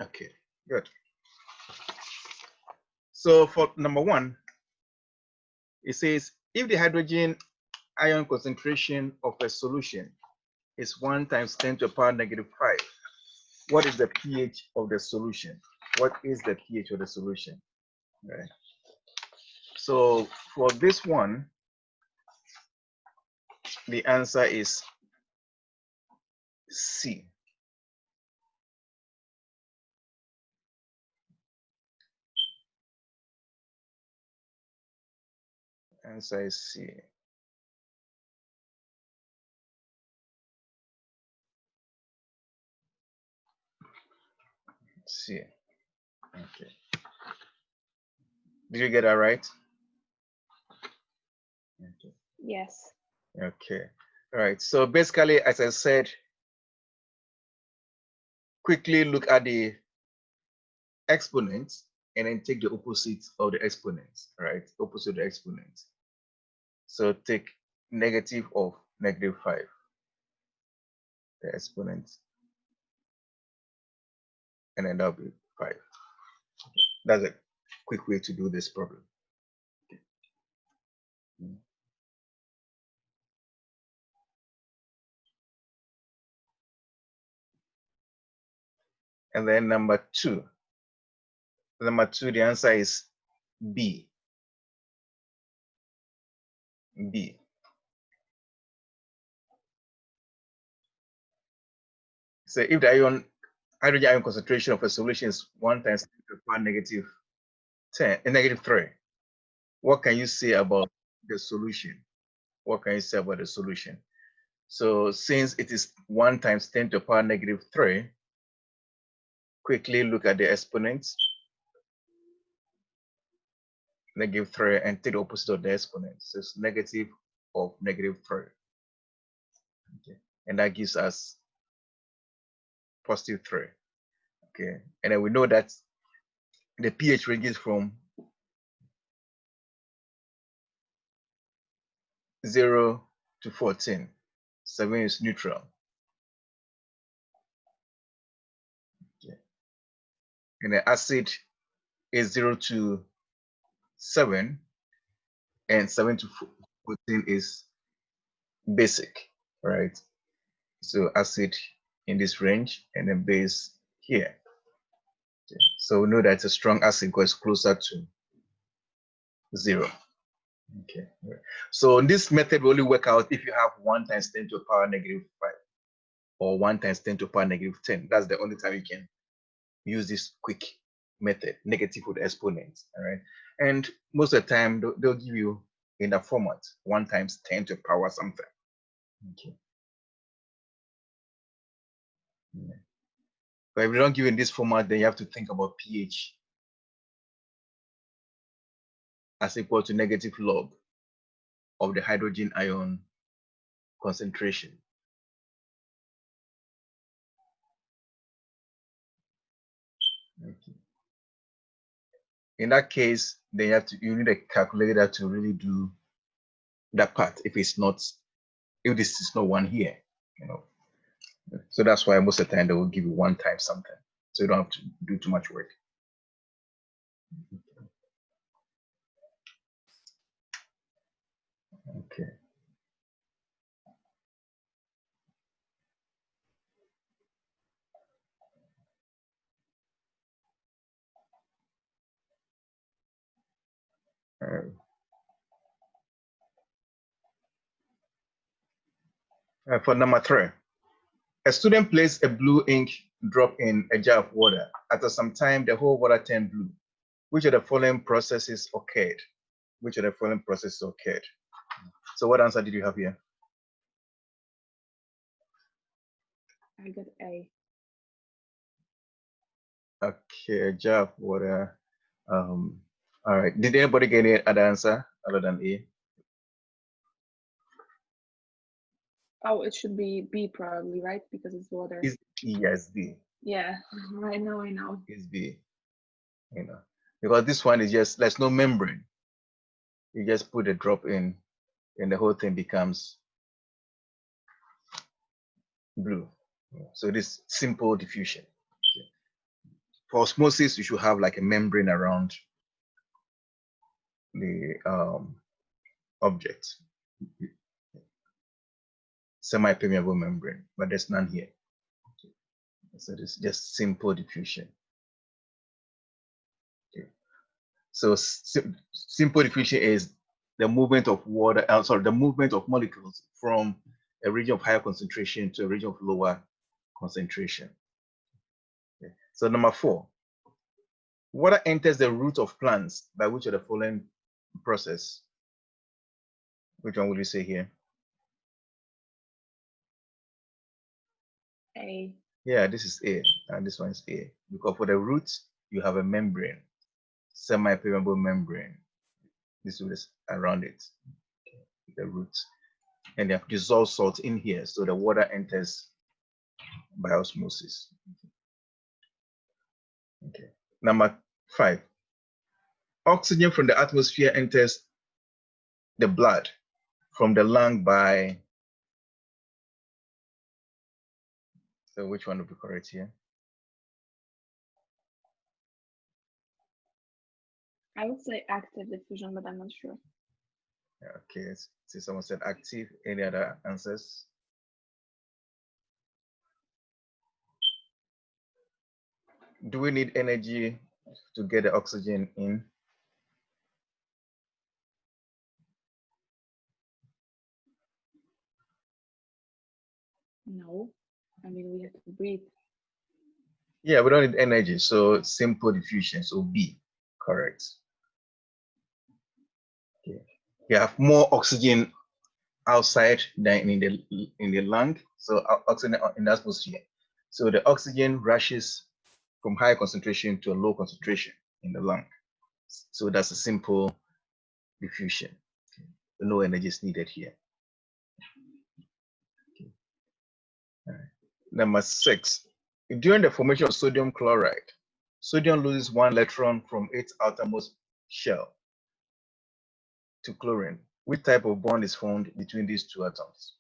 Okay, good. So for number 1, it says if the hydrogen ion concentration of a solution is 1 × 10⁻⁵, what is the pH of the solution? What is the pH of the solution? Right. So for this one, the answer is C. Answer is C. C. Okay. Did you get that right? Okay. Yes. Okay. All right. So basically, as I said, quickly look at the exponents and then take the opposite of the exponents, right? Opposite of the exponents. So take negative of -5, the exponent, and then that'll be 5. That's a quick way to do this problem. Okay. And then number 2. Number 2, the answer is B. B. So if the hydrogen ion concentration of a solution is 1 × 10⁻⁻10, -3, what can you say about the solution? What can you say about the solution? So since it is 1 × 10⁻⁻3, quickly look at the exponents, -3, and take the opposite of the exponent. So it's negative of -3. Okay. And that gives us +3. Okay. And then we know that the pH ranges from 0 to 14. 7 is neutral. Okay. And the acid is 0 to 7, and 7 to 14 is basic, right? So acid in this range, and then base here. Okay. So we know that it's a strong acid because it's closer to 0. Okay. So this method will only work out if you have 1 × 10⁻⁻5 or 1 × 10⁻⁻10. That's the only time you can use this quick method, negative with exponents. All right. And most of the time they'll give you in the format 1 × 10 to the power something. Okay. Yeah. But if you don't give in this format, then you have to think about pH as equal to -log of the hydrogen ion concentration. Okay. In that case, then you need a calculator to really do that part if this is not 1 here, you know. So that's why most of the time they will give you 1 × something. So you don't have to do too much work. Okay. For number 3, a student placed a blue ink drop in a jar of water. After some time, the whole water turned blue. Which of the following processes occurred? Which of the following processes occurred? So what answer did you have here? I got A. Okay, a jar of water. All right. Did anybody get any other answer other than A? Oh, it should be B probably, right? Because it's water. Yes, B. Yeah, I know. It's B. You know, because this one is just, there's no membrane. You just put a drop in, and the whole thing becomes blue. So this simple diffusion. Okay. for osmosis, you should have like a membrane around the object, semi-permeable membrane, but there's none here. So it's just simple diffusion. Okay. So simple diffusion is the movement of water, the movement of molecules from a region of higher concentration to a region of lower concentration. Okay. So number 4, water enters the root of plants by which of the following process? Which one would you say here? A. Yeah, this is A, and this one is A. Because for the root, you have a membrane, semi-permeable membrane. This is around it, the root. And they have dissolved salt in here, so the water enters by osmosis. Okay. Number 5, oxygen from the atmosphere enters the blood from the lung by, so which one would be correct here? I would say active diffusion, but I'm not sure. Okay, see someone said active. Any other answers? Do we need energy to get the oxygen in? No, I mean we have to breathe. Yeah, we don't need energy, so simple diffusion, so B, correct. Okay. You have more oxygen outside than in the lung, so oxygen in the atmosphere. So the oxygen rushes from high concentration to a low concentration in the lung. So that's a simple diffusion. Okay. No energy is needed here. Okay. All right. Number 6, during the formation of sodium chloride, sodium loses 1 electron from its outermost shell to chlorine. Which type of bond is formed between these two atoms?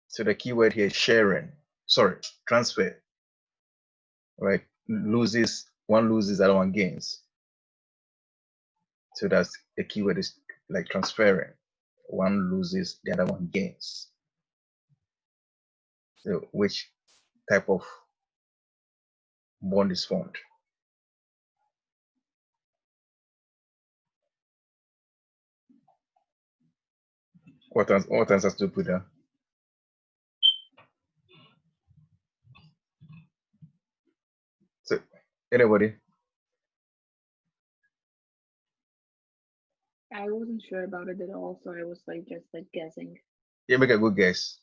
So the key word here is sharing. Sorry, transfer. Right? One loses, the other one gains. So that's the key word is like transferring. One loses, the other one gains. So which type of bond is formed? What answers to put down? So anybody? I wasn't sure about it at all, so I was like just like guessing. Yeah, make a good guess.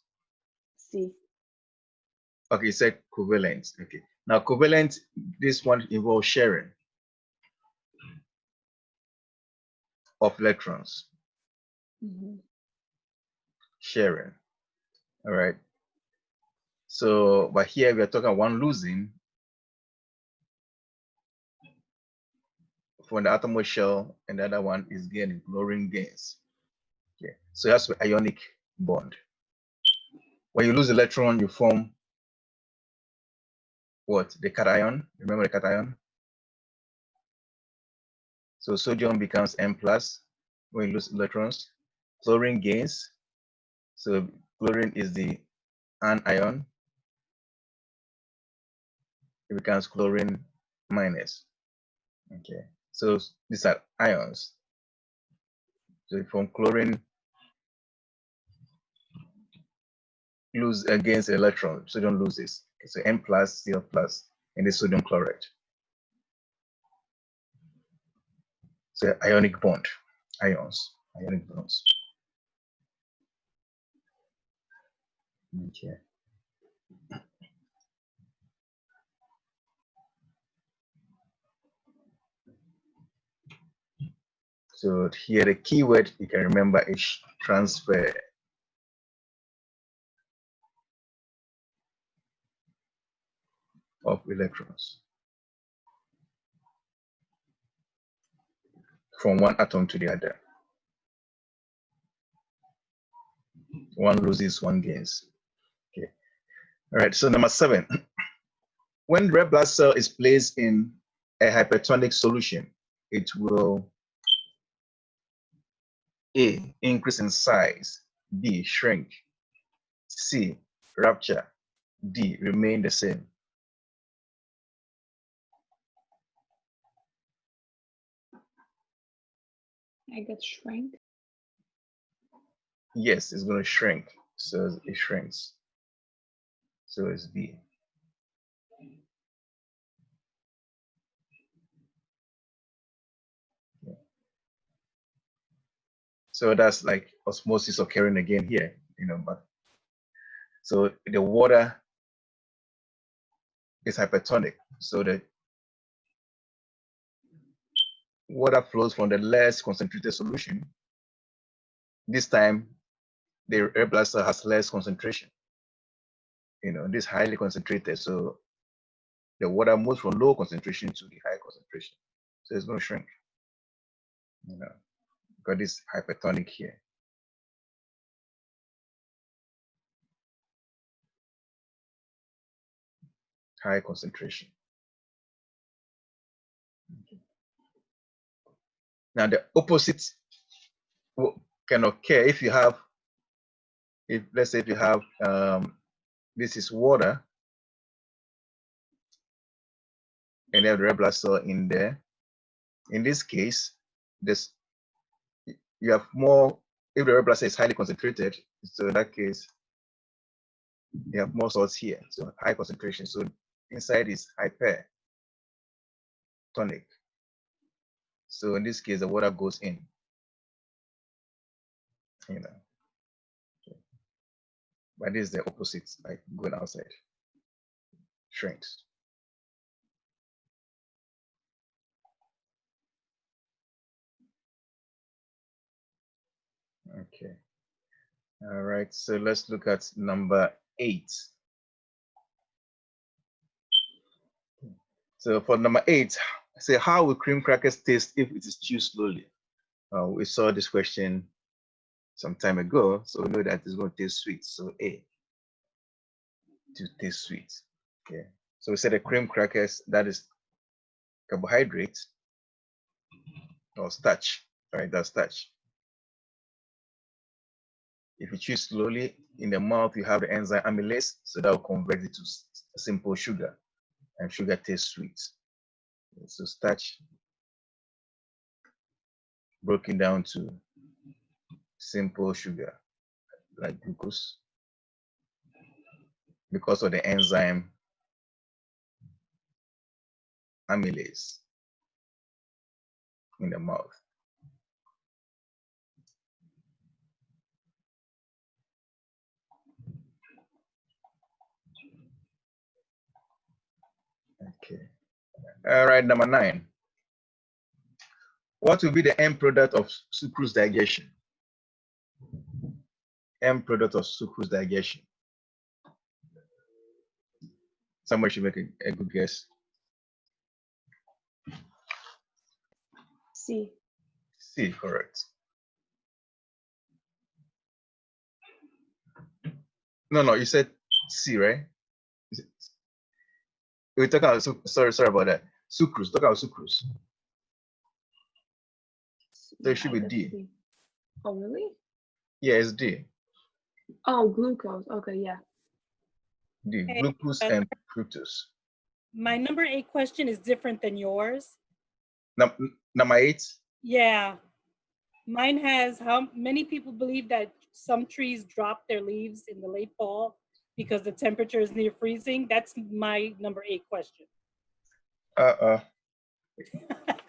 C. Okay, you said covalent. Okay. Now covalent, this one involves sharing of electrons. Sharing. All right. So, but here we are talking one losing from the atomic shell, and the other one is gaining, chlorine gains. Okay. So that's the ionic bond. When you lose electron, you form what? The cation. Remember the cation? So sodium becomes N plus when you lose electrons. Chlorine gains. So chlorine is the anion. It becomes chlorine minus. Okay. So these are ions. So from chlorine lose against electron, sodium loses. Okay, so N plus, Cl plus, and the sodium chloride. So ionic bond, ions, ionic bonds. Okay. So here the keyword you can remember is transfer. Of electrons from one atom to the other. One loses, one gains. Okay. All right. So number 7. when the red blood cell is placed in a hypertonic solution, it will A, increase in size, B, shrink, C, rupture, D, remain the same. I get shrink. Yes, it's going to shrink. So it shrinks. So it's B. Yeah. So that's like osmosis occurring again here, but so the water is hypertonic. So the water flows from the less concentrated solution. This time, the red blood cell has less concentration. This highly concentrated. So the water moves from low concentration to the high concentration. So it's going to shrink. Got this hypertonic here. High concentration. Okay. Now the opposite can occur if you have, let's say if you have, this is water, and you have the red blood cell in there. In this case, you have more, if the red blood cell is highly concentrated, so in that case, you have more salts here, so high concentration. So inside is hypertonic. So in this case, the water goes in. But this is the opposite, like going outside, shrinks. Okay. All right, so let's look at number 8. So for number 8, say how will cream crackers taste if it is chewed slowly? We saw this question some time ago, so we know that it's going to taste sweet. So A, to taste sweet. Okay. So we said the cream crackers, that is carbohydrate or starch, right? That's starch. If you chew slowly in the mouth, you have the enzyme amylase, so that will convert it to simple sugar, and sugar tastes sweet. So starch broken down to simple sugar, like glucose, because of the enzyme amylase in the mouth. Okay. All right, number 9. What will be the end product of sucrose digestion? End product of sucrose digestion. Someone should make a good guess. C. C, correct. No, you said C, right? We're talking about, sorry about that. Sucrose, talk about sucrose. So it should be D. C. Oh, really? Yeah, it's D. Oh, glucose. Okay, yeah. D, glucose and fructose. My number 8 question is different than yours. Number 8? Yeah. Mine has how many people believe that some trees drop their leaves in the late fall because the temperature is near freezing? That's my number 8 question.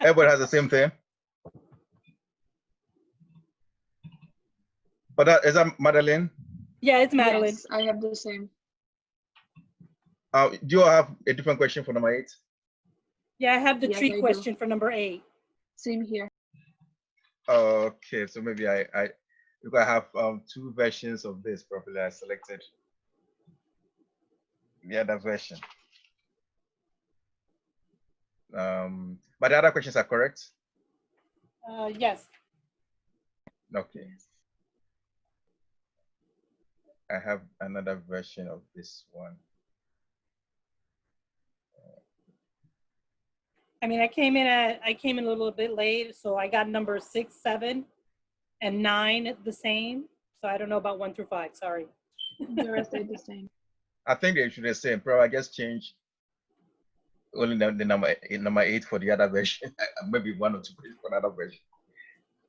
Everybody has the same thing. But is that Madeline? Yeah, it's Madeline. Yes, I have the same. Do you have a different question for number 8? Yeah, I have the Yes, tree I question do. for number 8. Same here. Okay, so maybe because I have 2 versions of this, probably I selected the other version. But the other questions are correct? Yes. Okay. I have another version of this one. I mean, I came in a little bit late, so I got number 6, 7, and 9 the same. So I don't know about 1 through 5. Sorry. The rest stayed the same. I think they should the same. Probably I just change only the number 8 for the other version. Maybe 1 or 2 for another version.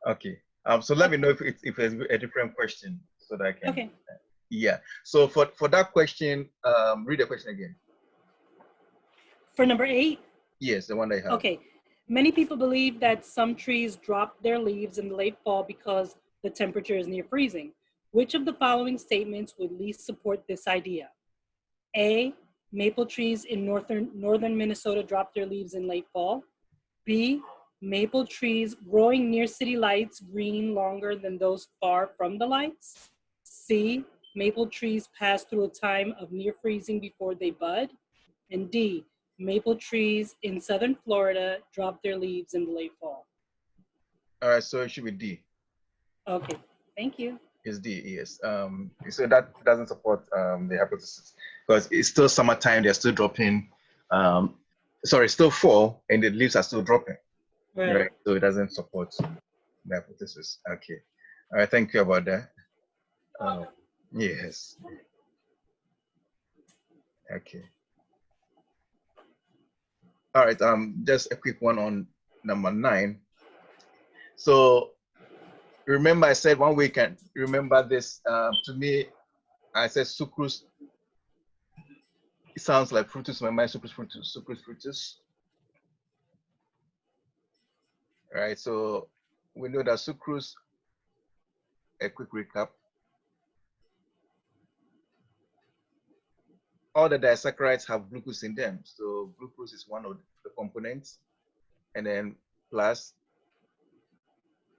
Okay. So let me know if there's a different question so that I can. Okay. Yeah. So for that question, read the question again. For number 8. Yes, the one that I have. Okay. Many people believe that some trees drop their leaves in the late fall because the temperature is near freezing. Which of the following statements would least support this idea? A, maple trees in northern Minnesota drop their leaves in late fall. B, maple trees growing near city lights green longer than those far from the lights. C, maple trees pass through a time of near freezing before they bud. And D, maple trees in southern Florida drop their leaves in the late fall. All right, so it should be D. Okay, thank you. It's D, yes. So that doesn't support the hypothesis because it's still summertime, they're still dropping. Sorry, still fall and the leaves are still dropping. Right. So it doesn't support the hypothesis. Okay. All right, thank you about that. Yes. Okay. All right, just a quick one on number 9. So remember I said one way you can remember this. To me, I said sucrose. It sounds like fructose in my mind, sucrose fructose. Right, so we know that sucrose, a quick recap. All the disaccharides have glucose in them. So glucose is one of the components. And then plus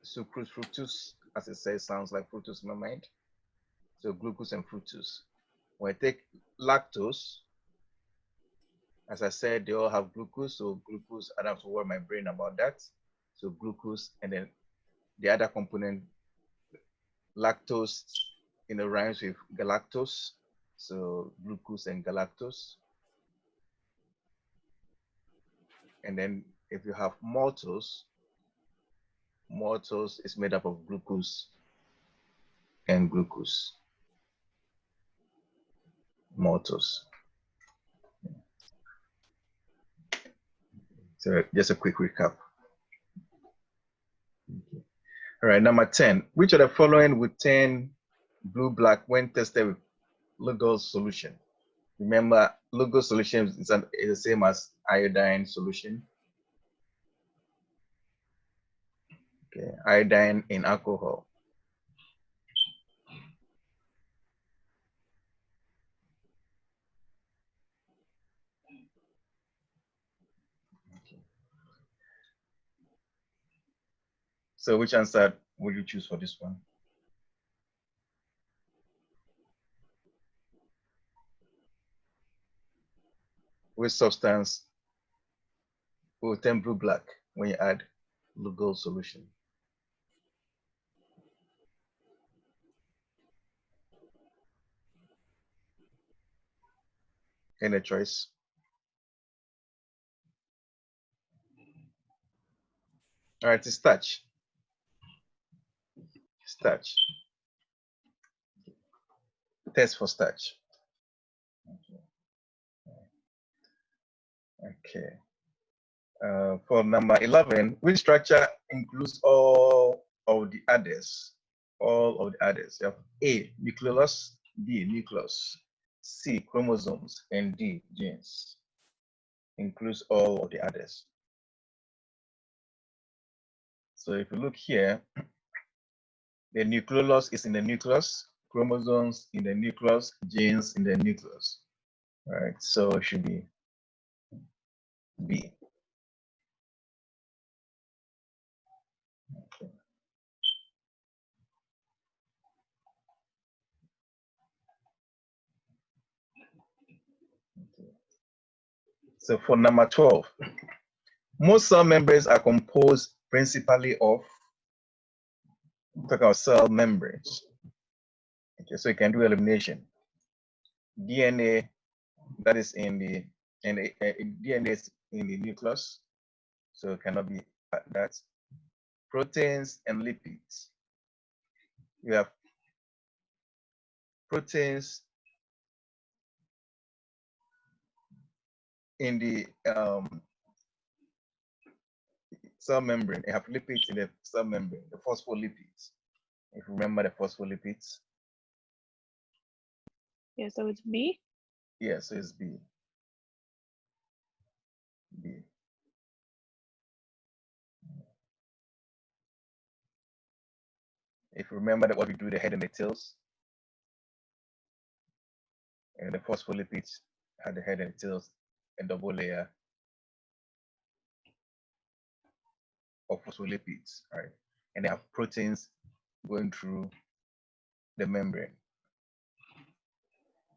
sucrose fructose, as it says, sounds like fructose in my mind. So glucose and fructose. When I take lactose, as I said, they all have glucose. So glucose, I don't have to worry my brain about that. So glucose, and then the other component, lactose, rhymes with galactose. So glucose and galactose. And then if you have maltose, maltose is made up of glucose and glucose. Maltose. So just a quick recap. Okay. All right, number 10. Which of the following would turn blue-black when tested with Lugol's solution? Remember, Lugol's solution is the same as iodine solution. Okay, iodine in alcohol. Okay. So which answer would you choose for this one? Which substance will turn blue-black when you add Lugol solution? Any choice? All right, it's starch. Starch. Test for starch. Okay. For number 11, which structure includes all of the others? All of the others. You have A, nucleolus, B, nucleus, C, chromosomes, and D, genes. Includes all of the others. So if you look here, the nucleolus is in the nucleus, chromosomes in the nucleus, genes in the nucleus. All right, so it should be B. Okay. Okay. So for number 12, most cell membranes are composed principally of, talk about cell membranes. Okay, so you can do elimination. DNA, that is in the DNA is in the nucleus. So it cannot be that. Proteins and lipids. You have proteins in the cell membrane. You have lipids in the cell membrane, the phospholipids. If you remember the phospholipids. Yeah, so it's B. Yeah, so it's B. B. If you remember that what we do, the head and the tails, and the phospholipids had the head and the tails, and double layer of phospholipids, right? And they have proteins going through the membrane.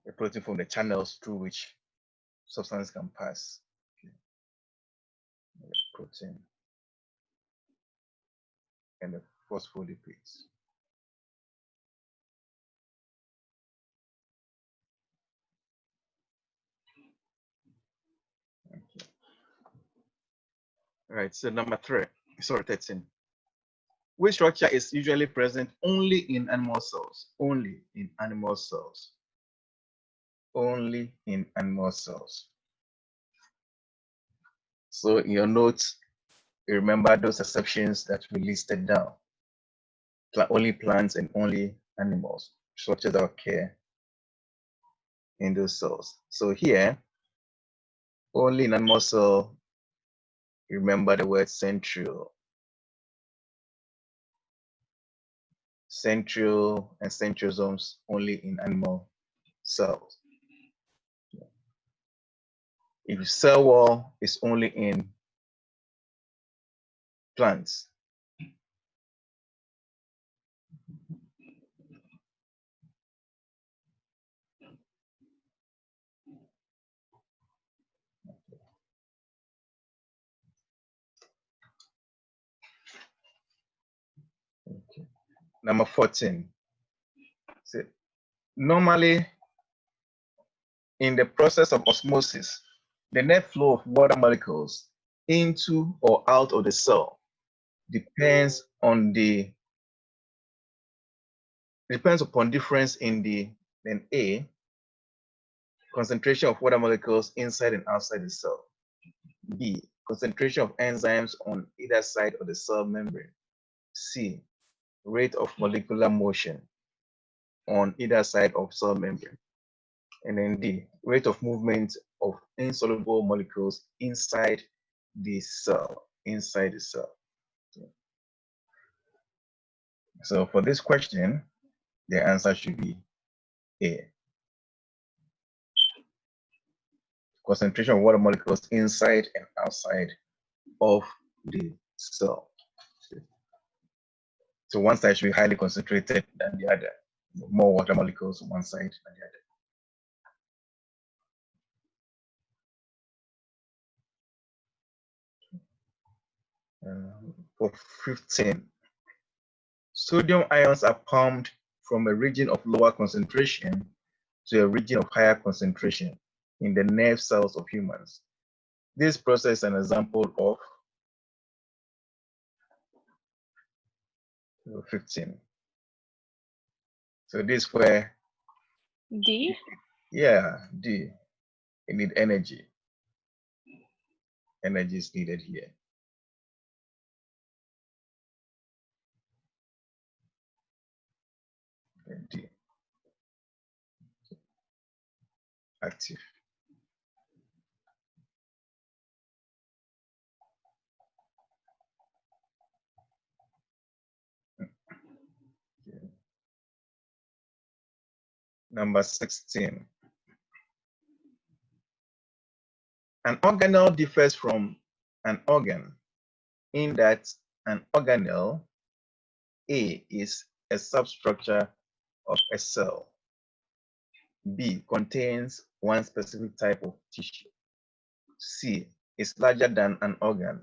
The protein from the channels through which substance can pass. Okay. The protein and the phospholipids. Okay. All right, so number 13. Which structure is usually present only in animal cells? Only in animal cells. Only in animal cells. So in your notes, you remember those exceptions that we listed down. Only plants and only animals, structures that occur in those cells. So here, only in animal cell, remember the word central. Central and centrosomes only in animal cells. If cell wall is only in plants. Okay. Number 14. So normally, in the process of osmosis, the net flow of water molecules into or out of the cell depends upon difference in the A, concentration of water molecules inside and outside the cell. B, concentration of enzymes on either side of the cell membrane. C, rate of molecular motion on either side of cell membrane. And then D, rate of movement of insoluble molecules inside the cell. So for this question, the answer should be A. Concentration of water molecules inside and outside of the cell. So one side should be highly concentrated than the other. More water molecules on one side than the other. For 15, sodium ions are pumped from a region of lower concentration to a region of higher concentration in the nerve cells of humans. This process is an example of 15. So this where D. Yeah, D. You need energy. Energy is needed here. D. Active. Okay. Number 16. An organelle differs from an organ in that an organelle, A, is a substructure of a cell. B, contains one specific type of tissue. C, is larger than an organ.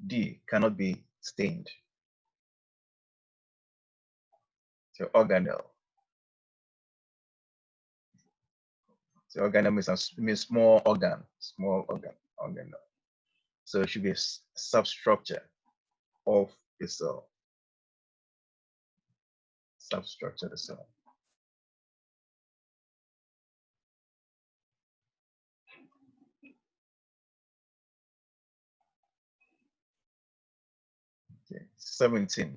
D, cannot be stained. So organelle. So organelle means small organ, organelle. So it should be a substructure of the cell. Substructure of the cell. Okay. 17.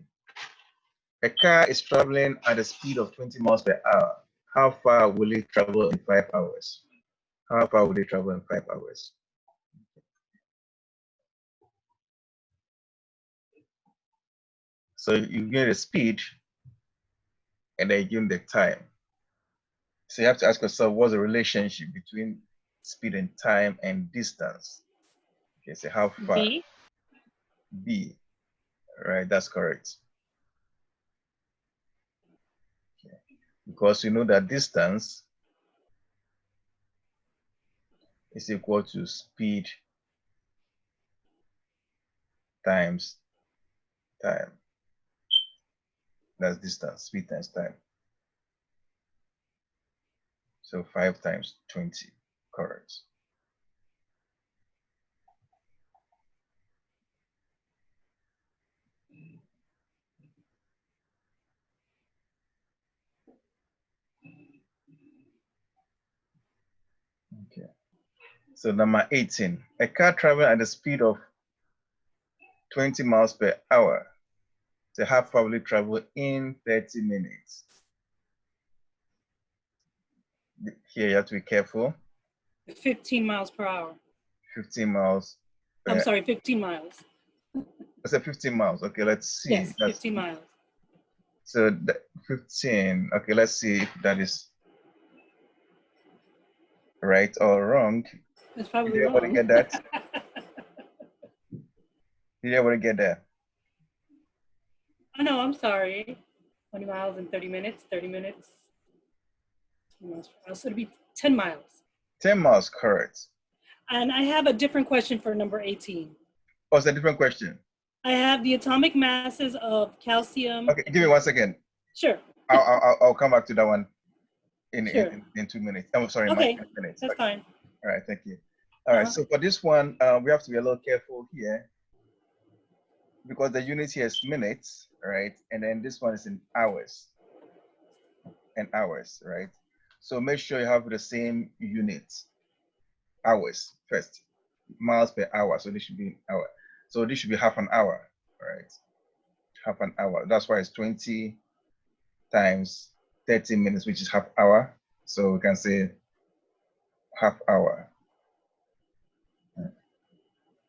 A car is traveling at a speed of 20 miles per hour. How far will it travel in 5 hours? How far will it travel in 5 hours? So you get the speed and then you give the time. So you have to ask yourself, what's the relationship between speed and time and distance? Okay, so how far? B. B. Right, that's correct. Okay. Because you know that distance is equal to speed times time. That's distance, speed times time. So 5 times 20, correct. Okay. So number 18, a car traveling at the speed of 20 miles per hour. So how far will it travel in 30 minutes? Here you have to be careful. 15 miles per hour. 15 miles. I'm sorry, 15 miles. I said 15 miles. Okay, let's see. Yes, 15 miles. So 15. Okay, let's see if that is right or wrong. It's probably Did everybody wrong. get that? Did everybody get that? Oh, no, I'm sorry. 20 miles in 30 minutes, 30 minutes. 10 miles per hour. So it'd be 10 miles. 10 miles, correct. And I have a different question for number 18. Oh, it's a different question. I have the atomic masses of calcium. Okay, give me 1 second. Sure. I'll come back to that one in 2 minutes. I'm sorry, Okay, 2 minutes. that's fine. All right, thank you. All right, so for this one, we have to be a little careful here because the unit here is minutes, right? And then this one is in hours and hours, right? So make sure you have the same units, hours first, miles per hour. So this should be an hour. So this should be half an hour, right? Half an hour. That's why it's 20 times 30 minutes, which is half hour. So we can say half hour.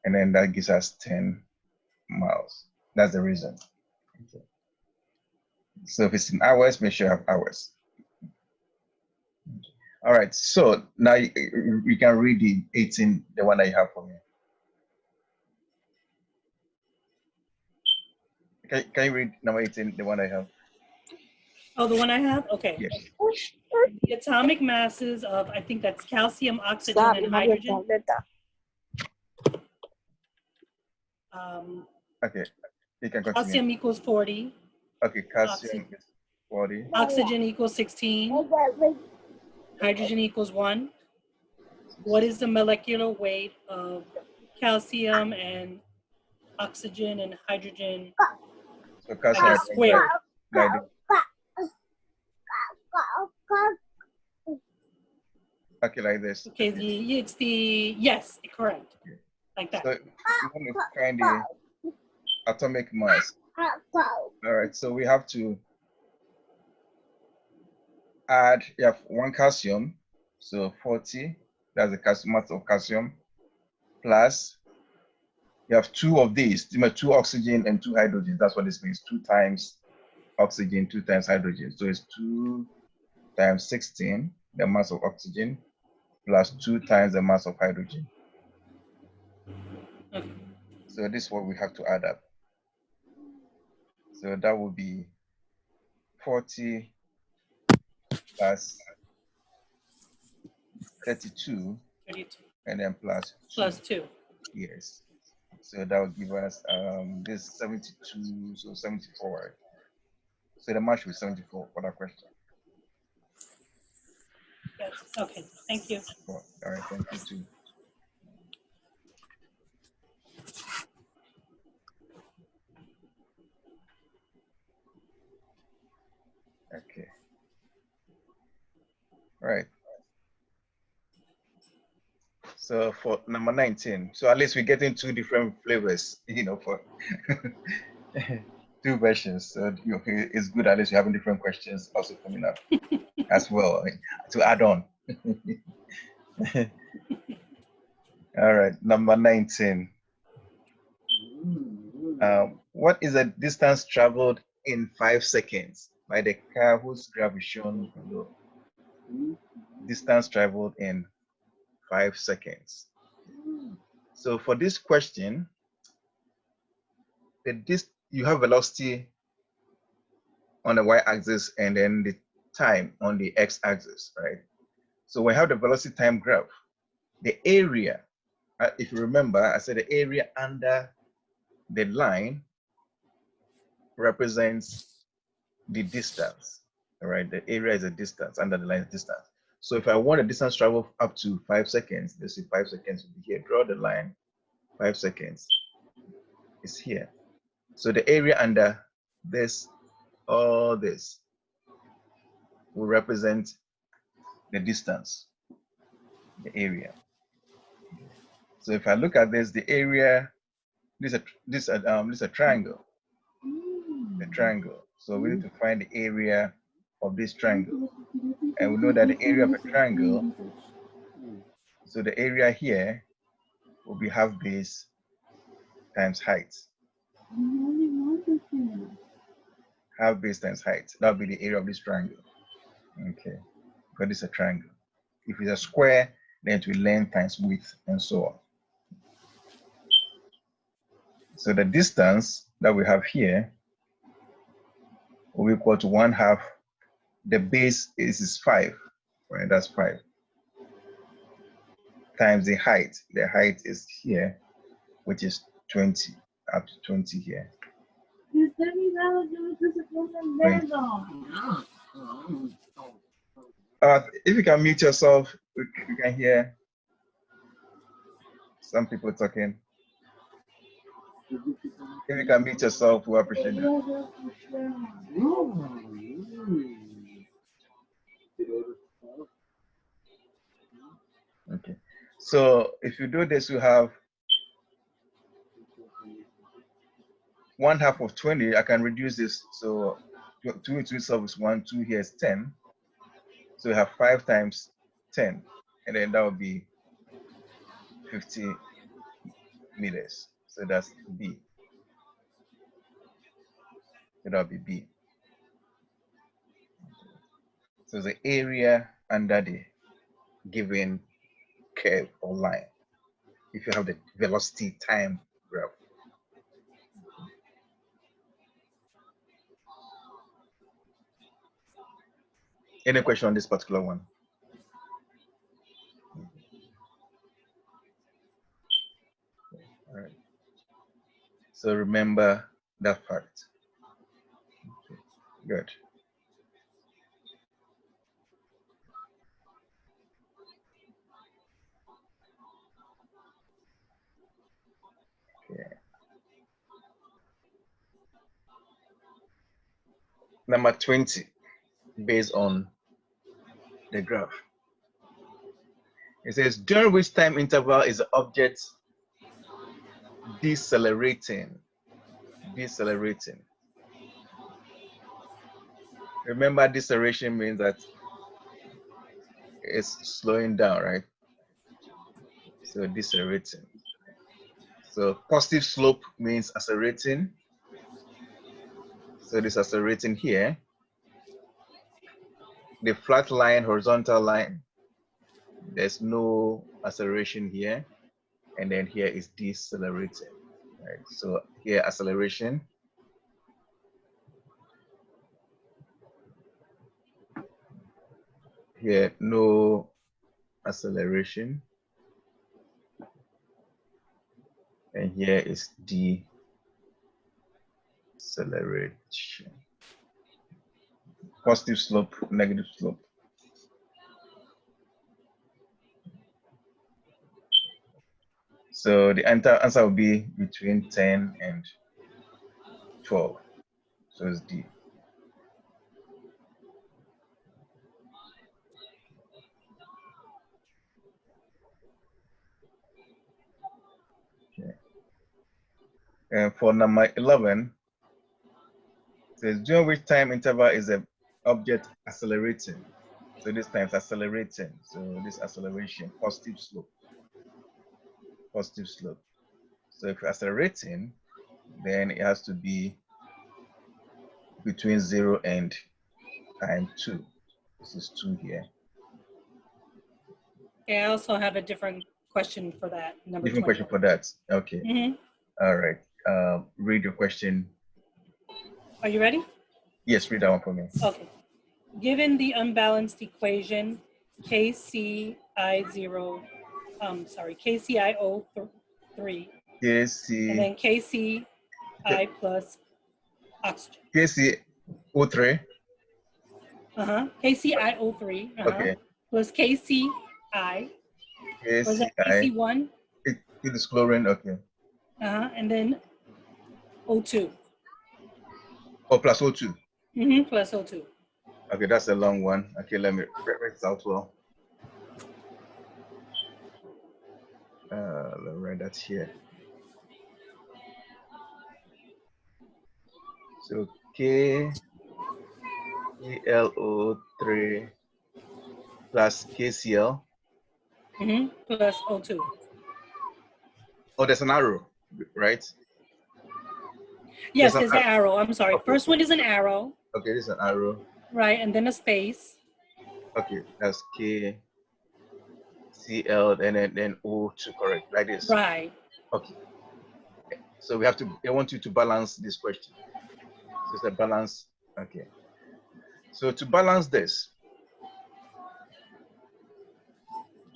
And then that gives us 10 miles. That's the reason. Okay. So if it's in hours, make sure you have hours. All right, so now you can read the 18, the one that you have for me. Can you read number 18, the one I have? Oh, the one I have? Okay. Yes. The atomic masses of, I think that's calcium, oxygen, and hydrogen. Okay, you can continue. Calcium equals 40. Okay, calcium is 40. Oxygen equals 16. Hydrogen equals 1. What is the molecular weight of calcium and oxygen and hydrogen? So calcium is squared. Okay, like this. Okay, it's the, yes, correct. Okay. Like that. So you want to find the atomic mass. All right, so we have to add, you have 1 calcium, so 40, that's the calcium, mass of calcium, plus you have 2 of these, 2 oxygen and 2 hydrogen. That's what this means, 2 times oxygen, 2 times hydrogen. So it's 2 times 16, the mass of oxygen, plus 2 times the mass of hydrogen. Okay. So this is what we have to add up. So that would be 40 plus 32, and then plus 2. Yes. So that would give us this 72, so 74. So the match was 74 for that question. Yes. Okay, thank you. All right, thank you too. Okay. Right. So for number 19, so at least we're getting two different flavors, for two versions. So it's good at least you're having different questions also coming up as well to add on. All right, number 19. What is the distance traveled in 5 seconds by the car whose graph is shown below? Distance traveled in 5 seconds. So for this question, you have velocity on the y-axis and then the time on the x-axis, right? So we have the velocity time graph. The area, if you remember, I said the area under the line represents the distance, all right? The area is a distance, under the line is distance. So if I want a distance travel up to 5 seconds, let's say 5 seconds will be here. Draw the line, 5 seconds is here. So the area under this, all this, will represent the distance, the area. So if I look at this, the area, this is a triangle, a triangle. So we need to find the area of this triangle. And we know that the area of a triangle, so the area here will be half base times height. Half base times height. That will be the area of this triangle. Okay, because this is a triangle. If it's a square, then it will length times width and so on. So the distance that we have here will be equal to 1/2. The base is 5, right? That's 5. Times the height. The height is here, which is 20, up to 20 here. 20. If you can mute yourself, we can hear some people talking. If you can mute yourself, we appreciate that. Okay. So if you do this, you have 1/2 of 20. I can reduce this. So 2 into itself is 1, 2 here is 10. So we have 5 times 10, and then that would be 50 meters. So that's B. So that would be B. So the area under the given curve or line, if you have the velocity time graph. Any question on this particular one? All right. So remember that fact. Okay. Good. Okay. Number 20, based on the graph. It says, during which time interval is the object decelerating? Decelerating. Remember, deceleration means that it's slowing down, right? So decelerating. So positive slope means accelerating. So this accelerating here. The flat line, horizontal line, there's no acceleration here. And then here is decelerating, right? So here acceleration. Here no acceleration. And here is deceleration. Positive slope, negative slope. So the answer will be between 10 and 12. So it's D. And for number 11, it says during which time interval is the object accelerating? So this time it's accelerating. So this acceleration, positive slope. Positive slope. So if you're accelerating, then it has to be between 0 and time 2. This is 2 here. Okay, I also have a different question for that. Number Different 21. question for that. Okay. All right. Read your question. Are you ready? Yes, read that one for me. Okay. Given the unbalanced equation KCIO3, and then KCI plus oxygen. KCO3. KCIO3 Okay. plus KCI. Was that KCI. KC1? It is chlorine. Okay. And then O2. Oh, plus O2. Plus O2. Okay, that's a long one. Okay, let me write this out well. Let me write that here. So KClO3 plus KCl. Plus O2. Oh, there's an arrow, right? Yes, there's an arrow. I'm sorry. Okay. First one is an arrow. Okay, there's an arrow. Right, and then a space. Okay, that's KCl and then O2, correct? Like this. Right. Okay. So we have to, I want you to balance this question. So it's a balance. Okay. So to balance this,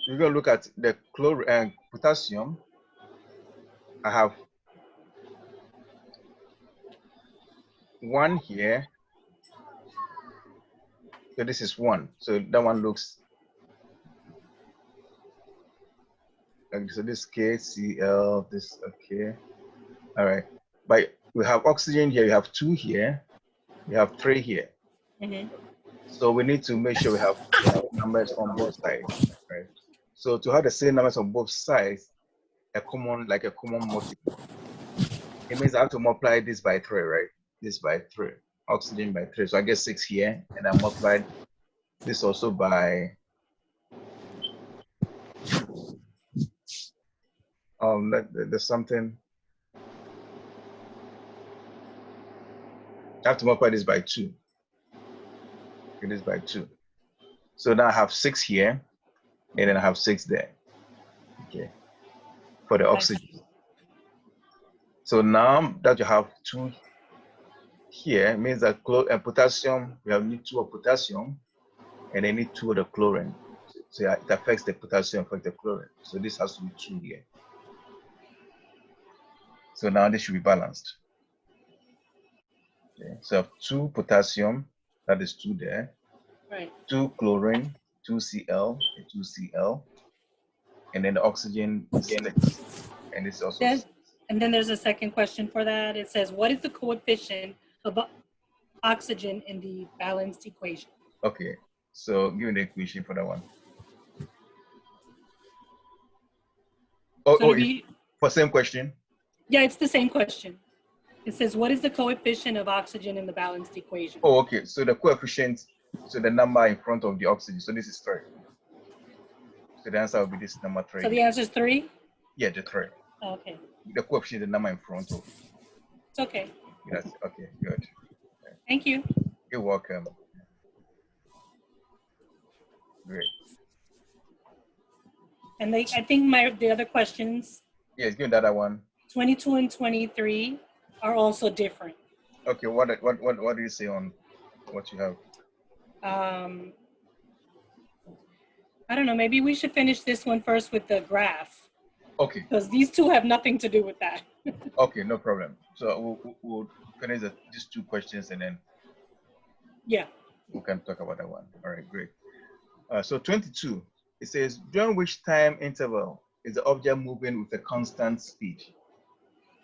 we're going to look at the chlorine and potassium. I have 1 here. So this is 1. So that one looks. Okay, so this KCl, this, okay. All right. But we have oxygen here. You have 2 here. You have 3 here. So we need to make sure we have numbers on both sides, right? So to have the same numbers on both sides, a common multiple. It means I have to multiply this by 3, right? This by 3, oxygen by 3. So I get 6 here, and I multiply this also by there's something. I have to multiply this by 2. Okay, this by 2. So now I have 6 here, and then I have 6 there. Okay, for the oxygen. So now that you have 2 here, it means that potassium, we have need 2 of potassium, and then need 2 of the chlorine. So it affects the potassium, affects the chlorine. So this has to be 2 here. So now this should be balanced. Okay, so I have 2 potassium, that is 2 there. Right. 2 chlorine, 2 Cl, and 2 Cl, and then the oxygen is 6, and this is also 6. And then there's a second question for that. It says, what is the coefficient of oxygen in the balanced equation? Okay, so give me the equation for that one. For same question? Yeah, it's the same question. It says, what is the coefficient of oxygen in the balanced equation? Oh, okay. So the coefficient, so the number in front of the oxygen. So this is 3. So the answer will be this number 3. So the answer is 3? Yeah, the 3. Okay. The coefficient, the number in front of. It's okay. Yes. Okay. Good. Thank you. You're welcome. Great. And I think the other questions. Yes, give me the other one. 22 and 23 are also different. Okay. What do you say on what you have? I don't know. Maybe we should finish this one first with the graph. Okay. Because these two have nothing to do with that. Okay, no problem. So we'll finish these 2 questions and then yeah, we can talk about that one. All right, great. So 22, it says, during which time interval is the object moving with a constant speed?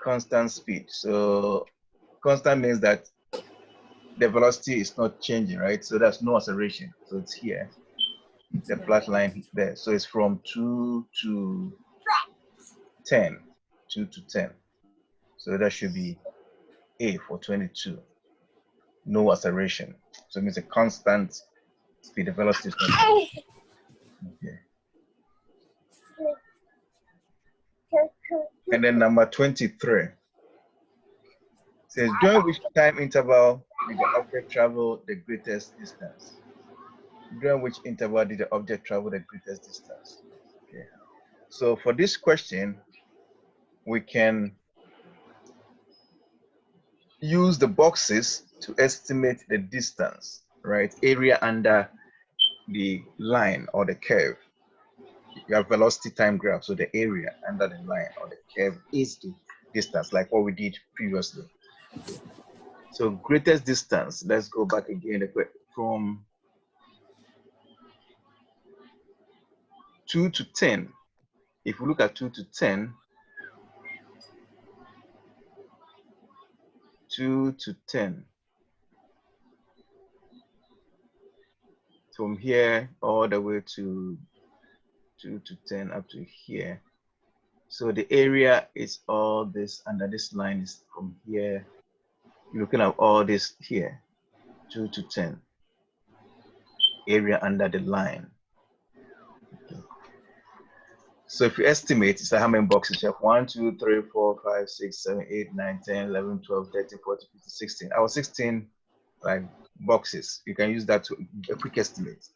Constant speed. So constant means that the velocity is not changing, right? So there's no acceleration. So it's here, the flat line there. So it's from 2 to 10, 2 to 10. So that should be A for 22. No acceleration. So it means a constant speed. The velocity is not. Okay. And then number 23 says, during which time interval did the object travel the greatest distance? During which interval did the object travel the greatest distance? Okay. So for this question, we can use the boxes to estimate the distance, right? Area under the line or the curve. You have velocity time graph, so the area under the line or the curve is the distance, like what we did previously. So greatest distance, let's go back again from 2 to 10. If we look at 2 to 10, 2 to 10, from here all the way to 2 to 10 up to here. So the area is all this under this line is from here. You're looking at all this here, 2 to 10. Area under the line. Okay. So if you estimate, it's like how many boxes you have? 1, 2, 3, 4, 5, 6, 7, 8, 9, 10, 11, 12, 13, 14, 15, 16. Our 16 like boxes. You can use that to a quick estimate.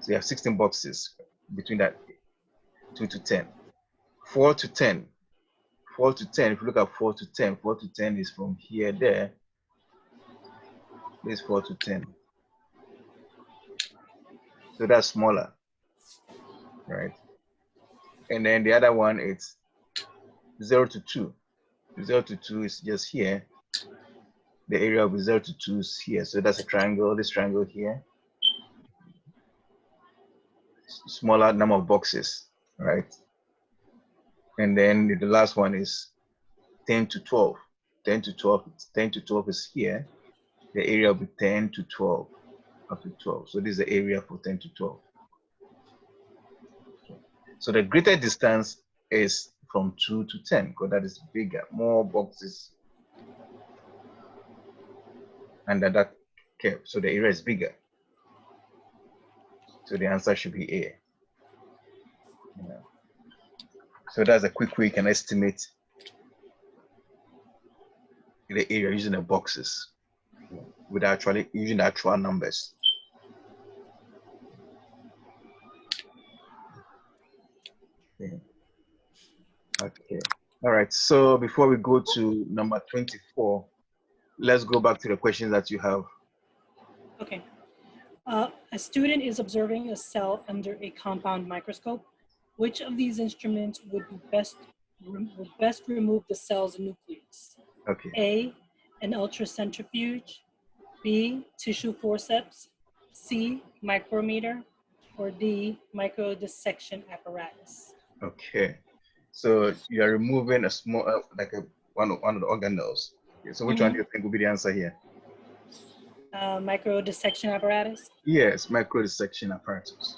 So you have 16 boxes between that 2 to 10. 4 to 10. 4 to 10, if you look at 4 to 10, 4 to 10 is from here, there. This 4 to 10. So that's smaller, right? And then the other one is 0 to 2. 0 to 2 is just here. The area of 0 to 2 is here. So that's a triangle, this triangle here. Smaller number of boxes, right? And then the last one is 10 to 12. 10 to 12, 10 to 12 is here. The area will be 10 to 12, up to 12. So this is the area for 10 to 12. So the greater distance is from 2 to 10, because that is bigger, more boxes under that curve. So the area is bigger. So the answer should be A. Yeah. So that's a quick way you can estimate the area using the boxes with actually using the actual numbers. Okay. Okay. All right. So before we go to number 24, let's go back to the questions that you have. Okay. A student is observing a cell under a compound microscope. Which of these instruments would best remove the cell's nucleus? Okay. A, an ultracentrifuge. B, tissue forceps. C, micrometer. Or D, microdissection apparatus. Okay. So you are removing a small, like one of the organelles. Okay. So which one do you think will be the answer here? Microdissection apparatus. Yes, microdissection apparatus.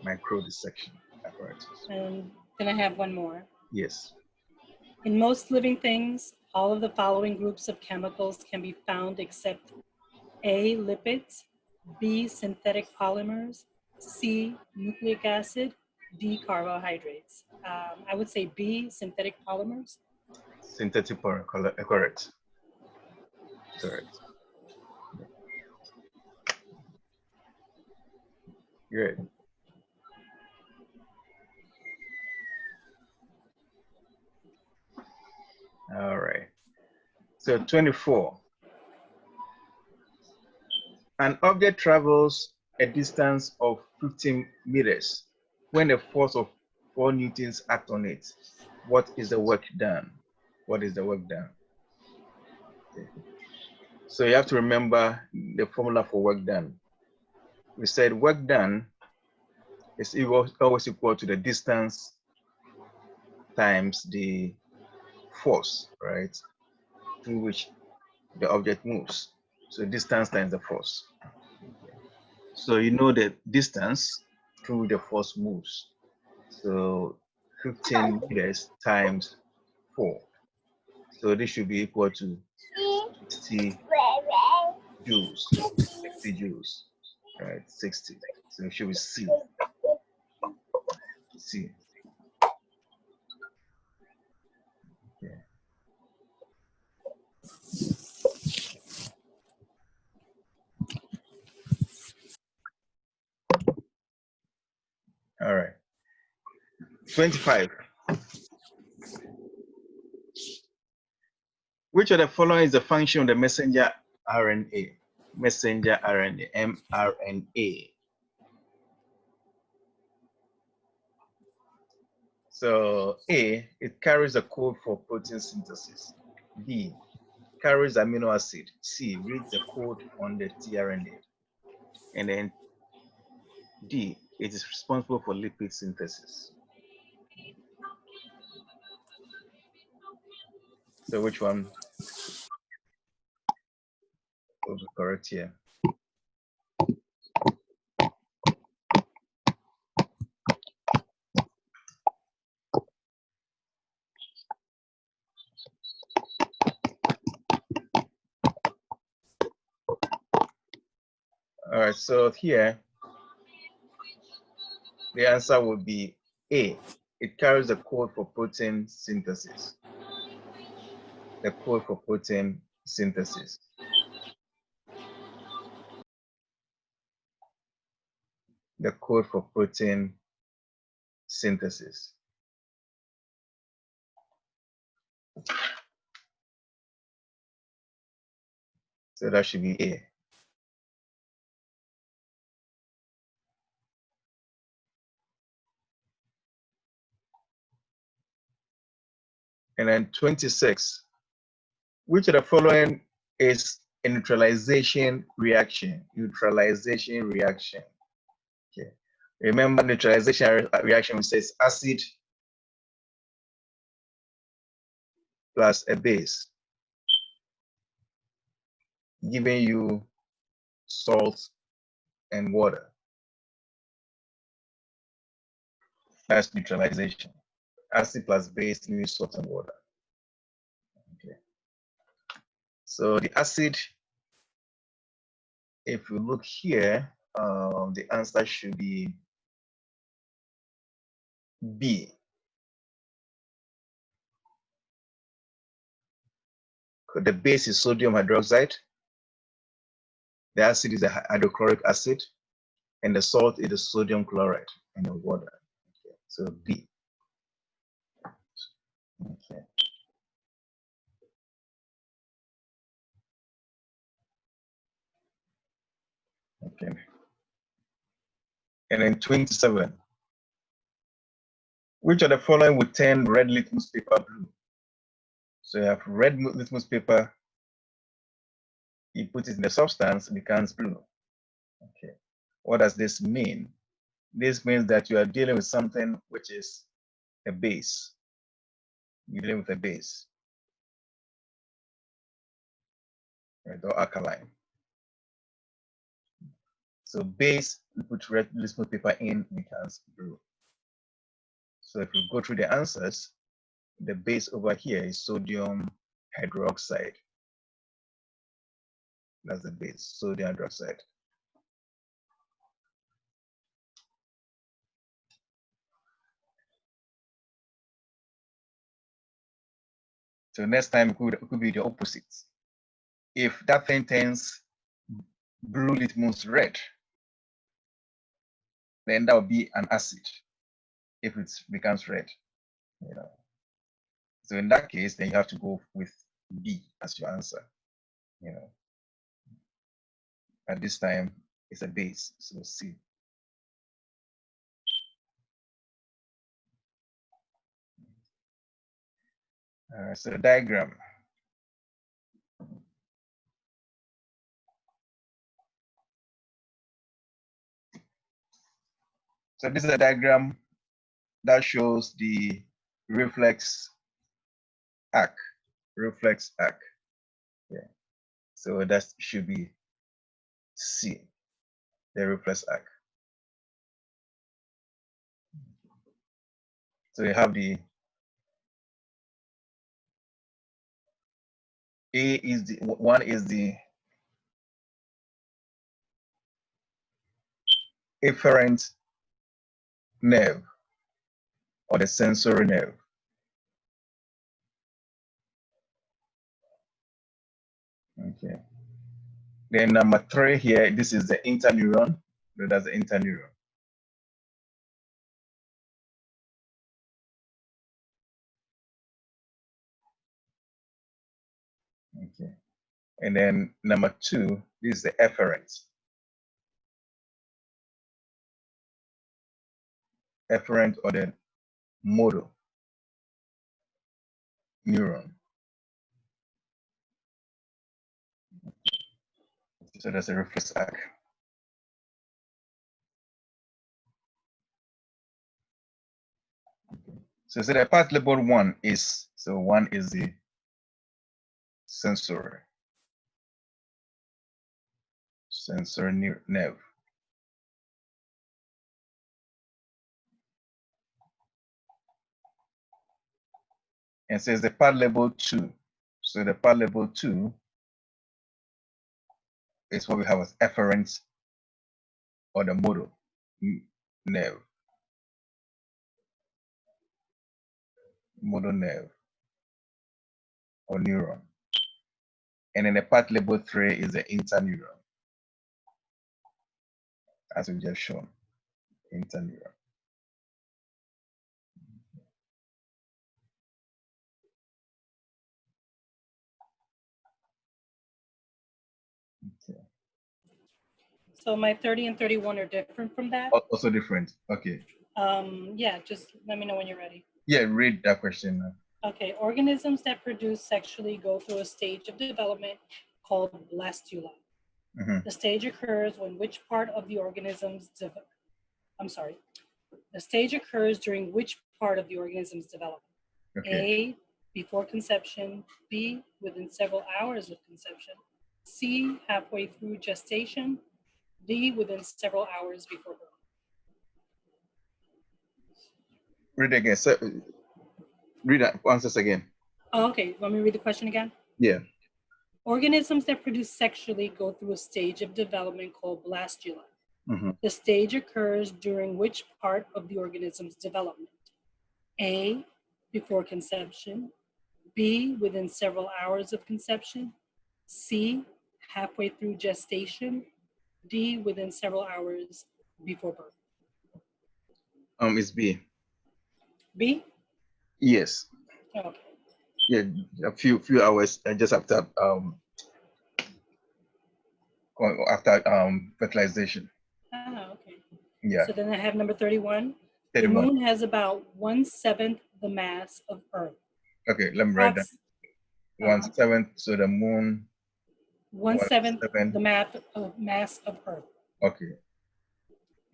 Microdissection apparatus. And can I have one more? Yes. In most living things, all of the following groups of chemicals can be found except A, lipids, B, synthetic polymers, C, nucleic acid, D, carbohydrates. I would say B, synthetic polymers. Synthetic polymer, correct. Correct. Good. All right. So 24. An object travels a distance of 15 meters. When a force of 4 newtons act on it, what is the work done? What is the work done? Okay. So you have to remember the formula for work done. We said work done is always equal to the distance times the force, right, through which the object moves. So distance times the force. So you know the distance through which the force moves. So 15 meters times 4. So this should be equal to 60 joules. 60 joules. Right, 60. So it should be C. C. Okay. All right. 25. Which of the following is the function of the messenger RNA? Messenger RNA, mRNA. So A, it carries a code for protein synthesis. B, carries amino acid. C, reads the code on the tRNA. And then D, it is responsible for lipid synthesis. So which one will be correct here? All right, so here, the answer would be A. It carries the code for protein synthesis. The code for protein synthesis. The code for protein synthesis. So that should be A. And then 26. Which of the following is a neutralization reaction? Neutralization reaction. Okay. Remember, neutralization reaction says acid plus a base, giving you salt and water. That's neutralization. Acid plus base means salt and water. Okay. So the acid, if you look here, the answer should be B. The base is sodium hydroxide. The acid is a hydrochloric acid, and the salt is the sodium chloride and the water. Okay. So B. Okay. Okay. And then 27. Which of the following would turn red litmus paper blue? So you have red litmus paper, you put it in the substance, it becomes blue. Okay. What does this mean? This means that you are dealing with something which is a base. You're dealing with a base, right, or alkaline. So base, you put red litmus paper in, becomes blue. So if you go through the answers, the base over here is sodium hydroxide. That's the base, sodium hydroxide. So next time it could be the opposite. If that thing turns blue litmus red, then that would be an acid. If it becomes red, you know. So in that case, then you have to go with B as your answer, you know. At this time, it's a base, so C. So the diagram. So this is a diagram that shows the reflex arc. Reflex arc. Yeah. So that should be C, the reflex arc. So you have the A is the one is the efferent nerve or the sensory nerve. Okay. Then number 3 here, this is the interneuron. So that's the interneuron. Okay. And then number 2, this is the efferent. Efferent or the motor neuron. So that's a reflex arc. So the part labeled 1 is, so 1 is the sensory nerve. And says the part labeled 2. So the part labeled 2 is what we have as efferent or the motor nerve. Motor nerve or neuron. And then the part labeled 3 is the interneuron, as we just shown. Interneuron. Okay. So my 30 and 31 are different from that? Also different. Okay. Yeah, just let me know when you're ready. Yeah, read that question now. Okay, organisms that produce sexually go through a stage of development called blastula. Mm-hmm. The stage occurs when which part of the organism's the stage occurs during which part of the organism's development? Okay. A, before conception, B, within several hours of conception, C, halfway through gestation, D, within several hours before birth. Read again. So, read that answers again. Oh, okay, want me to read the question again? Yeah. Organisms that produce sexually go through a stage of development called blastula. Mm-hmm. The stage occurs during which part of the organism's development? A, before conception, B, within several hours of conception, C, halfway through gestation, D, within several hours before birth. It's B. B? Yes. Okay. Yeah, a few hours just after fertilization. Ah, okay. Yeah. So then I have number 31. 31. The moon has about 1/7 the mass of Earth. Okay, let me write that. 1/7. So the moon. 1/7 1/7. the mass of Earth. Okay.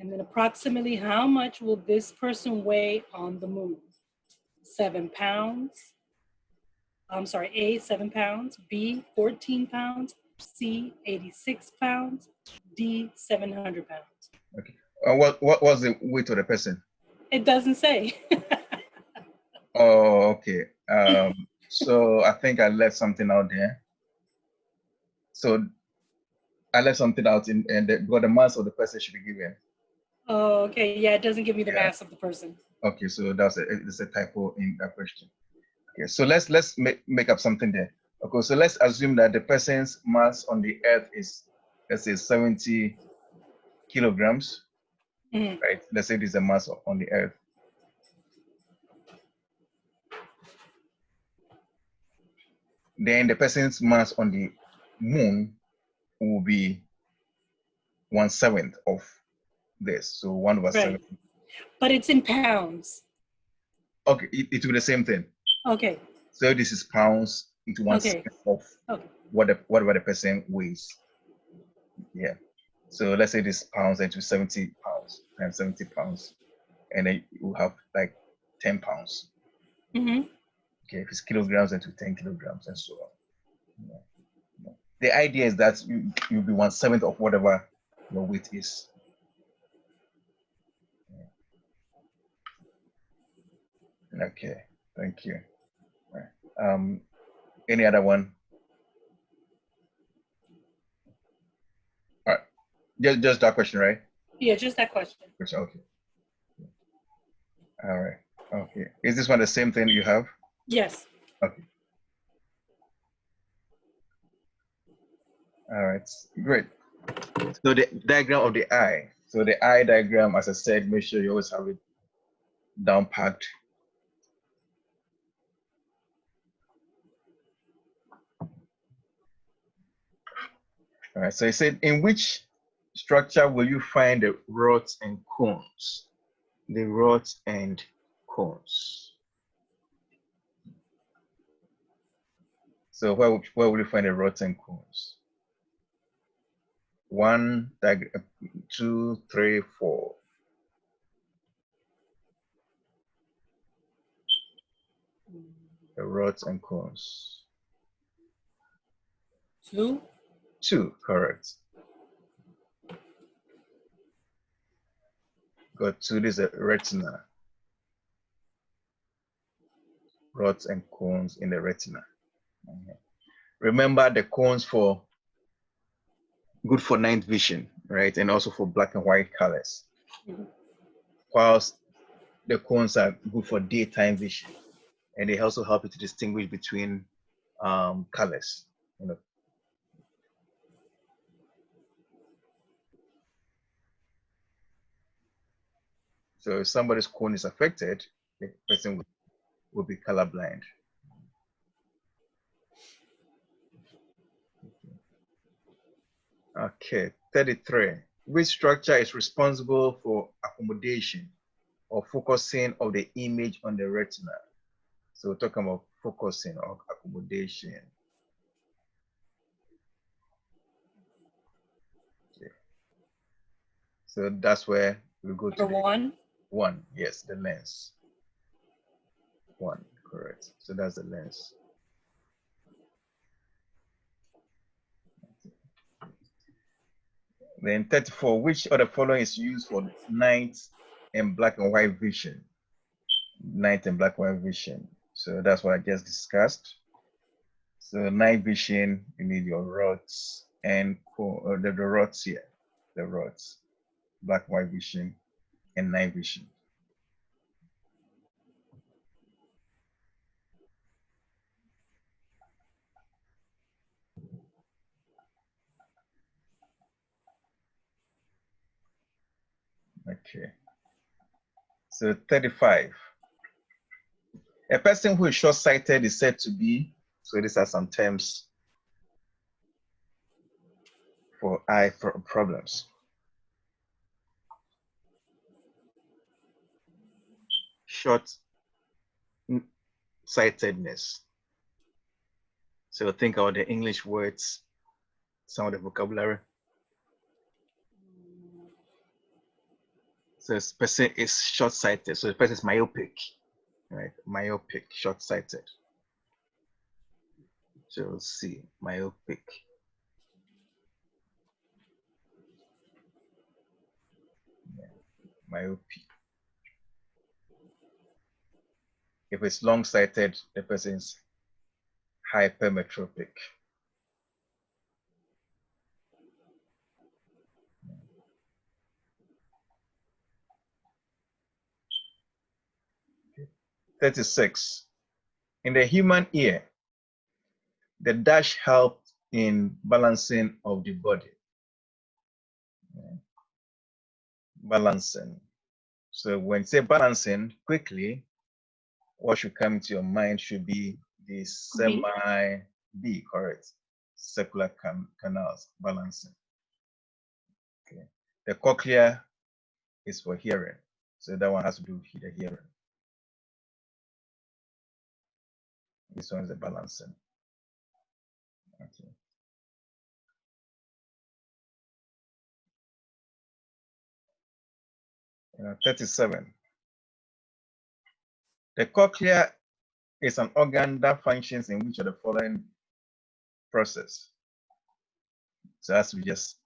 And then approximately how much will this person weigh on the moon? 7 pounds. I'm sorry, A, 7 pounds, B, 14 pounds, C, 86 pounds, D, 700 pounds. Okay. What was the weight of the person? It doesn't say. Oh, okay. So I think I left something out there. So I left something out but the mass of the person should be given. Oh, okay. Yeah, it doesn't give me the mass of the person. Okay, so it's a typo in that question. Okay, so let's make up something there. Okay, so let's assume that the person's mass on the earth is, let's say, 70 kilograms, right? Let's say this is the mass on the earth. Then the person's mass on the moon will be 1/7 of this, so 1/7. But it's in pounds. Okay, it will be the same thing. Okay. So this is pounds into 1/7 of whatever the person weighs. Yeah. So let's say this pounds into 70 pounds and 70 pounds, and then you have like 10 pounds. Mm-hmm. Okay, if it's kilograms into 10 kilograms and so on. Yeah. The idea is that you'll be 1/7 of whatever your weight is. Okay, thank you. Right. Any other one? Just that question, right? Yeah, just that question. Okay. All right. Okay. Is this one the same thing you have? Yes. Okay. All right. Great. So the diagram of the eye. So the eye diagram, as I said, make sure you always have it down packed. All right. So it said, in which structure will you find the rods and cones? The rods and cones. So where will you find the rods and cones? 1, 2, 3, 4. The rods and cones. 2. 2, correct. Got 2. This is a retina. Rods and cones in the retina. Remember the cones good for night vision, right? And also for black and white colors. Whilst the cones are good for daytime vision. And they also help you to distinguish between colors. You know. So if somebody's cone is affected, the person will be colorblind. Okay, 33. Which structure is responsible for accommodation or focusing of the image on the retina? So we're talking about focusing or accommodation. Okay. So that's where we go to Number 1. 1, yes, the lens. 1, correct. So that's the lens. Then 34, which of the following is used for night and black and white vision? Night and black and white vision. So that's what I just discussed. So night vision, you need your rods and the rods here, the rods, black and white vision and night vision. Okay. So 35. A person who is short-sighted is said to be, so these are some terms for eye problems. Short-sightedness. So think about the English words, some of the vocabulary. So this person is short-sighted. So the person is myopic, right? Myopic, short-sighted. So see, myopic. Yeah, myopia. If it's long-sighted, the person is hypermetropic. Okay. 36. In the human ear, the dash helped in balancing of the body. Yeah. Balancing. So when you say balancing, quickly, what should come to your mind should be the semi-B, correct? Circular canals, balancing. Okay. The cochlea is for hearing. So that one has to do with the hearing. This one is the balancing. Okay. 37. The cochlea is an organ that functions in which of the following process? So as we just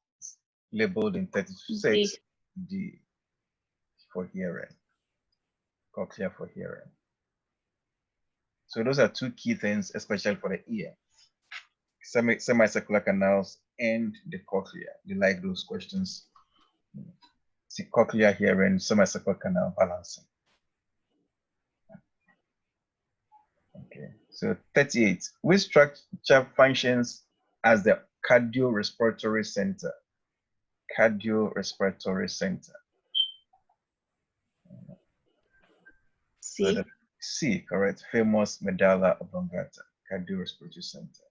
labeled in 36, D for hearing, cochlea for hearing. So those are two key things, especially for the ear. Semicircular canals and the cochlea. They like those questions. See cochlea here and semicircular canal balancing. Okay, so 38. Which structure functions as the cardiorespiratory center? Cardiorespiratory center. C. So the C, correct. Famous medulla oblongata, cardiorespiratory center.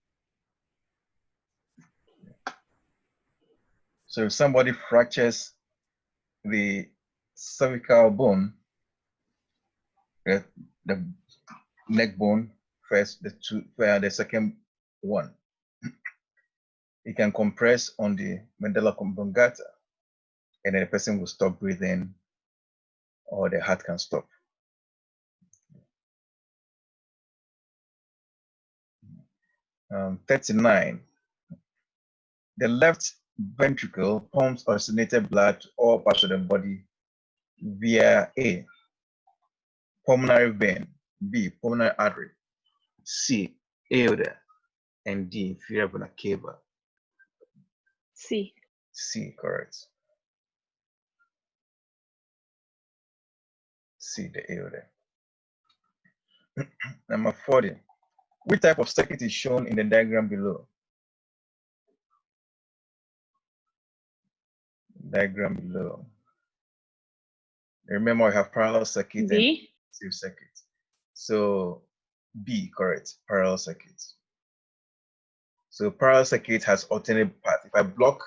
So if somebody fractures the cervical bone, the neck bone first, the second one, it can compress on the medulla oblongata, and then the person will stop breathing, or the heart can stop. 39. The left ventricle pumps oxygenated blood to all parts of the body via A, pulmonary vein, B, pulmonary artery, C, aorta, and D, inferior vena cava. C. C, correct. C, the aorta. Number 40. Which type of circuit is shown in the diagram below? Diagram below. Remember, we have parallel circuit and B. series circuit. So B, correct, parallel circuit. So parallel circuit has alternate path. If I block,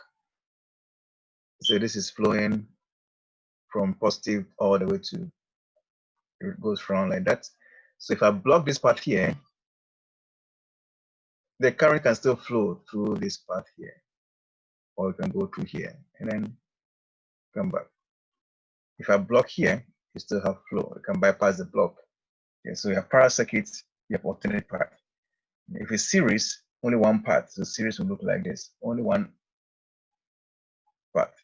so this is flowing from positive all the way to, it goes from like that. So if I block this part here, the current can still flow through this part here, or it can go through here and then come back. If I block here, you still have flow. You can bypass the block. Okay, so you have parallel circuits, you have alternate path. If it's series, only one path. So series will look like this, only one path.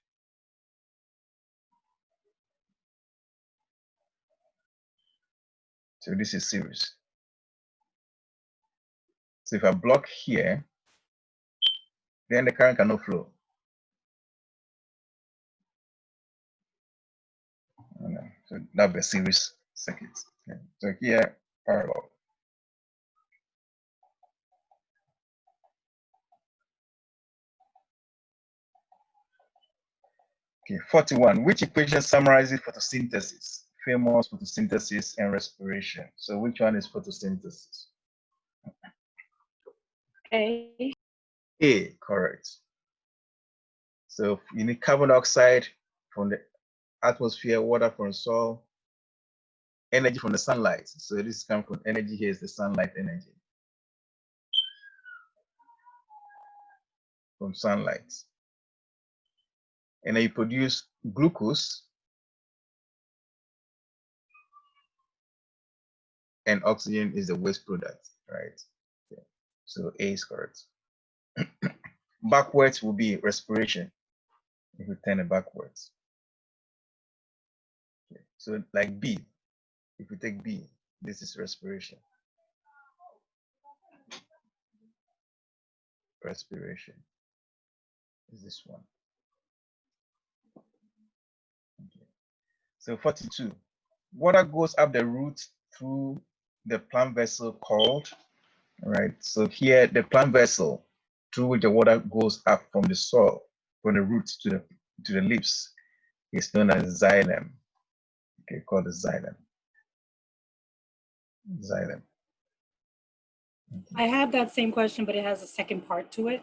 So this is series. So if I block here, then the current cannot flow. So that'll be a series circuit. Okay. So here, parallel. Okay, 41. Which equation summarizes photosynthesis? Famous photosynthesis and respiration. So which one is photosynthesis? A. A, correct. So you need carbon dioxide from the atmosphere, water from soil, energy from the sunlight. So this comes from energy. Here is the sunlight energy from sunlight. And then you produce glucose and oxygen is the waste product, right? Okay. So A is correct. Backwards will be respiration if we turn it backwards. Okay. So like B, if we take B, this is respiration. Respiration is this one. Okay. So 42. Water goes up the root through the plant vessel called, right? So here the plant vessel through which the water goes up from the soil, from the roots to the leaves, is known as xylem. Okay, called the xylem. Xylem. I have that same question, but it has a second part to it.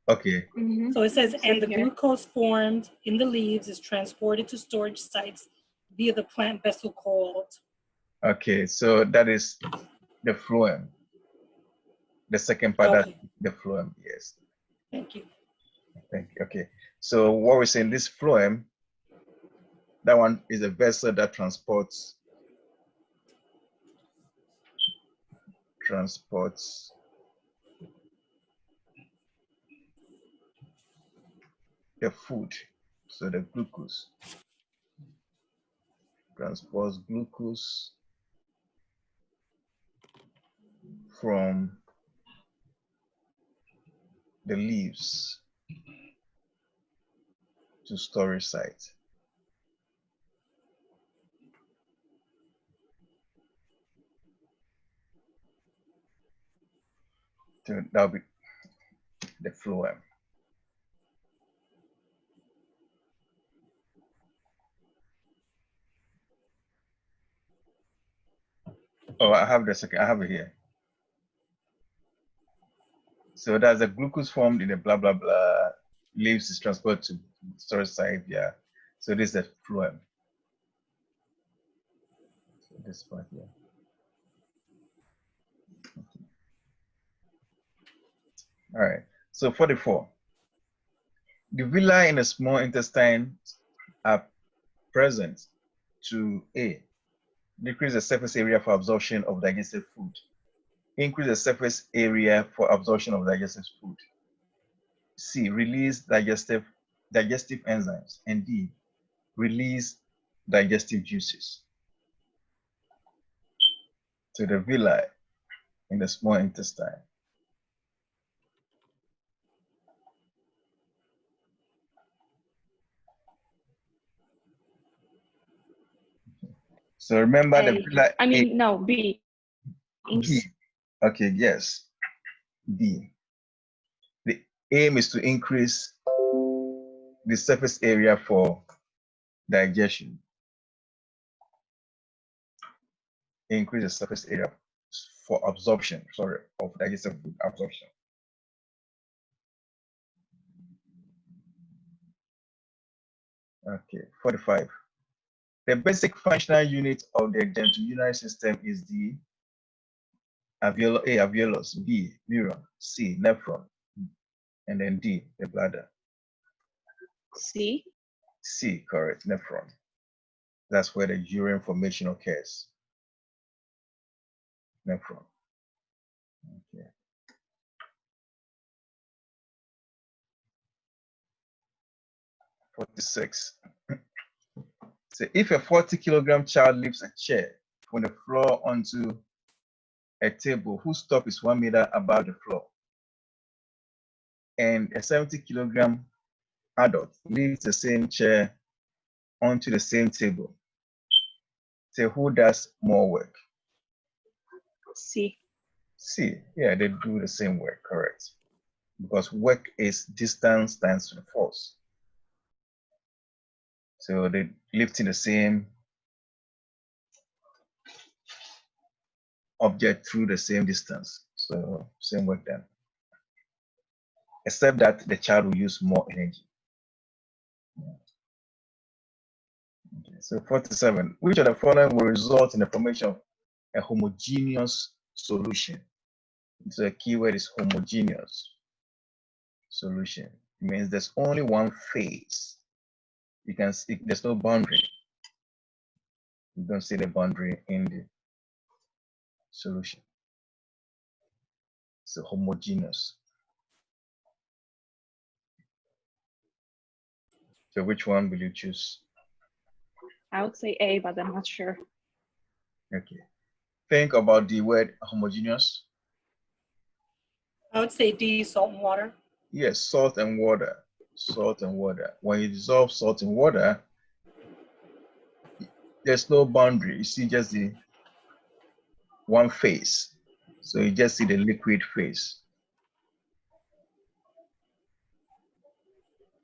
Okay. Mm-hmm. So it says, Same and the here. glucose formed in the leaves is transported to storage sites via the plant vessel called. Okay, so that is the phloem. The second part, Okay. that's the phloem, yes. Thank you. Thank you. Okay, so what we're saying, this phloem, that one is a vessel that transports the food, so the glucose, transports glucose from the leaves to storage site. So that'll be the phloem. Oh, I have it here. So that's the glucose formed in the blah blah blah, leaves is transported to storage site. Yeah. So this is the phloem. So this part here. All right. So 44. The villi in the small intestine are present to A, decrease the surface area for absorption of digested food. Increase the surface area for absorption of digested food. C, release digestive enzymes. And D, release digestive juices. So the villi in the small intestine. So remember the villi. I mean, no, B. B. Okay, yes. B. The aim is to increase the surface area for digestion. Increase the surface area for absorption, of digestive food absorption. Okay, 45. The basic functional unit of the genitourinary system is the alveolus, B, neuron, C, nephron, and then D, the bladder. C. C, correct, nephron. That's where the urine formation occurs. Nephron. Okay. Forty-six. So if a 40-kilogram child lifts a chair from the floor onto a table whose top is 1 meter above the floor, and a 70-kilogram adult lifts the same chair onto the same table, say who does more work? C. C. Yeah, they do the same work, correct. Because work is distance times force. So they lifting the same object through the same distance. So same work done. Except that the child will use more energy. Okay, so 47. Which of the following will result in the formation of a homogeneous solution? So the keyword is homogeneous solution. It means there's only one phase. You can see there's no boundary. You don't see the boundary in the solution. So homogeneous. So which one will you choose? I would say A, but I'm not sure. Okay. Think about the word homogeneous. I would say D, salt and water. Yes, salt and water. Salt and water. When you dissolve salt in water, there's no boundary. You see just the one phase. So you just see the liquid phase.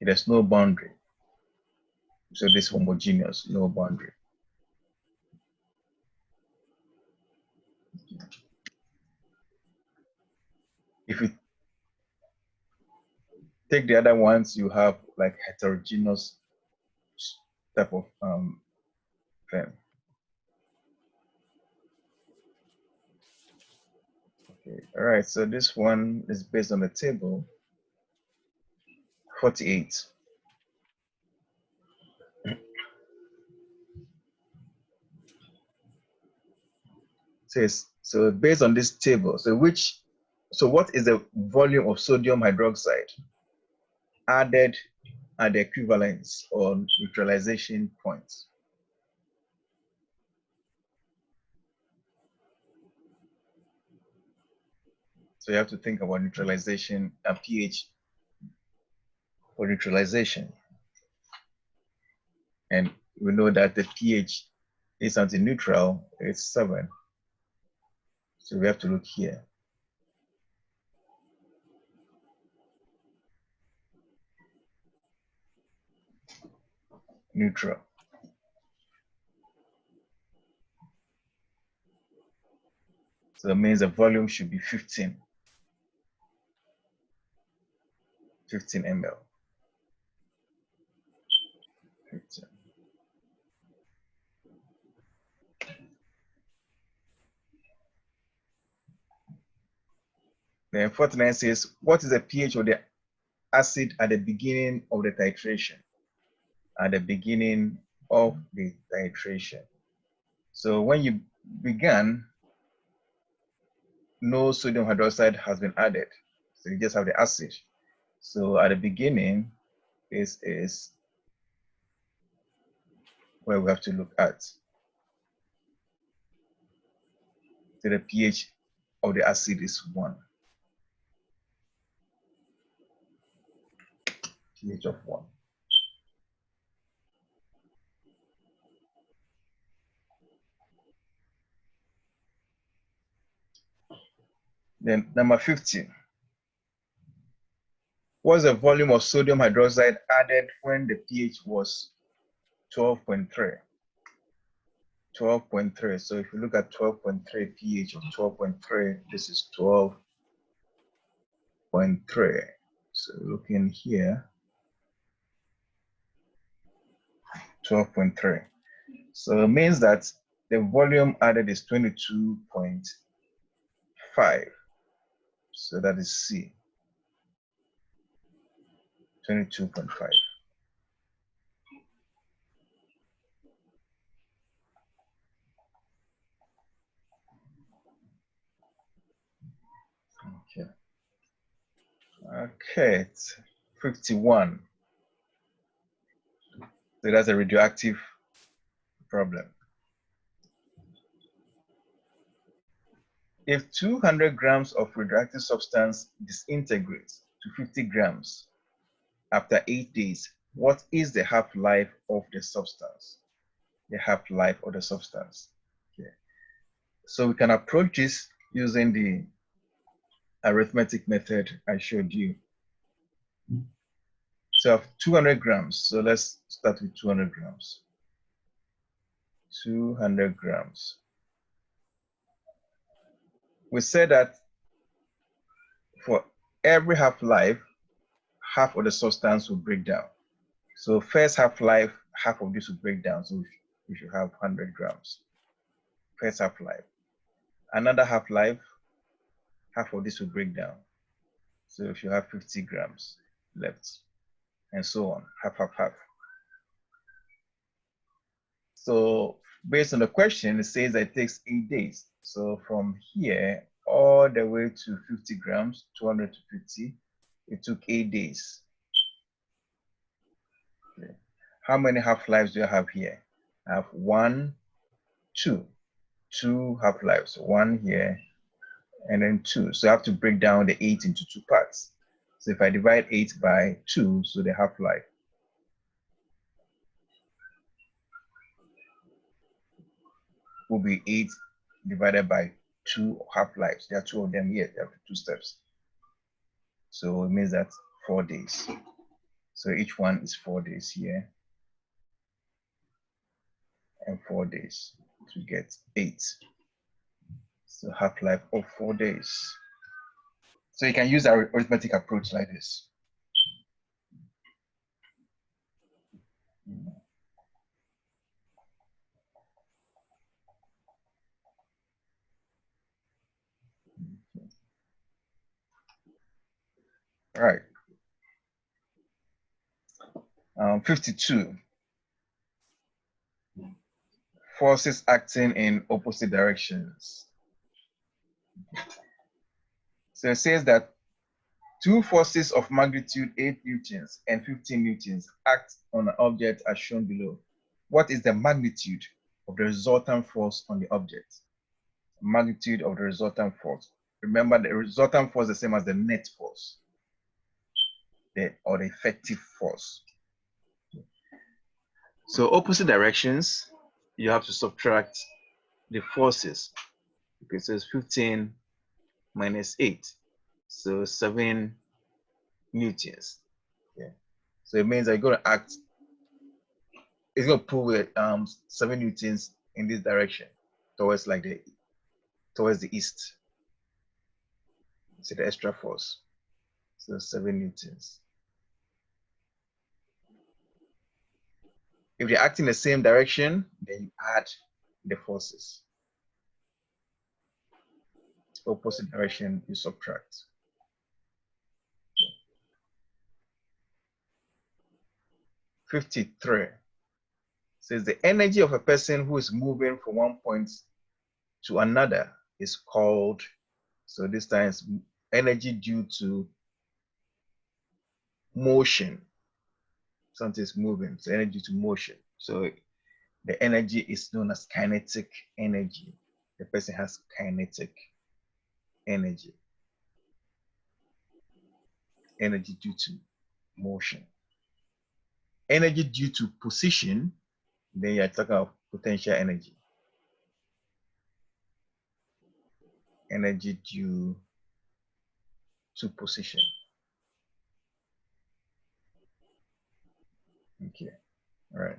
There's no boundary. So this homogeneous, no boundary. If you take the other ones, you have like heterogeneous type of thing. Okay, all right, so this one is based on the table 48. Says, so based on this table, so what is the volume of sodium hydroxide added at the equivalence or neutralization points? So you have to think about neutralization and pH for neutralization. And we know that the pH is anti-neutral, it's 7. So we have to look here. Neutral. So it means the volume should be 15 ml. 15. Then 49 says, what is the pH of the acid at the beginning of the titration? At the beginning of the titration. So when you began, no sodium hydroxide has been added. So you just have the acid. So at the beginning, this is where we have to look at. So the pH of the acid is 1. pH of 1. Then number 15. What's the volume of sodium hydroxide added when the pH was 12.3? 12.3. So if you look at 12.3, pH of 12.3, this is 12.3. So looking here, 12.3. So it means that the volume added is 22.5. So that is C. 22.5. Okay. Okay, it's 51. So that's a radioactive problem. If 200 grams of radioactive substance disintegrates to 50 grams after 8 days, what is the half-life of the substance? The half-life of the substance. Okay. So we can approach this using the arithmetic method I showed you. So I have 200 grams. So let's start with 200 grams. 200 grams. We said that for every half-life, half of the substance will break down. So first half-life, half of this will break down. So we should have 100 grams. First half-life. Another half-life, half of this will break down. So if you have 50 grams left, and so on, half, half, half. So based on the question, it says that it takes 8 days. So from here all the way to 50 grams, 200 to 50, it took 8 days. Okay. How many half-lives do I have here? I have 1, 2. 2 half-lives, 1 here, and then 2. So I have to break down the 8 into 2 parts. So if I divide 8 by 2, so the half-life will be 8 divided by 2 half-lives. There are 2 of them here. There are 2 steps. So it means that 4 days. So each one is 4 days here and 4 days to get 8. So half-life of 4 days. So you can use our arithmetic approach like this. All right. 52. Forces acting in opposite directions. So it says that 2 forces of magnitude 8 newtons and 15 newtons act on an object as shown below. What is the magnitude of the resultant force on the object? Magnitude of the resultant force. Remember, the resultant force is the same as the net force, or the effective force. So opposite directions, you have to subtract the forces. Okay, so it's 15 minus 8. So 7 newtons. Yeah. So it means that you're going to act, it's going to pull with 7 newtons in this direction towards towards the east. So the extra force. So 7 newtons. If they act in the same direction, then you add the forces. Opposite direction, you subtract. 53 says the energy of a person who is moving from one point to another is called, so this time it's energy due to motion. Something is moving, so energy to motion. So the energy is known as kinetic energy. The person has kinetic energy. Energy due to motion. Energy due to position, then you're talking about potential energy. Energy due to position. Okay, all right.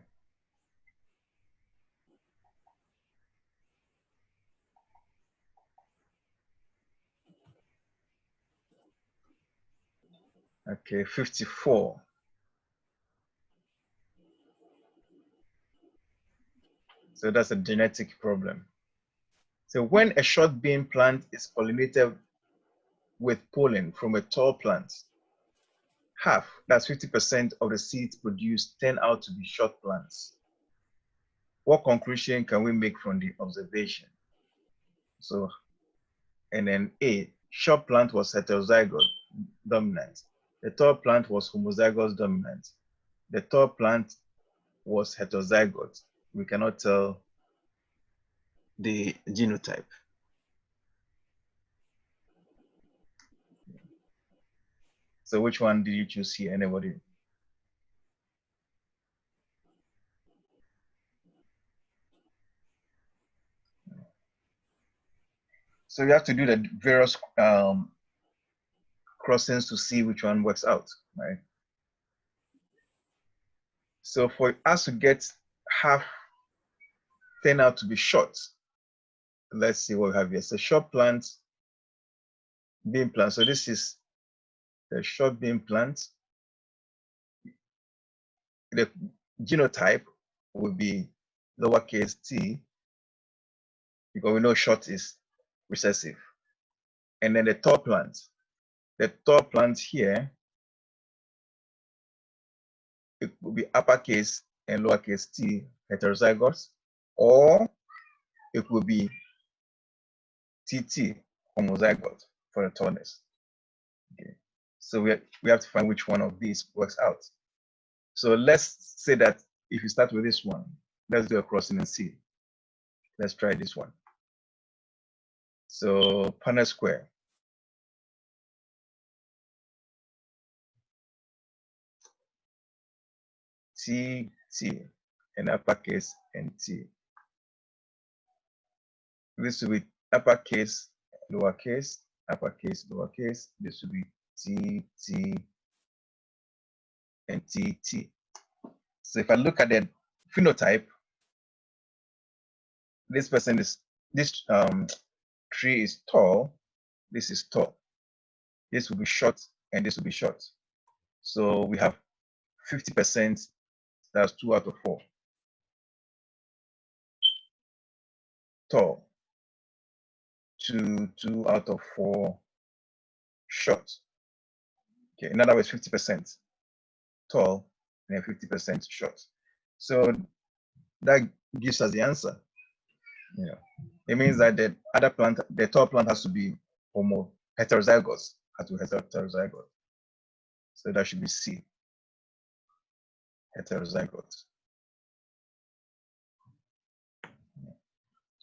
Okay, 54. So that's a genetic problem. So when a short bean plant is pollinated with pollen from a tall plant, half, that's 50% of the seeds produced turn out to be short plants. What conclusion can we make from the observation? So, and then A, short plant was heterozygote dominant. The tall plant was homozygous dominant. The tall plant was heterozygote. We cannot tell the genotype. So which one did you choose here? Anybody? So you have to do the various crossings to see which one works out, right? So for us to get half turn out to be short, let's see what we have here. So short plant, bean plant. So this is the short bean plant. The genotype will be lowercase t, because we know short is recessive. And then the tall plant here, it will be uppercase and lowercase t, heterozygous, or it will be TT, homozygote, for the tallness. Okay. So we have to find which one of these works out. So let's say that if you start with this one, let's do a crossing and see. Let's try this one. So Punnett square. T, T, and uppercase and T. This will be uppercase, lowercase, uppercase, lowercase. This will be T, T, and T, T. So if I look at the phenotype, this tree is tall, this is tall. This will be short, and this will be short. So we have 50%, that's 2 out of 4. Tall, 2 out of 4 short. Okay, in other words, 50% tall and 50% short. So that gives us the answer. Yeah, it means that the other plant, the tall plant, has to be heterozygous, heterozygous. So that should be C, heterozygous.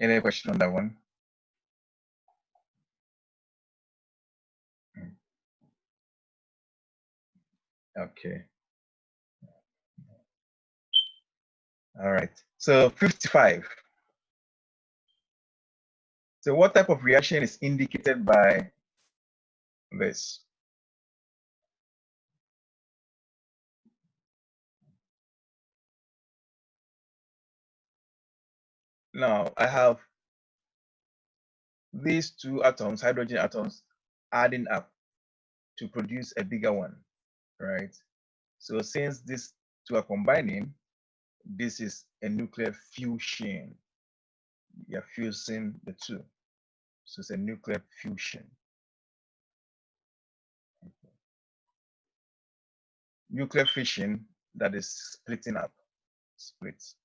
Any question on that one? Okay. All right. So 55. So what type of reaction is indicated by this? Now I have these two atoms, hydrogen atoms, adding up to produce a bigger one, right? So since these two are combining, this is a nuclear fusion. You're fusing the two. So it's a nuclear fusion. Nuclear fission, that is splitting up, splits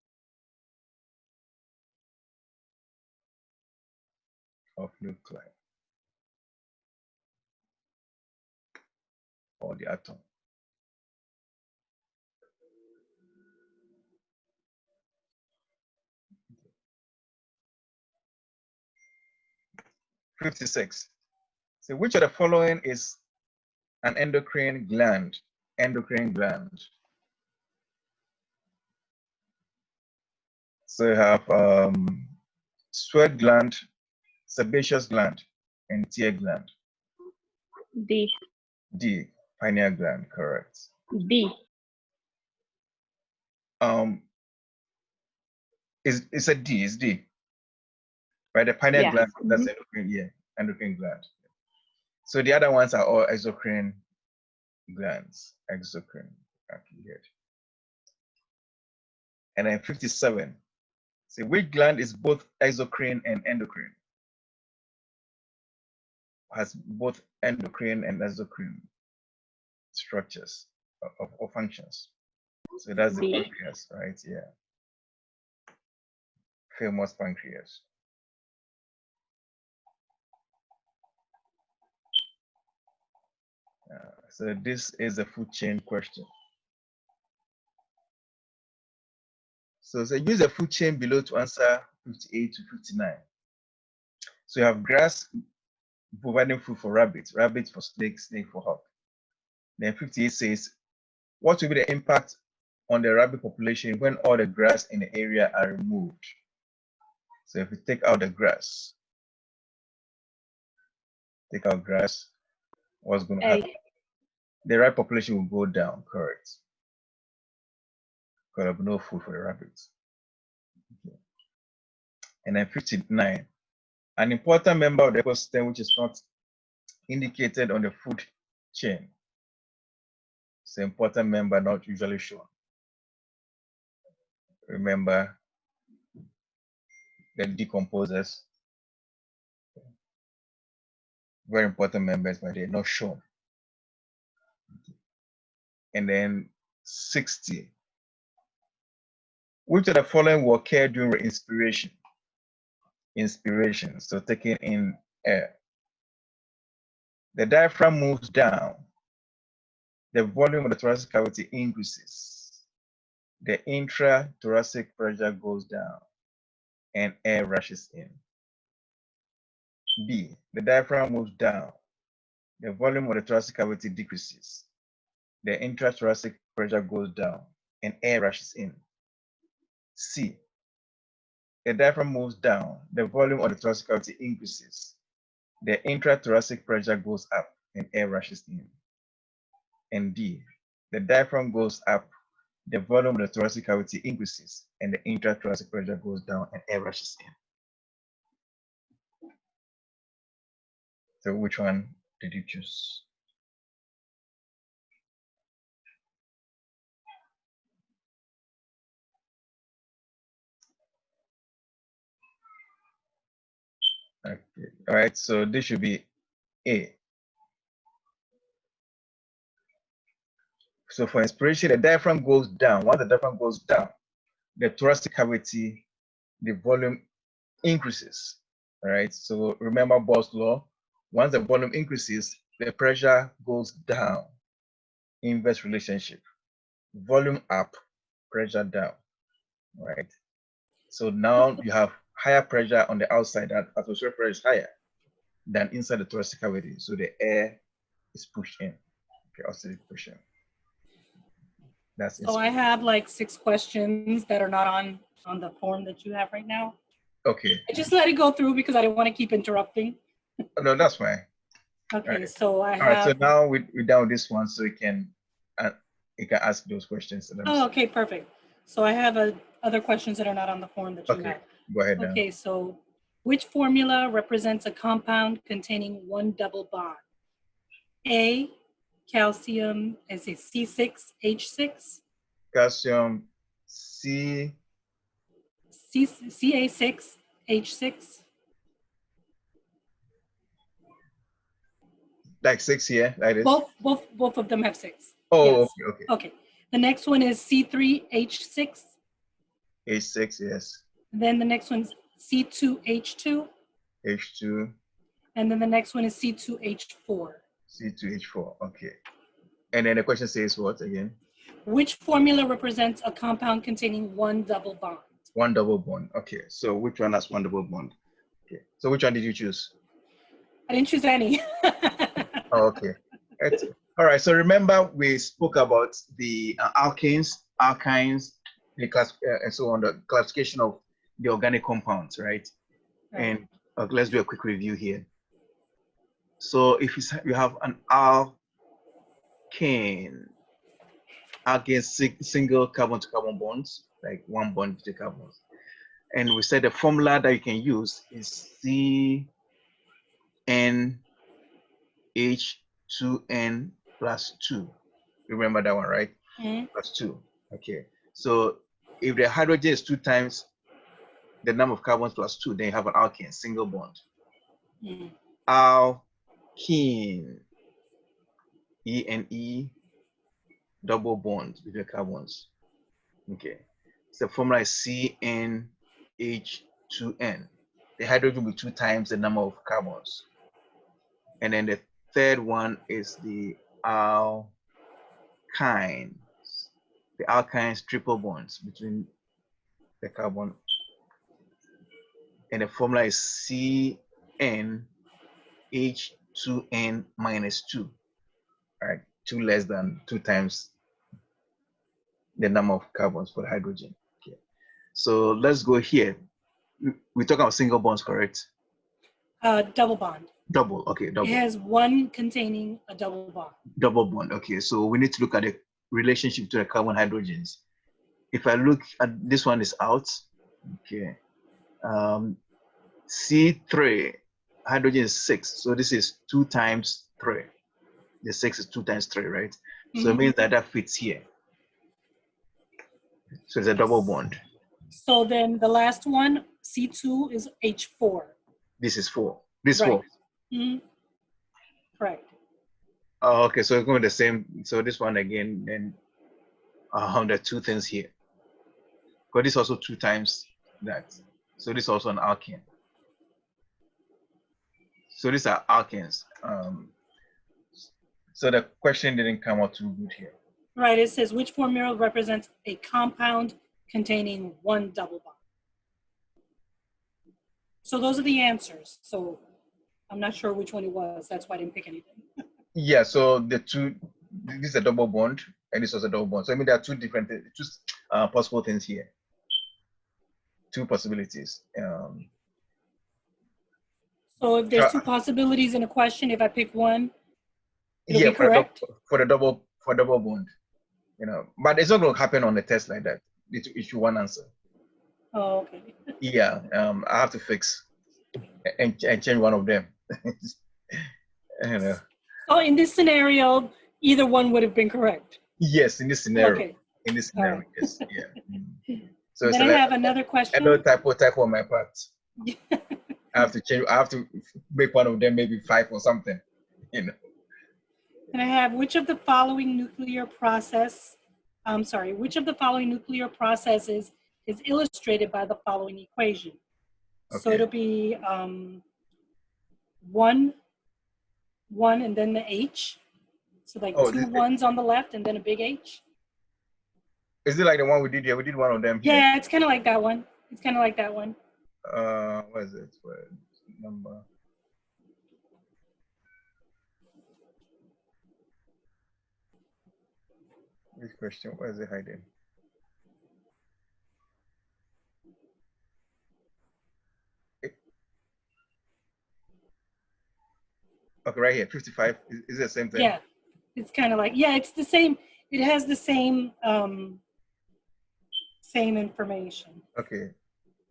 of nuclei or the atom. '56. So which of the following is an endocrine gland? Endocrine gland. So you have sweat gland, sebaceous gland, and tear gland. D. D, pineal gland, correct. D. It's a D, it's D. Right, the pineal Yes. gland, that's endocrine, yeah, endocrine gland. So the other ones are all exocrine glands, exocrine, okay, here. And then 57. So which gland is both exocrine and endocrine? Has both endocrine and exocrine structures or functions. So that's the D. pancreas, right? Yeah. Famous pancreas. So this is a food chain question. So use the food chain below to answer 58 to 59. So you have grass providing food for rabbits, rabbits for snakes, snake for hawk. Then 58 says, what will be the impact on the rabbit population when all the grass in the area are removed? So if we take out the grass, what's going to happen? The rabbit population will go down, correct? Because there'll be no food for the rabbits. Okay. And then 59, an important member of the ecosystem which is not indicated on the food chain. It's an important member not usually shown. Remember the decomposers, very important members, but they're not shown. And then 60. Which of the following will occur during inspiration? Inspiration, so taking in air. The diaphragm moves down. The volume of the thoracic cavity increases. The intrathoracic pressure goes down and air rushes in. B, the diaphragm moves down. The volume of the thoracic cavity decreases. The intrathoracic pressure goes down and air rushes in. C, the diaphragm moves down. The volume of the thoracic cavity increases. The intrathoracic pressure goes up and air rushes in. And D, the diaphragm goes up. The volume of the thoracic cavity increases and the intrathoracic pressure goes down and air rushes in. So which one did you choose? Okay, all right, so this should be A. So for inspiration, the diaphragm goes down. Once the diaphragm goes down, the thoracic cavity, the volume increases, all right? So remember Bohr's law, once the volume increases, the pressure goes down, inverse relationship. Volume up, pressure down, right? So now you have higher pressure on the outside, that atmospheric pressure is higher than inside the thoracic cavity. So the air is pushed in, okay, oxidative pressure. That's So I have like 6 questions that are not on the form that you have right now. okay. I just let it go through because I didn't want to keep interrupting. No, that's fine. Okay, Right. so I All right. So have. now we're done with this one, so you can ask those questions. Oh, okay, perfect. So I have other questions that are not on the form that you Okay. have. Go ahead now. Okay, so which formula represents a compound containing one double bond? A, calcium, is it C6H6? Calcium Ca6H6? like 6 here, like this. Both of them have 6. Oh, Yes. okay. Okay. The next one is C3H6. H6, yes. Then the next one's C2H2. H2, And then the next one is C2H4. C2H4. Okay. And then the question says what again? Which formula represents a compound containing one double bond? One double bond. Okay. So which one has one double bond? Okay. So which one did you choose? I didn't choose any. Oh, okay. All right. So remember we spoke about the alkynes, the class, and so on, the classification of the organic compounds, right? Right. And let's do a quick review here. So if you have an alkane, single carbon to carbon bonds, like one bond between carbons. And we said the formula that you can use is CnH2n plus 2. Remember that one, right? Mm-hmm. Plus 2. Okay. So if the hydrogen is 2 times the number of carbons plus 2, then you have an alkane, single bond. Mm-hmm. Alkene, E-N-E, double bond between carbons. Okay. So the formula is CnH2n. The hydrogen will be 2 times the number of carbons. And then the third one is the alkynes. The alkynes triple bonds between the carbon. And the formula is CnH2n minus 2. All right, 2 less than 2 times the number of carbons for the hydrogen. Okay. So let's go here. We talk about single bonds, correct? Double bond. Double, okay, double. It has one containing a double bond. Double bond, okay. So we need to look at the relationship to the carbon hydrogens. If I look at this one is out, okay. C3, hydrogen is 6. So this is 2 times 3. The 6 is 2 times 3, right? So it means that fits here. So it's a double bond. So then the last one, C2 is H4. This is 4. This Right. 4. Mm-hmm. Right. Oh, okay, so it's going the same. So this one again, then there are 2 things here. But this also 2 times that. So this is also an alkane. So these are alkanes. So the question didn't come out too good here. Right. It says which formula represents a compound containing one double bond. So those are the answers. So I'm not sure which one it was. That's why I didn't pick anything. Yeah. So the two, this is a double bond, and this was a double bond. So I mean there are 2 different, possible things here. 2 possibilities. So if there's 2 possibilities in a question, if I pick one, it'll be for correct? for the double bond, but it's not going to happen on the test like that. It's one answer. Oh, okay. Yeah, I have to fix and change one of them. So in this scenario, either one would have been correct. Yes, in this scenario. Okay. In this scenario, Right. yes. Yeah. So then I have another question. Another typo on my part. I have to change. I have to make one of them maybe 5 or something. And I have which of the following nuclear processes is illustrated by the following equation? Okay. So it'll be 1, and then the H. So like 2 ones on the left and then a big H. Is it like the one we did here? We did one of them here. Yeah, it's kind of like that one. What is it? What number? This question, where is it hiding? Okay, right here, 55. Is it the same thing? Yeah, it's kind of like, yeah, it's the same. It has the same same information. Okay.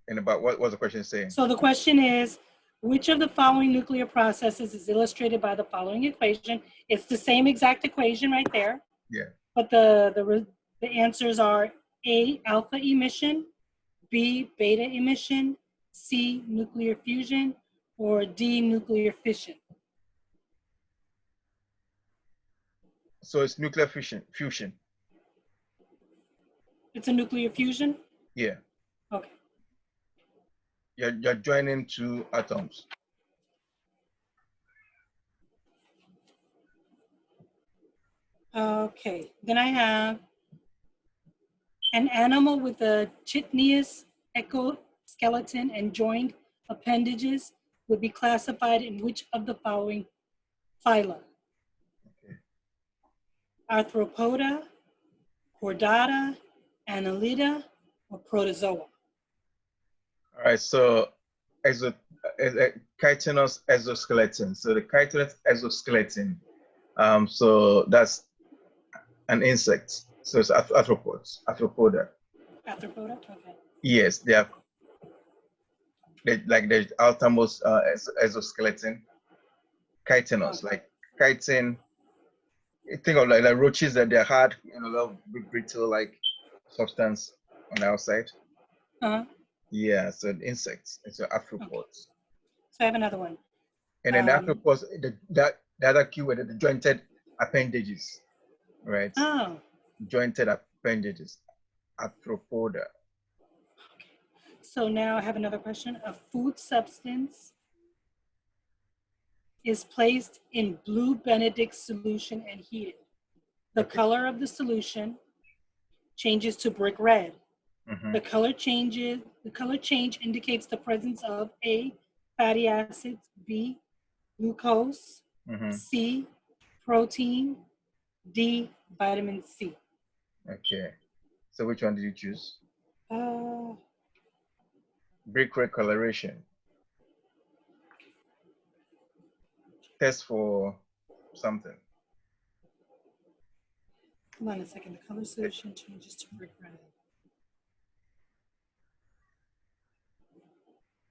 And about what was the question saying? So the question is, which of the following nuclear processes is illustrated by the following equation? It's the same exact equation right there. Yeah. But the answers are A, alpha emission, B, beta emission, C, nuclear fusion, or D, nuclear fission. So it's nuclear fusion. Fusion. It's a nuclear fusion? Yeah. Okay. You're joining two atoms. Okay. Then I have an animal with a chitinous exoskeleton and joined appendages would be classified in which of the following phyla? Okay. Arthropoda, Chordata, Annelida, or Protozoa? All right. So chitinous exoskeleton. So the chitinous exoskeleton. So that's an insect. So it's arthropods, arthropoda. Arthropoda? Okay. Yes, they like the outermost exoskeleton. Chitinous, like chitin. Think of like roaches that they're hard, a little bit brittle, like substance on the outside. Uh-huh. Yeah, so the insects. It's arthropods. Okay. So I have another one. And then the arthropods, the other keyword, the jointed appendages, right? Oh. Jointed appendages, arthropoda. So now I have another question. A food substance is placed in blue Benedict solution and heated. The color of the solution changes to brick red. Mm-hmm. The color change indicates the presence of A, fatty acids, B, glucose, Mm-hmm. C, protein, D, vitamin C. Okay. So which one did you choose? Uh, Brick red coloration. Test for something. Hold on a second. The color solution changes to brick red.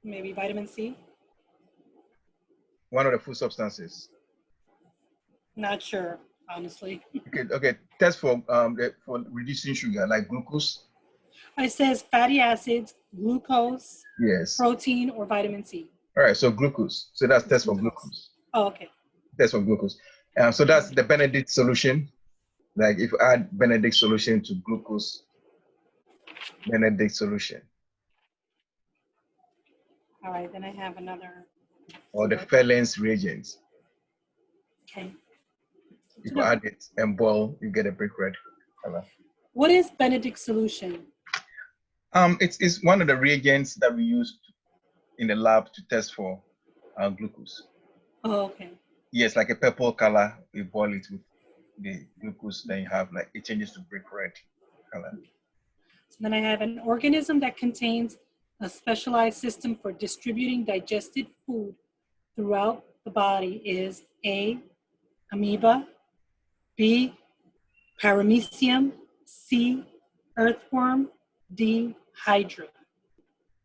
Maybe vitamin C? One of the food substances. Not sure, honestly. Okay. Test for for reducing sugar, like glucose. It says fatty acids, glucose, Yes. protein, or vitamin C. All right. So glucose. So that's test for glucose. Oh, okay. Test for glucose. So that's the Benedict solution. Like if you add Benedict solution to glucose, Benedict solution. All right. Then I have another. Or the Ferlins reagents. Okay. If you add it and boil, you get a brick red color. What is Benedict solution? It's one of the reagents that we use in the lab to test for glucose. Oh, okay. Yes, like a purple color. We boil it with the glucose, then you have like it changes to brick red color. So then I have an organism that contains a specialized system for distributing digested food throughout the body is A, amoeba, B, paramecium, C, earthworm, D, hydra.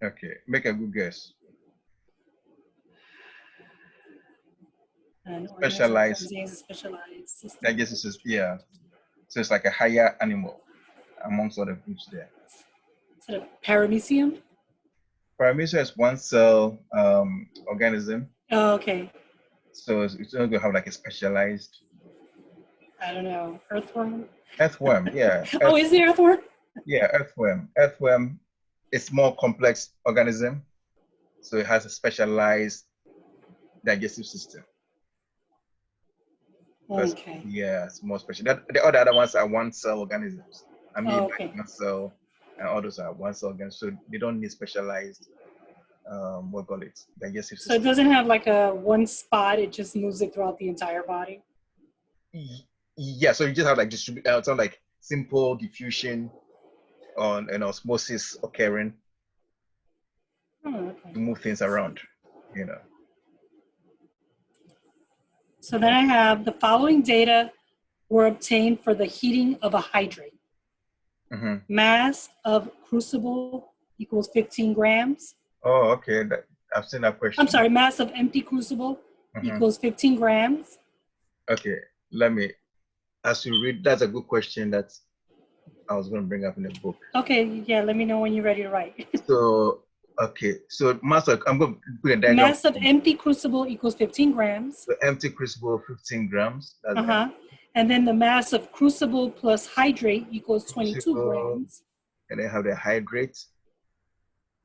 Okay, make a good guess. An Specialized. organism a specialized system. I guess it's just, yeah. So it's like a higher animal amongst other groups there. Is it a paramecium? Paramecium is one cell organism. Oh, okay. So it's going to have like a specialized. I don't know. Earthworm? Earthworm, yeah. Oh, is there earthworm? Yeah, earthworm. Earthworm is more complex organism. So it has a specialized digestive system. Okay. Yeah, it's more special. The other ones are one cell organisms. I mean, okay. one cell, and others are one cell organisms. So they don't need specialized, what call it, digestive system. So it doesn't have like a one spot, it just moves it throughout the entire body? Yeah, so you just have like simple diffusion on an osmosis occurring Oh, okay. to move things around, you know. So then I have the following data were obtained for the heating of a hydrate. Mhm. Mass of crucible equals 15 grams. Oh, okay. I've seen that question. I'm sorry, mass of empty crucible equals 15 grams. Okay, as you read, that's a good question that I was going to bring up in the book. Okay, yeah, let me know when you're ready to write. So, okay, so mass of, I'm going to put a diagram. Mass of empty crucible equals 15 grams. So empty crucible, 15 grams. That's And then the mass of crucible plus hydrate equals 22 crucible, grams. and then have the hydrate,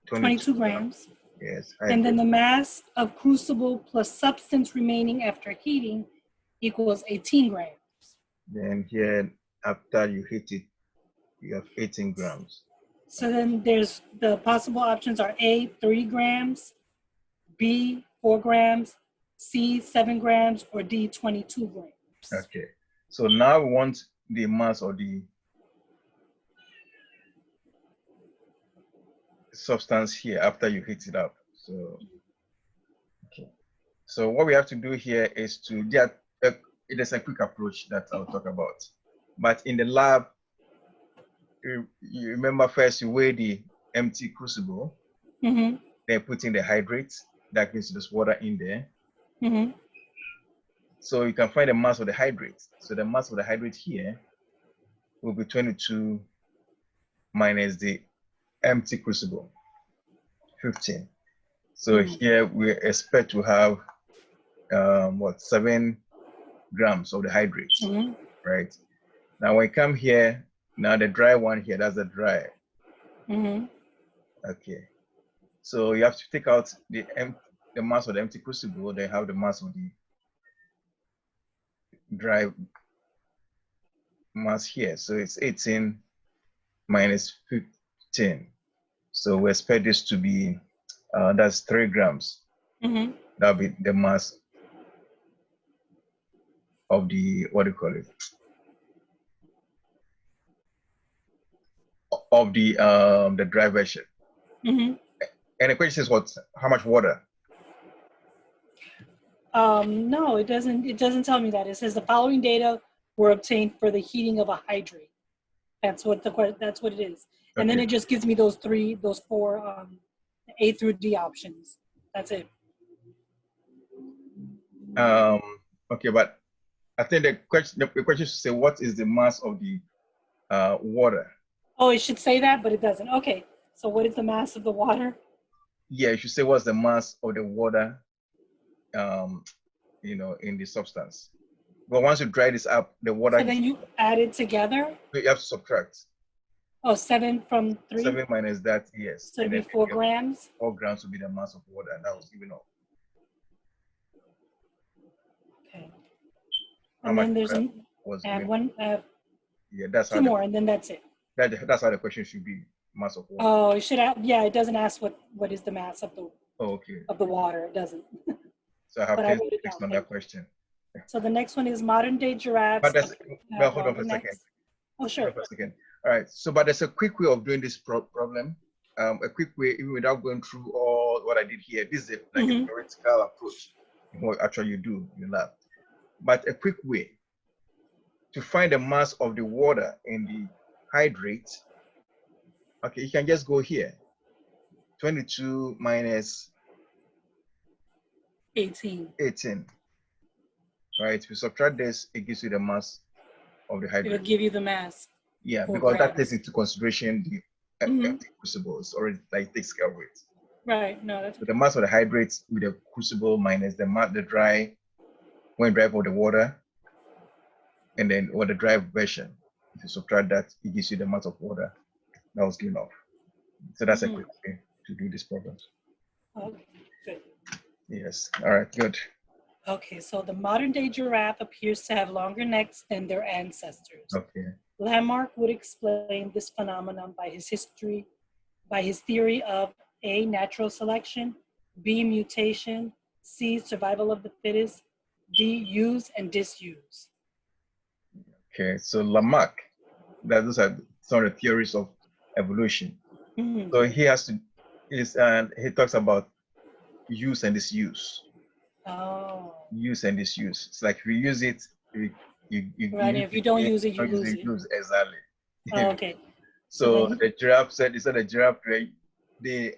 22 grams. Yes. And then the mass of crucible plus substance remaining after heating equals 18 grams. Then here, after you heat it, you have 18 grams. So then there's the possible options are A, 3 grams, B, 4 grams, C, 7 grams, or D, 22 grams. Okay. So now we want the mass of the substance here after you heat it up. So, okay. So what we have to do here is to get, it is a quick approach that I'll talk about. But in the lab, you remember first you weigh the empty crucible, then put in the hydrate, that gives you this water in there. So you can find the mass of the hydrate. So the mass of the hydrate here will be 22 minus the empty crucible, 15. So here we expect to have 7 grams of the hydrate, right? Now when you come here, now the dry one here, that's the dry. Okay. So you have to take out the mass of the empty crucible, then have the mass of the dry mass here. So it's 18 minus 15. So we expect this to be, that's 3 grams. That'll be the mass of the, what do you call it? Of the dry version. And the question is what? How much water? No, it doesn't. It doesn't tell me that. It says the following data were obtained for the heating of a hydrate. That's what that's what it is. And then it just gives me those 4 A through D options. That's it. Okay, but I think the question should say what is the mass of the water? Oh, it should say that, but it doesn't. Okay, so what is the mass of the water? Yeah, you should say what's the mass of the water, you know, in the substance. But once you dry this up, the water. So then you add it together? You have to subtract. Oh, 7 from 3? 7 minus that, yes. So it'd be 4 grams? 4 grams would be the mass of water, and that was given up. Okay. And then there's one, yeah, that's 2 more, and then that's it. That's how the question should be, mass of water. Oh, it should have, yeah, it doesn't ask what is the mass of the of the water. It doesn't. So I have to fix on that question. So the next one is modern day giraffes. But that's, well, hold on for a second. Oh, sure. For a second. All right. So, but there's a quick way of doing this problem. A quick way, even without going through all what I did here. This is like a theoretical approach in what actually you do in the lab. But a quick way to find the mass of the water in the hydrate. Okay, you can just go here. 22 minus 18. Right, if you subtract this, it gives you the mass of the hydrate. It'll give you the mass. Yeah, because that takes into consideration the empty crucible. It's already like takes care of it. Right. No, that's. So the mass of the hydrate with the crucible minus the dry, when dry for the water, and then the dry version. If you subtract that, it gives you the mass of water that was given off. So that's a quick way to do these problems. Okay, good. Yes. All right. Good. Okay, so the modern day giraffe appears to have longer necks than their ancestors. Okay. Lamarck would explain this phenomenon by his theory of A, natural selection, B, mutation, C, survival of the fittest, D, use and disuse. Okay, so Lamarck that those are some of the theories of evolution. Mhm. So he has to, he talks about use and disuse. Oh, Use and disuse. It's like if you use it, you right. use If you don't it, use it, you don't use lose it, it. you lose it. Exactly. Oh, okay. So So then the giraffe said, he said the giraffe, they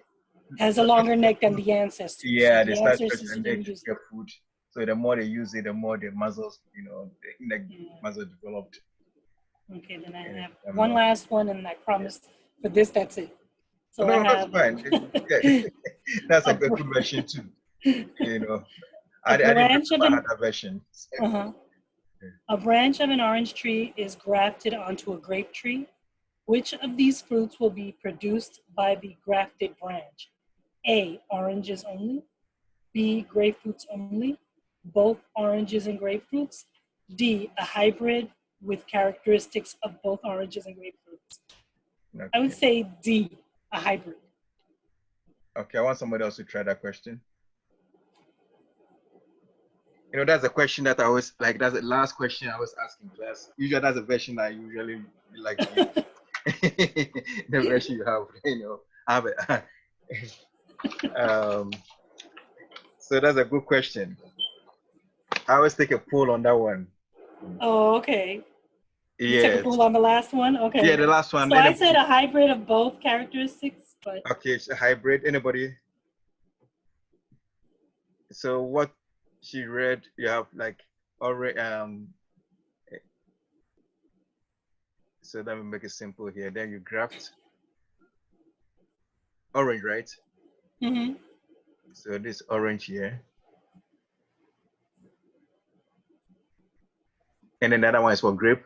has a longer neck than the ancestors. So yeah, they the start stretching ancestors their neck didn't to use get food. So the more they use it, the more the muscles, the it. muscle developed. Okay, then I And have I'm one not, last one, and I promise for this, that's it. So I no, that's have fine. Yeah, that's a, a good version too. You know, a I didn't remember branch of I an had that version. a branch of an orange tree is grafted onto a grape tree. Which of these fruits will be produced by the grafted branch? A, oranges only. B, grapefruits only. Both oranges and grapefruits. D, a hybrid with characteristics of both oranges and grapefruits. I would Okay. say D, a hybrid. Okay, I want somebody else to try that question. That's a question that I always like. That's the last question I always ask in class. Usually, that's a version I usually like to use. The version you have, have it. So that's a good question. I always take a poll on that one. Oh, okay. You took a Yes. pool on the last one? Okay. Yeah, the last one. So I said Anybody? a hybrid of both characteristics, but Okay, it's a hybrid. Anybody? So what she read, you have like already. So let me make it simple here. Then you graft orange, right? mm-hmm. So this orange here, and then the other one is for grape.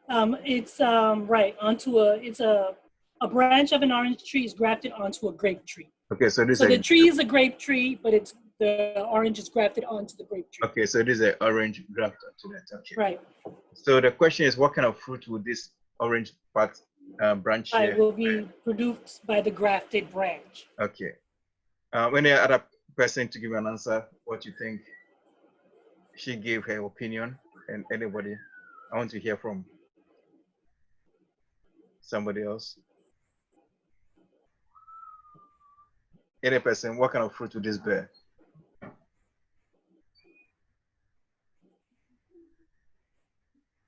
It's right onto a branch of an orange tree is grafted onto a grape tree. Okay, so this So is the tree is a grape tree, but it's the orange is grafted onto the grape tree. okay. So this is an orange graft to that. Okay. Right. So the question is, what kind of fruit would this orange part branch Right. here? Will be produced by the grafted branch. Okay. Any other person to give an answer? What you think? She gave her opinion, and anybody? I want to hear from somebody else. Any person? What kind of fruit would this bear?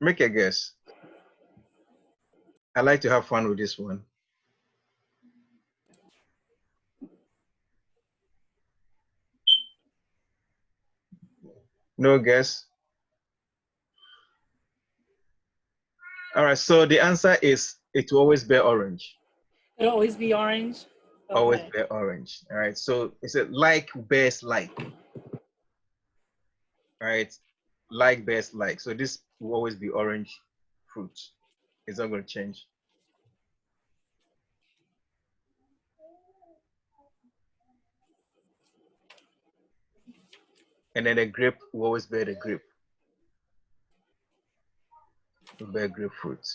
Make a guess. I like to have fun with this one. No guess. All right. So the answer is it will always bear orange. It'll always be orange. Always Okay. bear orange. All right. So it's a like bears like. All right. Like bears like. So this will always be orange fruit. It's not going to change. And then the grape will always bear the grape. Will bear grapefruit.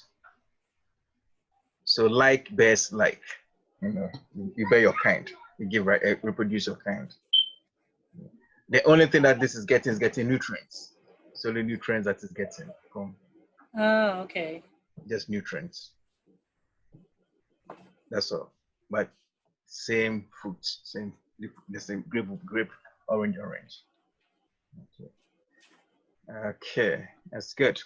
So like bears like. You bear your kind. You give reproduce your kind. The only thing that this is getting nutrients. It's only nutrients that is getting from Oh, okay. just nutrients. That's all. But same fruit, the same grape, orange. Okay, that's good.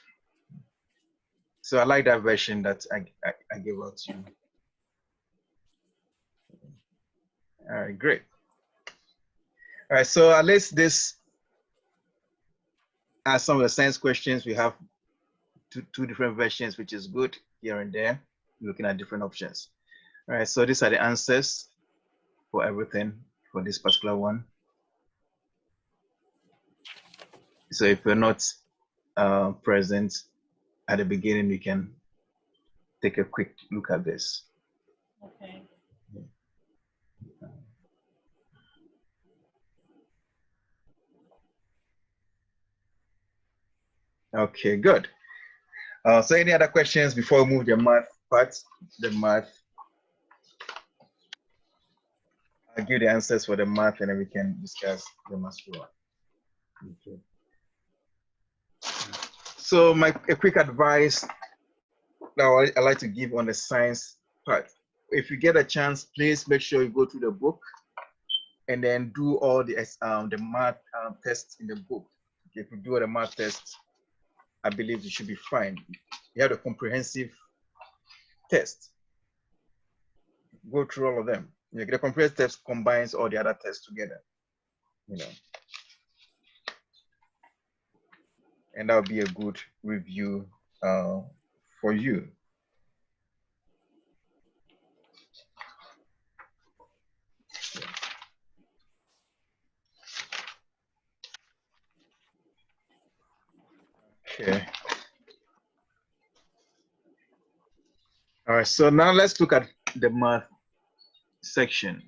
So I like that version that I gave out to you. All right, great. All right, so at least this are some of the science questions. We have two different versions, which is good here and there, looking at different options. All right, so these are the answers for everything for this particular one. So if you're not present at the beginning, we can take a quick look at this. Okay. Okay, good. So any other questions before we move the math part? The math. I'll give the answers for the math and then we can discuss the math one. Okay. So a quick advice Now I like to give on the science part. If you get a chance, please make sure you go through the book and then do all the math tests in the book. If you do the math tests, I believe you should be fine. You have a comprehensive test. Go through all of them. The comprehensive test combines all the other tests together. And that would be a good review for you. Okay. All right, so now let's look at the math section.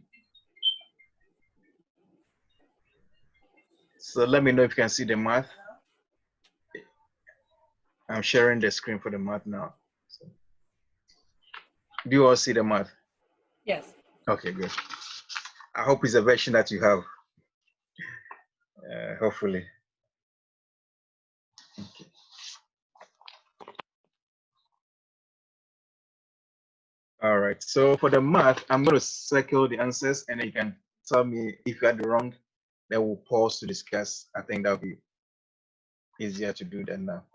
So let me know if you can see the math. I'm sharing the screen for the math now. So, do you all see the math? Yes. Okay, good. I hope it's a version that you have. Hopefully. Okay. All right, so for the math, I'm going to circle the answers and then you can tell me if you had the wrong, then we'll pause to discuss. I think that'll be easier to do than now.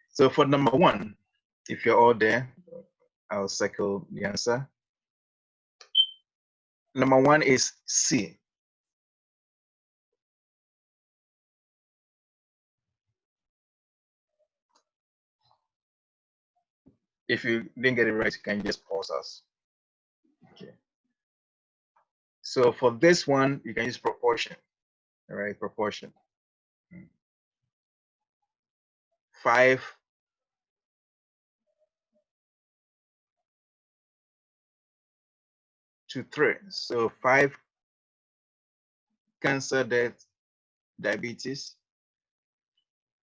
So for number one, if you're all there, I'll circle the answer. Number one is C. If you didn't get it right, you can just pause us. Okay. So for this one, you can use proportion. All right, proportion. 5 to 3. So 5 cancer death, diabetes,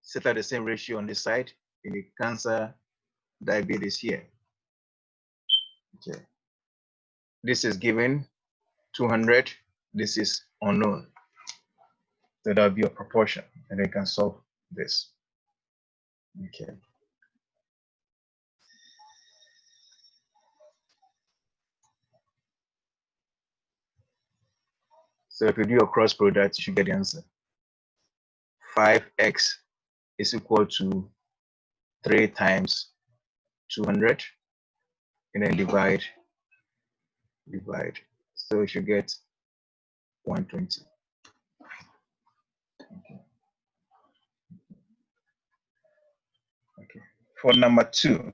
set at the same ratio on this side, in the cancer, diabetes here. Okay. This is given 200. This is unknown. So that'll be a proportion, and they can solve this. Okay. So if you do a cross product, you should get the answer. 5x is equal to 3 times 200, and then divide. So you should get 120. Okay. For number two,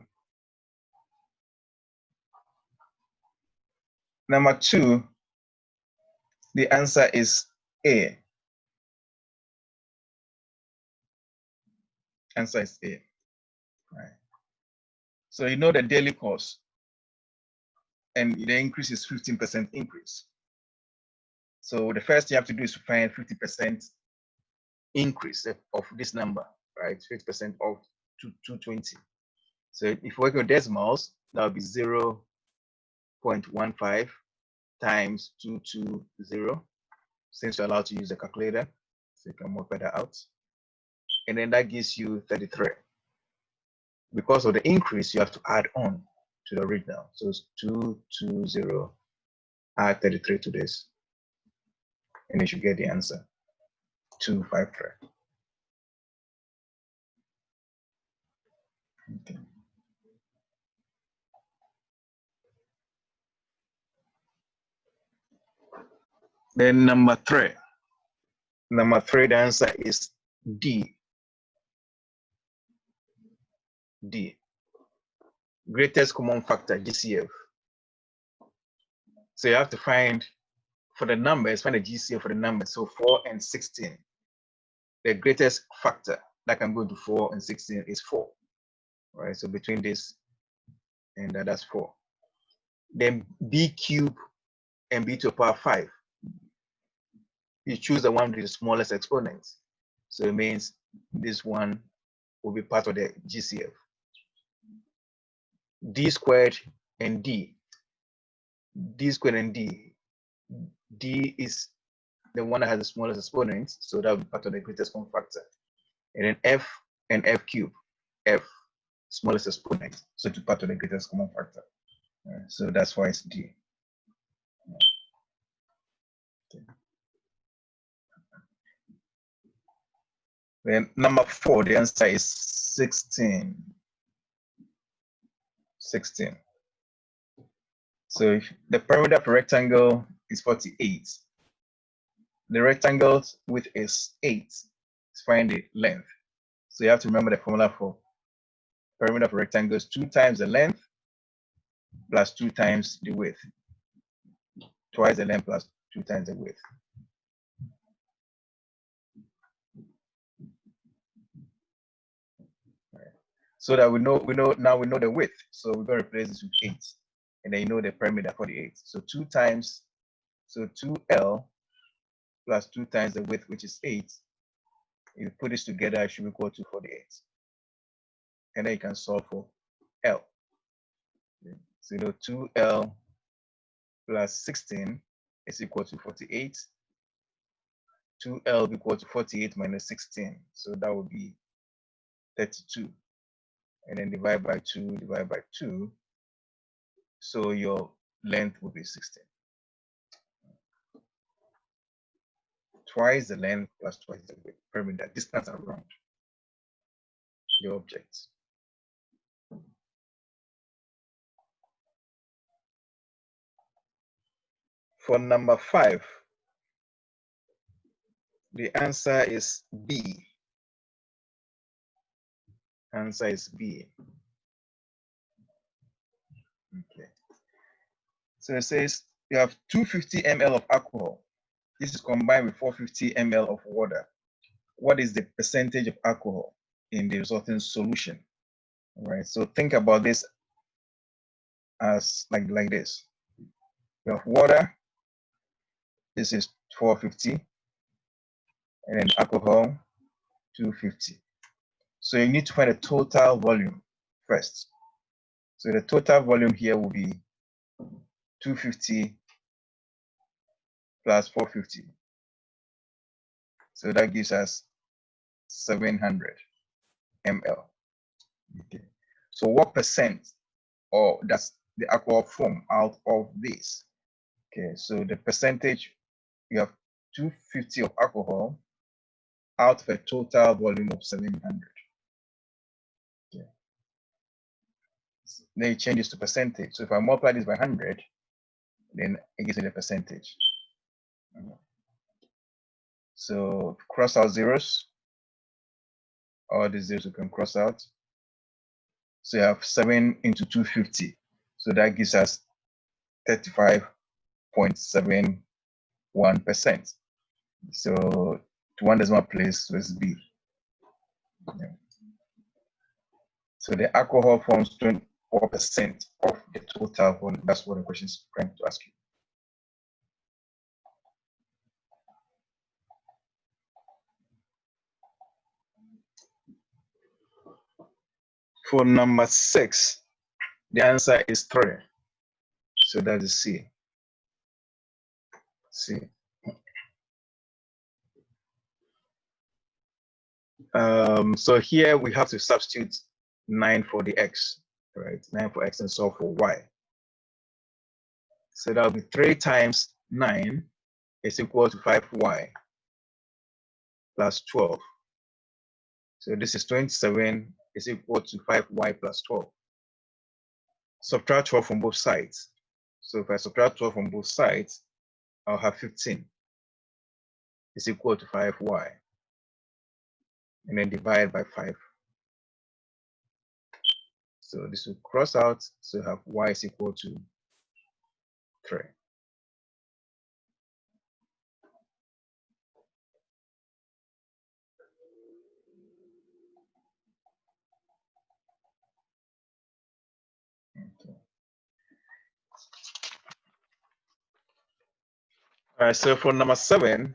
the answer is A. Answer is A. Right. So you know the daily cost, and the increase is 15% increase. So the first thing you have to do is to find 50% increase of this number, right? 50% of 220. So if you work with decimals, that would be 0.15 times 220, since you're allowed to use a calculator, so you can work that out. And then that gives you 33. Because of the increase, you have to add on to the original. So it's 220, add 33 to this, and you should get the answer, 253. Okay. Then number three, the answer is D. D. Greatest common factor, GCF. So you have to find, for the numbers, find the GCF for the numbers. So 4 and 16. The greatest factor that can go to 4 and 16 is 4. Right? So between this and that's 4. Then B cube and B to the power 5. You choose the one with the smallest exponent. So it means this one will be part of the GCF. D squared and D. D squared and D. D is the one that has the smallest exponent, so that will be part of the greatest common factor. And then F and F cube. F smallest exponent, so to part of the greatest common factor. So that's why it's D. Okay. Then number 4, the answer is 16. 16. So if the perimeter of a rectangle is 48, the rectangle's width is 8. Let's find the length. So you have to remember the formula for perimeter of a rectangle is 2 times the length plus 2 times the width. Twice the length plus 2 times the width. So that we know now we know the width. So we're going to replace this with 8. And then you know the perimeter 48. So 2 times, so 2L plus 2 times the width, which is 8. You put this together, it should be equal to 48. And then you can solve for L. So you know 2L plus 16 is equal to 48. 2L will be equal to 48 minus 16. So that would be 32. And then divide by 2, divide by 2. So your length will be 16. Twice the length plus twice the width. Perimeter, distance around your object. For number 5, the answer is B. Answer is B. Okay. So it says you have 250 ml of alcohol. This is combined with 450 ml of water. What is the percentage of alcohol in the resulting solution? All right. So think about this as like this. You have water. This is 450, and then alcohol 250. So you need to find a total volume first. So the total volume here will be 250 plus 450. So that gives us 700 ml. Okay. So what percent or does the alcohol form out of this? Okay, so the percentage, you have 250 of alcohol out of a total volume of 700. Okay. Then you change this to percentage. So if I multiply this by 100, then it gives me the percentage. So cross out zeros. All the zeros you can cross out. So you have 7 into 250. So that gives us 35.71%. So to one decimal place was B. Yeah. So the alcohol forms 24% of the total volume. That's what the question is trying to ask you. For number 6, the answer is 3. So that is C. C. So here we have to substitute 9 for the x, right? 9 for x and solve for y. So that will be 3 times 9 is equal to 5y plus 12. So this is 27 is equal to 5y plus 12. Subtract 12 from both sides. So if I subtract 12 from both sides, I'll have 15 is equal to 5y. And then divide by 5. So this will cross out, so have y is equal to 3. Okay. All right, so for number 7,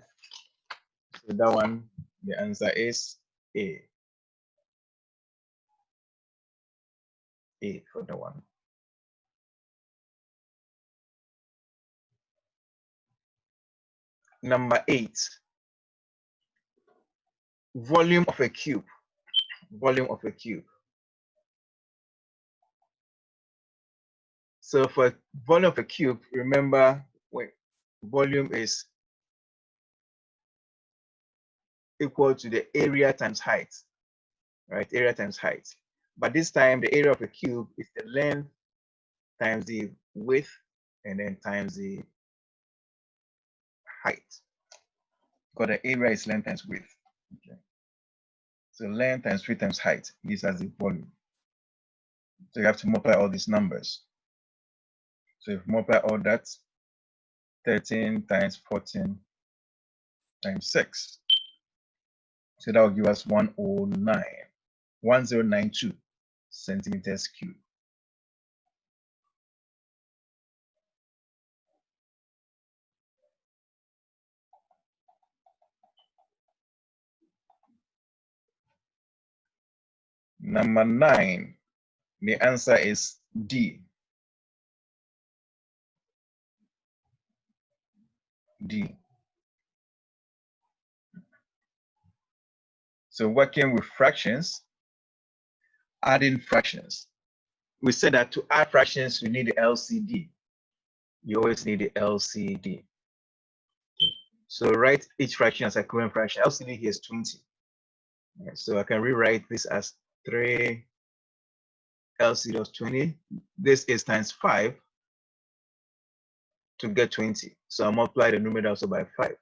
so that one, the answer is A. A for the one. Number 8, volume of a cube. Volume of a cube. So for volume of a cube, remember when volume is equal to the area times height, right? Area times height. But this time the area of a cube is the length times the width and then times the height. Because the area is length times width. Okay. So length times width times height gives us the volume. So you have to multiply all these numbers. So if you multiply all that, 13 times 14 times 6. So that will give us 1092 centimeters cubed. Number 9, the answer is D. D. So working with fractions, adding fractions. We said that to add fractions, you need the LCD. You always need the LCD. So write each fraction as a equivalent fraction. LCD here is 20. So I can rewrite this as 3 LCD of 20. This is times 5 to get 20. So I multiply the numerator also by 5.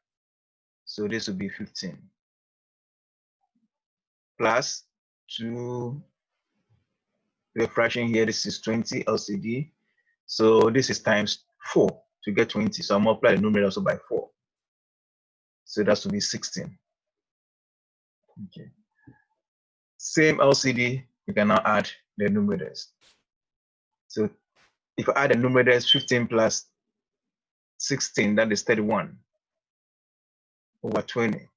So this will be 15. Plus 2, the fraction here, this is 20 LCD. So this is times 4 to get 20. So I multiply the numerator also by 4. So that will be 16. Okay. Same LCD, you can now add the numerators. So if I add the numerators, 15 plus 16, that is 31 over 20.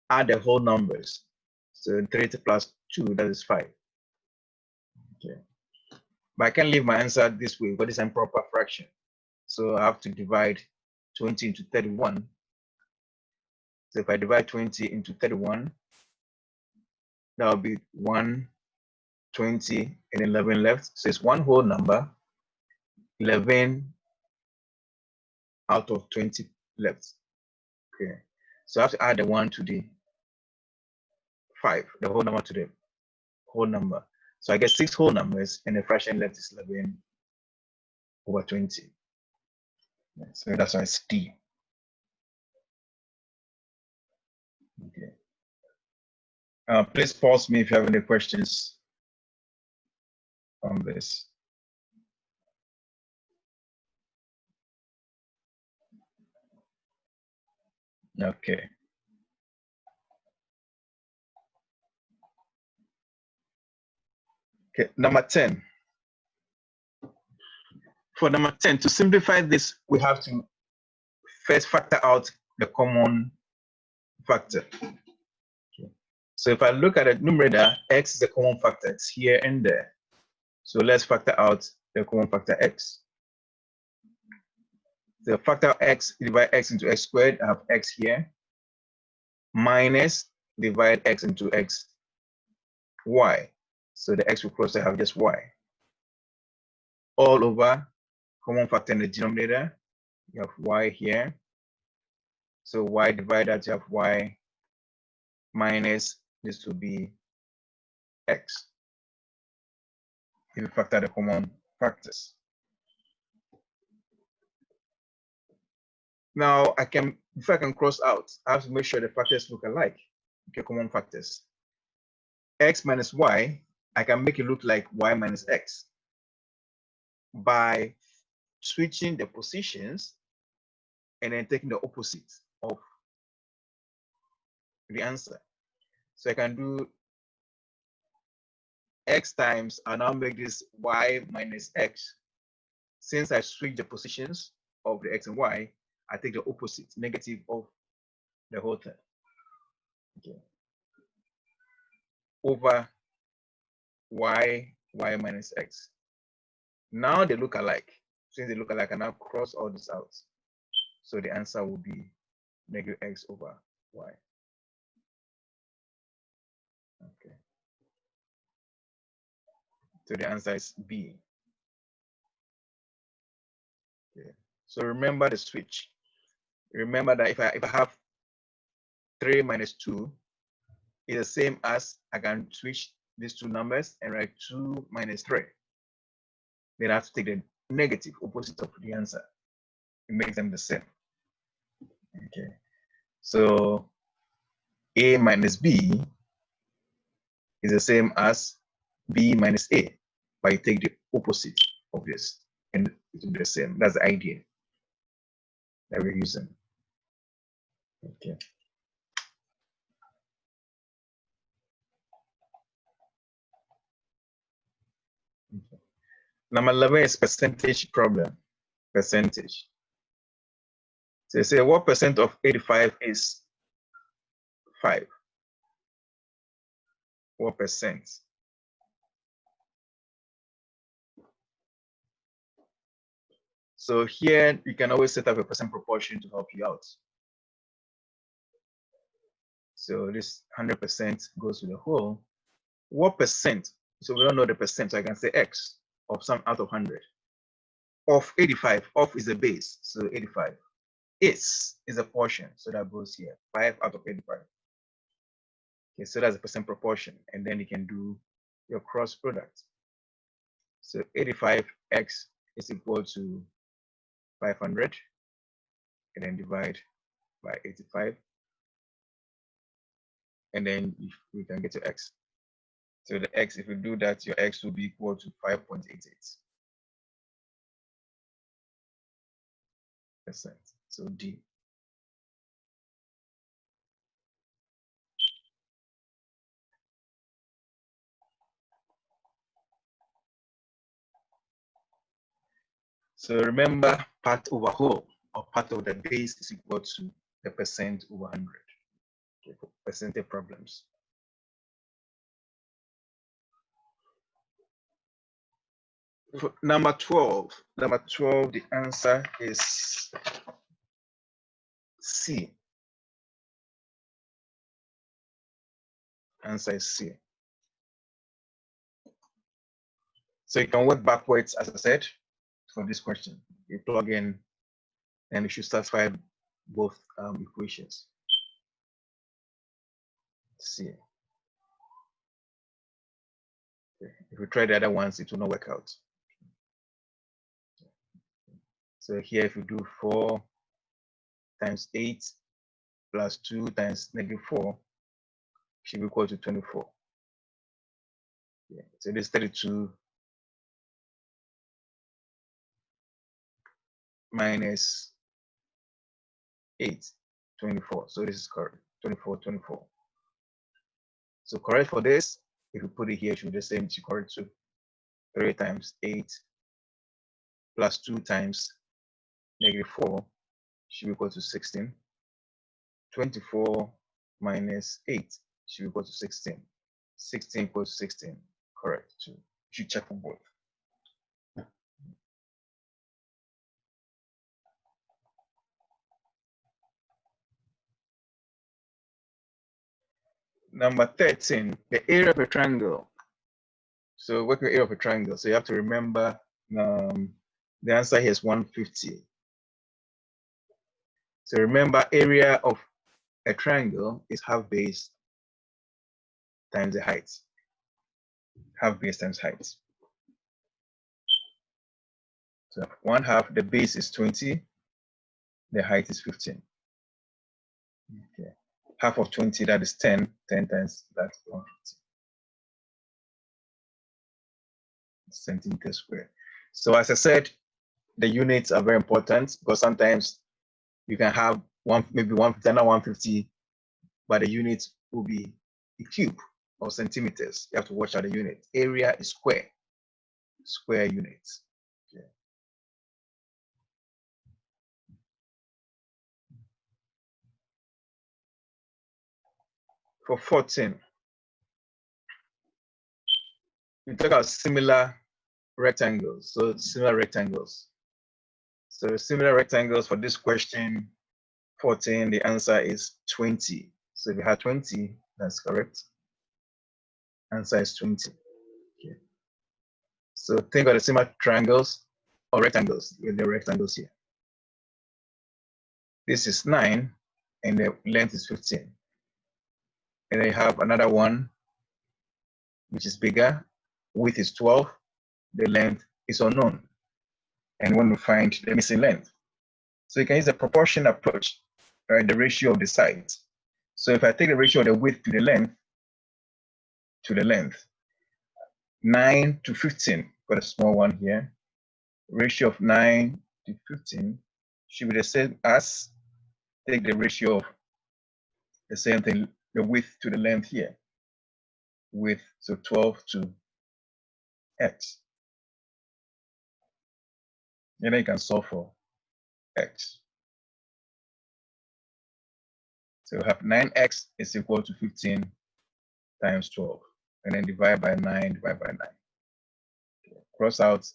Add the whole numbers. So 30 plus 2, that is 5. Okay. But I can leave my answer this way, but it's an improper fraction. So I have to divide 20 into 31. So if I divide 20 into 31, that will be 1, 20, and 11 left. So it's one whole number, 11 out of 20 left. Okay. So I have to add the 1 to the 5, the whole number to the whole number. So I get 6 whole numbers, and the fraction left is 11 over 20. So that's why it's D. Okay. Please pause me if you have any questions on this. Okay. Okay, number 10. For number 10, to simplify this, we have to first factor out the common factor. Okay. So if I look at the numerator, x is a common factor. It's here and there. So let's factor out the common factor x. The factor of x, divide x into x squared, I have x here, minus divide x into x, y. So the x will cross, I have just y. All over common factor in the denominator, you have y here. So y divided, you have y minus, this will be x. If you factor the common factors. Now I can, before I can cross out, I have to make sure the factors look alike. Okay, common factors. X minus y, I can make it look like y minus x by switching the positions and then taking the opposite of the answer. So I can do x times, I'll now make this y minus x. Since I switch the positions of the x and y, I take the opposite, negative of the whole thing. Okay. Over y minus x. Now they look alike. Since they look alike, I now cross all this out. So the answer will be negative x over y. Okay. So the answer is B. So remember the switch. Remember that if I have 3 minus 2, it's the same as I can switch these two numbers and write 2 minus 3. Then I have to take the negative opposite of the answer. It makes them the same. Okay. So A minus B is the same as B minus A, but you take the opposite of this and it will be the same. That's the idea that we're using. Okay. Number 11 is percentage problem. Percentage. So you say what percent of 85 is 5? What percent? So here you can always set up a percent proportion to help you out. So this 100% goes to the whole. What percent? So we don't know the percent, so I can say X of some out of 100. Of 85, of is the base, so 85. Is a portion, so that goes here, 5 out of 85. Okay, so that's a percent proportion, and then you can do your cross product. So 85x is equal to 500, and then divide by 85, and then we can get to x. So the x, if we do that, your x will be equal to 5.88%. So D. So remember, part over whole, or part of the base is equal to the percent over 100. Okay, for percentage problems. For number 12, the answer is C. Answer is C. So you can work backwards, as I said, for this question. You plug in, and you should satisfy both equations. C. Okay. If you try the other ones, it will not work out. So here, if you do 4 times 8 plus 2 times -4, should be equal to 24. Yeah. So this 32 minus 8, 24. So this is correct. 24, 24. So correct for this, if you put it here, it should be the same. It's correct to 3 times 8 plus 2 times -4 should be equal to 16. 24 minus 8 should be equal to 16. 16 equals 16. Correct. So you should check for both. Number 13, the area of a triangle. So work with area of a triangle. So you have to remember the answer here is 150. So remember, area of a triangle is half base times the height. Half base times height. So 1/2, the base is 20, the height is 15. Okay. Half of 20, that is 10. 10 times that's 150 centimeters squared. So as I said, the units are very important because sometimes you can have maybe 150, not 150, but the unit will be a cube or centimeters. You have to watch out the unit. Area is square units. Okay. For 14, we talk about similar rectangles. So similar rectangles. So similar rectangles for this question, 14, the answer is 20. So if you have 20, that's correct. Answer is 20. Okay. So think of the similar triangles or rectangles with the rectangles here. This is 9, and the length is 15. And then you have another one, which is bigger. Width is 12. The length is unknown. And when we find the missing length. So you can use a proportion approach, right? The ratio of the sides. So if I take the ratio of the width to the length, 9 to 15, got a small one here. Ratio of 9 to 15 should be the same as take the ratio of the same thing, the width to the length here. Width, so 12 to x. And then you can solve for x. So we have 9x is equal to 15 times 12. And then divide by 9, divide by 9. Okay. Cross out,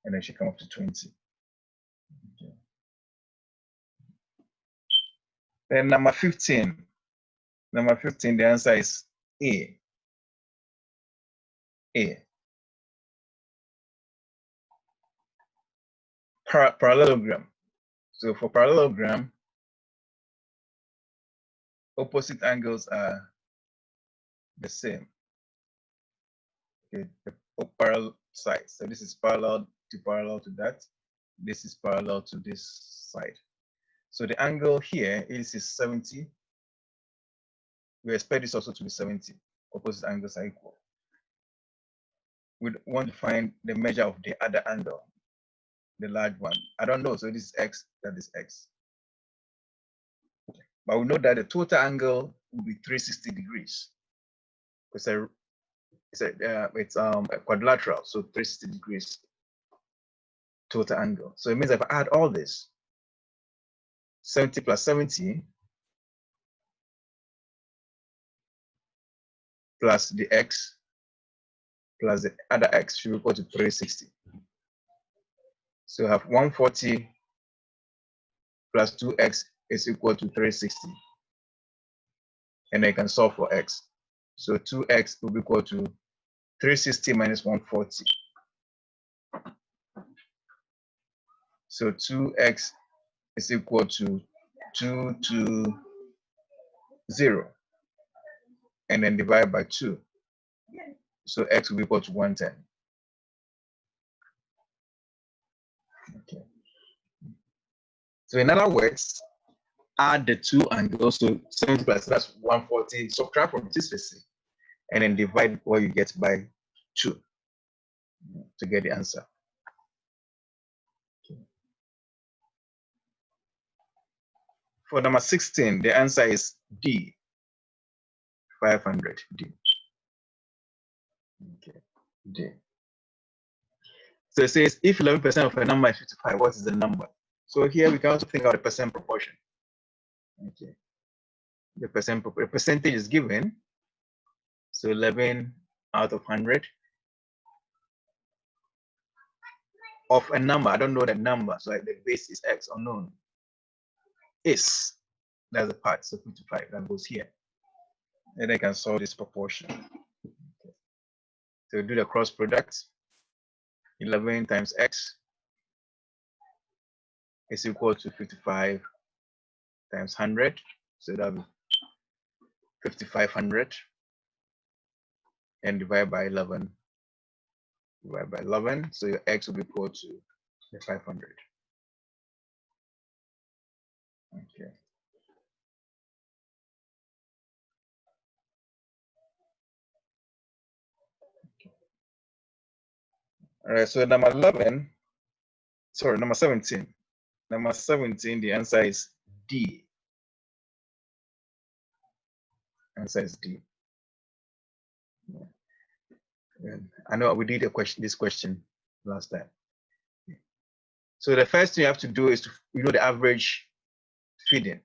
and then she come up to 20. Okay. Then number 15. Number 15, the answer is A. A. Parallelogram. So for parallelogram, opposite angles are the same. Okay, the parallel sides. So this is parallel to that. This is parallel to this side. So the angle here is 70. We expect this also to be 70. Opposite angles are equal. We want to find the measure of the other angle, the large one. I don't know, so this is x, that is x. But we know that the total angle will be 360 degrees. It's a quadrilateral, so 360 degrees total angle. So it means if I add all this, 70 plus 70 plus the x plus the other x should be equal to 360. So I have 140 plus 2x is equal to 360. And I can solve for x. So 2x will be equal to 360 minus 140. So 2x is equal to 220. And then divide by 2. So x will be equal to 110. Okay. So in other words, add the two angles, so 70 plus that's 140, subtract from 360, and then divide what you get by 2 to get the answer. Okay. For number 16, the answer is D, 500, D. Okay, D. So it says if 11% of a number is 55, what is the number? So here we can also think of the percent proportion. Okay, the percentage is given. So 11 out of 100 of a number. I don't know the number, so like the base is x unknown. Is that's the part, so 55 that goes here, and I can solve this proportion. Okay. So do the cross product. 11 times x is equal to 55 times 100, so that'll be 5500, and divide by 11. Divide by 11, so your x will be equal to the 500. Okay. All right, so number 17. Number 17, the answer is D. Answer is D. Yeah. I know we did this question last time. So the first thing you have to do is to the average feeding.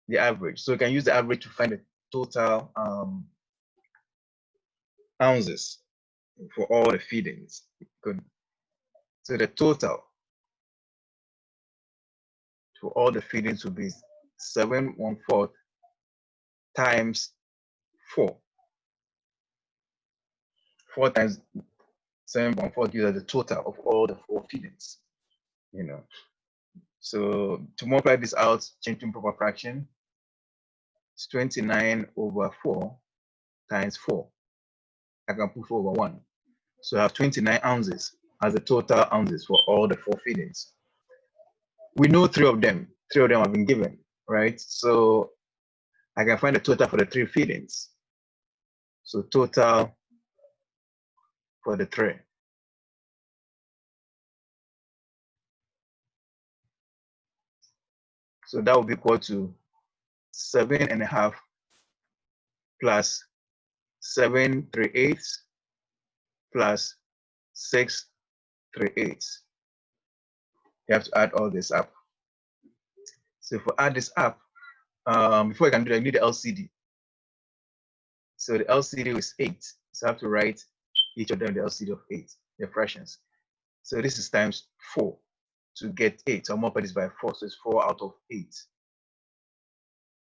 The average. So you can use the average to find the total ounces for all the feedings. Good. So the total for all the feedings will be 7/1/4 times 4. 4 times 7/1/4 gives us the total of all the 4 feedings. So to multiply this out, change to improper fraction, it's 29 over 4 times 4. I can put 4 over 1. So I have 29 ounces as the total ounces for all the 4 feedings. We know 3 of them. 3 of them have been given, right? So I can find the total for the 3 feedings. So total for the 3. So that will be equal to 7.5 plus 7/3/8 plus 6/3/8. You have to add all this up. So if we add this up, before I can do that, I need the LCD. So the LCD is 8. So I have to write each of them the LCD of 8, the fractions. So this is times 4 to get 8. So I'll multiply this by 4. So it's 4 out of 8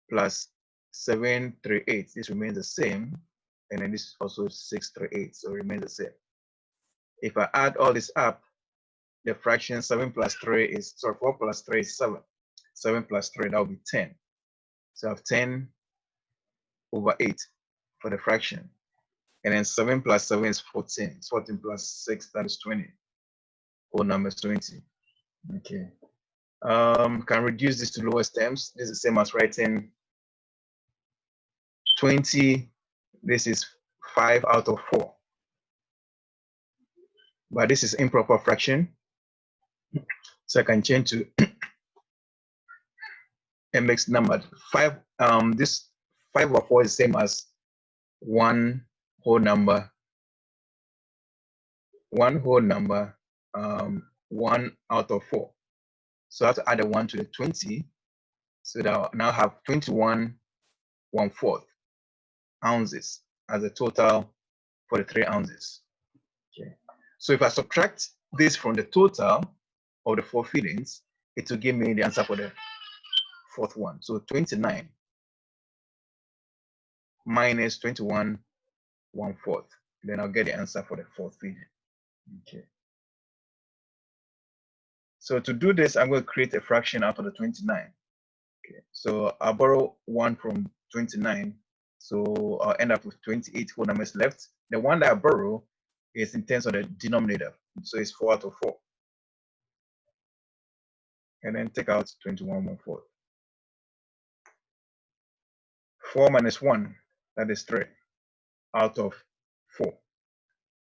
plus 7/3/8. This remains the same. And then this is also 6/3/8. So it remains the same. If I add all this up, the fraction 7 plus 3 is, sorry, 4 plus 3 is 7. 7 plus 3, that will be 10. So I have 10 over 8 for the fraction. And then 7 plus 7 is 14. 14 plus 6, that is 20. Whole number is 20. Okay. Can reduce this to lowest terms. This is the same as writing 20. This is 5 out of 4. But this is improper fraction. So I can change to a mixed number. 5, this 5 over 4 is the same as 1 whole number. 1 whole number, 1 out of 4. So I have to add a 1 to the 20. So that I now have 21/1/4 ounces as a total for the 3 ounces. Okay. So if I subtract this from the total of the 4 feedings, it will give me the answer for the 4th one. So 29 minus 21/1/4. Then I'll get the answer for the 4th feeding. Okay. So to do this, I'm going to create a fraction out of the 29. Okay. So I'll borrow 1 from 29. So I'll end up with 28 whole numbers left. The one that I borrow is in terms of the denominator. So it's 4 out of 4. And then take out 21/1/4. 4 minus 1, that is 3 out of 4.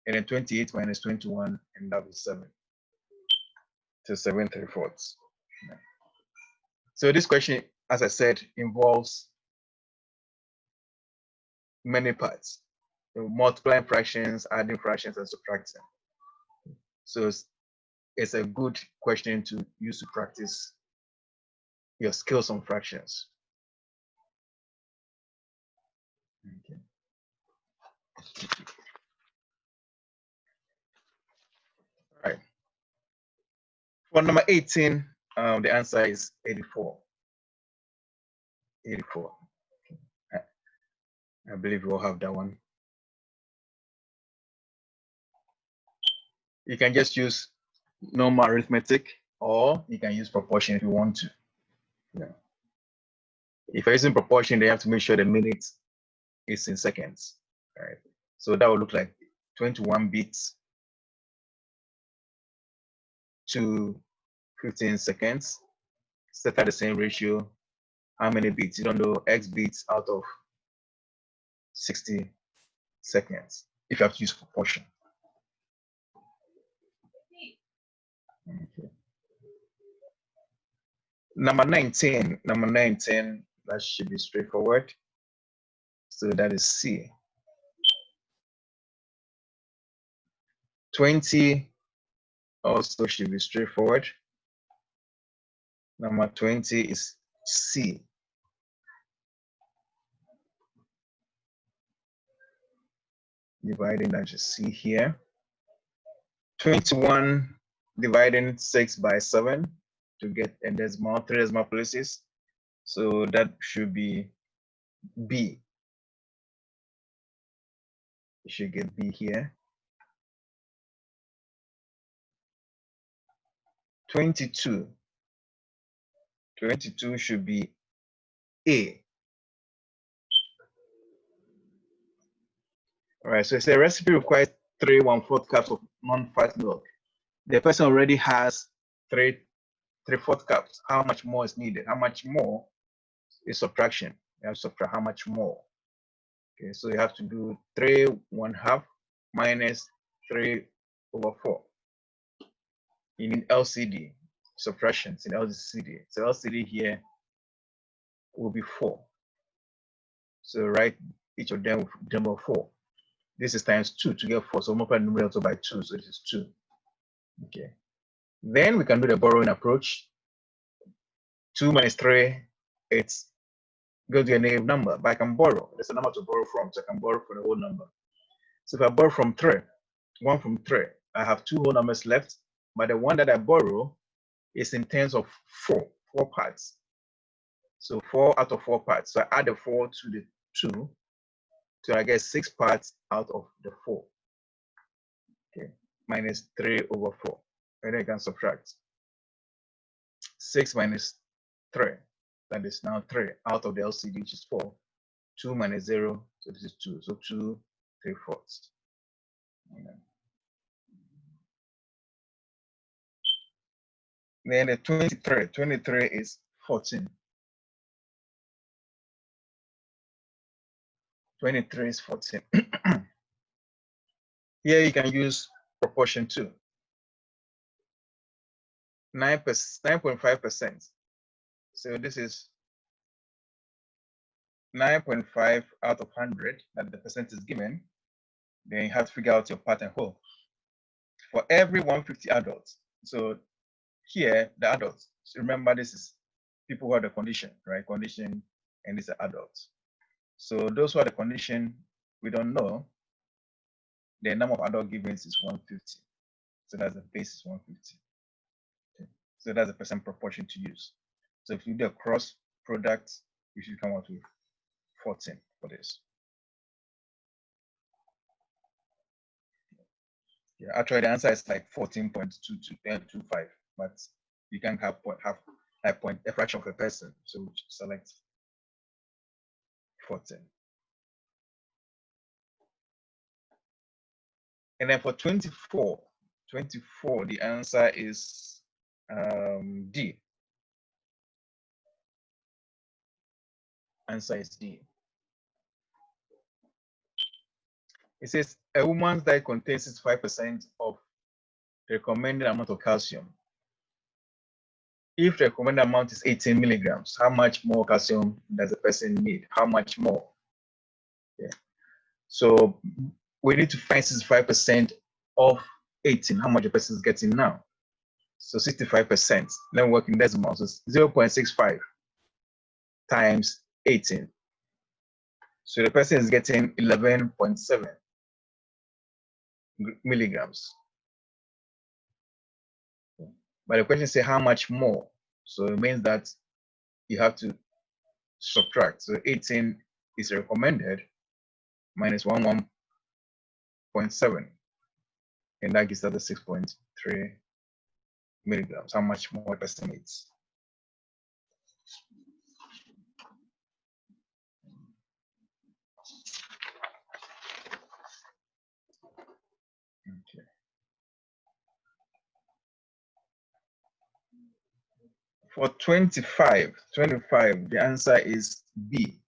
And then 28 minus 21, and that is 7. So 7/3/4. Yeah. So this question, as I said, involves many parts. So multiplying fractions, adding fractions, and subtracting. So it's a good question to use to practice your skills on fractions. Okay. All right. For number 18, the answer is 84. 84. Okay. I believe we all have that one. You can just use normal arithmetic, or you can use proportion if you want to. Yeah. If you're using proportion, they have to make sure the minute is in seconds. All right. So that would look like 21 beats to 15 seconds. Set at the same ratio. How many beats? You don't know X beats out of 60 seconds if you have to use proportion. Okay. Number 19, that should be straightforward. So that is C. 20 also should be straightforward. Number 20 is C. Dividing, that you see here. 21 dividing 6 by 7 to get a decimal, 3 decimal places. So that should be B. You should get B here. 22 22 should be A. All right, so it's a recipe requires 3 1/4 cups of non-fat milk. The person already has 3 3/4 cups. How much more is needed? How much more is subtraction? You have to subtract how much more. Okay, so you have to do 3 1/2 minus 3/4. You need LCD subtractions in LCD. So LCD here will be 4. So write each of them with number 4. This is times 2 to get 4. So multiply the numerator by 2. So this is 2. Okay. Then we can do the borrowing approach. 2 minus 3, it's going to be a negative number, but I can borrow. There's a number to borrow from, so I can borrow from the whole number. So if I borrow from 3, 1 from 3, I have 2 whole numbers left, but the one that I borrow is in terms of 4 parts. So 4 out of 4 parts. So I add the 4 to the 2, so I get 6 parts out of the 4. Okay, minus 3/4. And then I can subtract 6 minus 3. That is now 3 out of the LCD, which is 4. 2 minus 0, so this is 2. So 2 3/4. Then the 23 is 14. 23 is 14. Here you can use proportion 2. 9.5%. So this is 9.5 out of 100 that the percent is given. Then you have to figure out your part and whole. For every 150 adults. So here, the adults. So remember, this is people who have the condition, right? Condition, and these are adults. So those who are the condition, we don't know. The number of adult givens is 150. So that's the base is 150. Okay. So that's the percent proportion to use. So if you do a cross product, you should come out with 14 for this. Yeah, actually the answer is like 14.2225, but you can have a fraction of a person. So select 14. And then for 24, the answer is D. Answer is D. It says a woman's diet contains 65% of the recommended amount of calcium. If the recommended amount is 18 milligrams, how much more calcium does the person need? How much more? Yeah. So we need to find 65% of 18, how much the person is getting now. So 65%. Then work in decimals. So 0.65 times 18. So the person is getting 11.7 milligrams. But the question says how much more? So it means that you have to subtract. So 18 is recommended minus 1.7. And that gives us the 6.3 milligrams. How much more a person needs? Okay. For 25, the answer is B.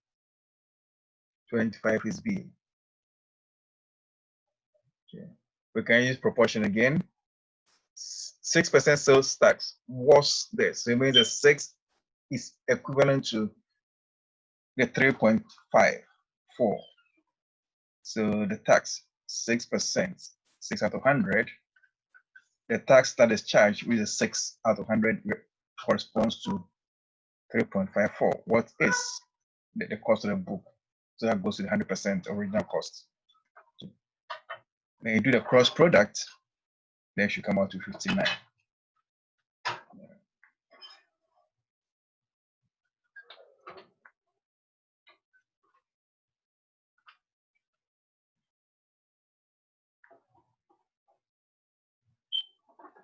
25 is B. Okay. We can use proportion again. 6% sales tax was this. So it means the 6 is equivalent to the 3.54. So the tax, 6%, 6 out of 100. The tax that is charged, which is 6 out of 100, corresponds to 3.54. What is the cost of the book? So that goes to the 100% original cost. Then you do the cross product, then it should come out to 59.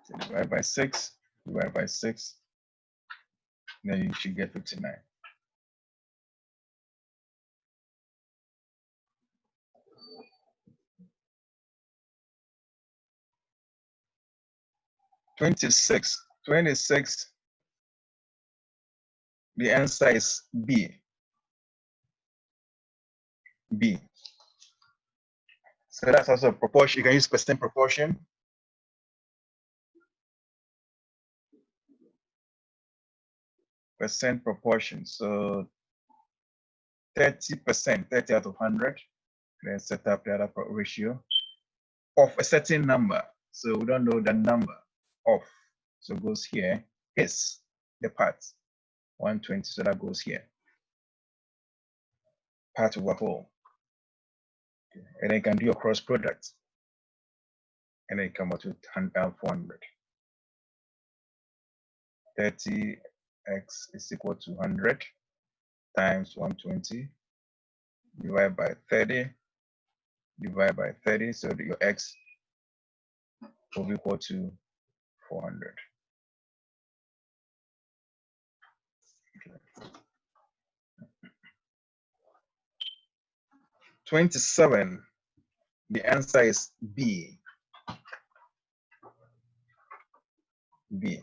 So divide by 6, divide by 6, then you should get 59. Twenty-six. The answer is B. B. So that's also a proportion. You can use percent proportion. Percent proportion. So 30%, 30 out of 100. Then set up the other ratio of a certain number. So we don't know the number of. So it goes here is the part 120. So that goes here. Part over whole. And then you can do your cross product. And then you come out with 400. 30x is equal to 100 times 120 divided by 30 divided by 30. So your x will be equal to 400. Okay. 27. The answer is B. B.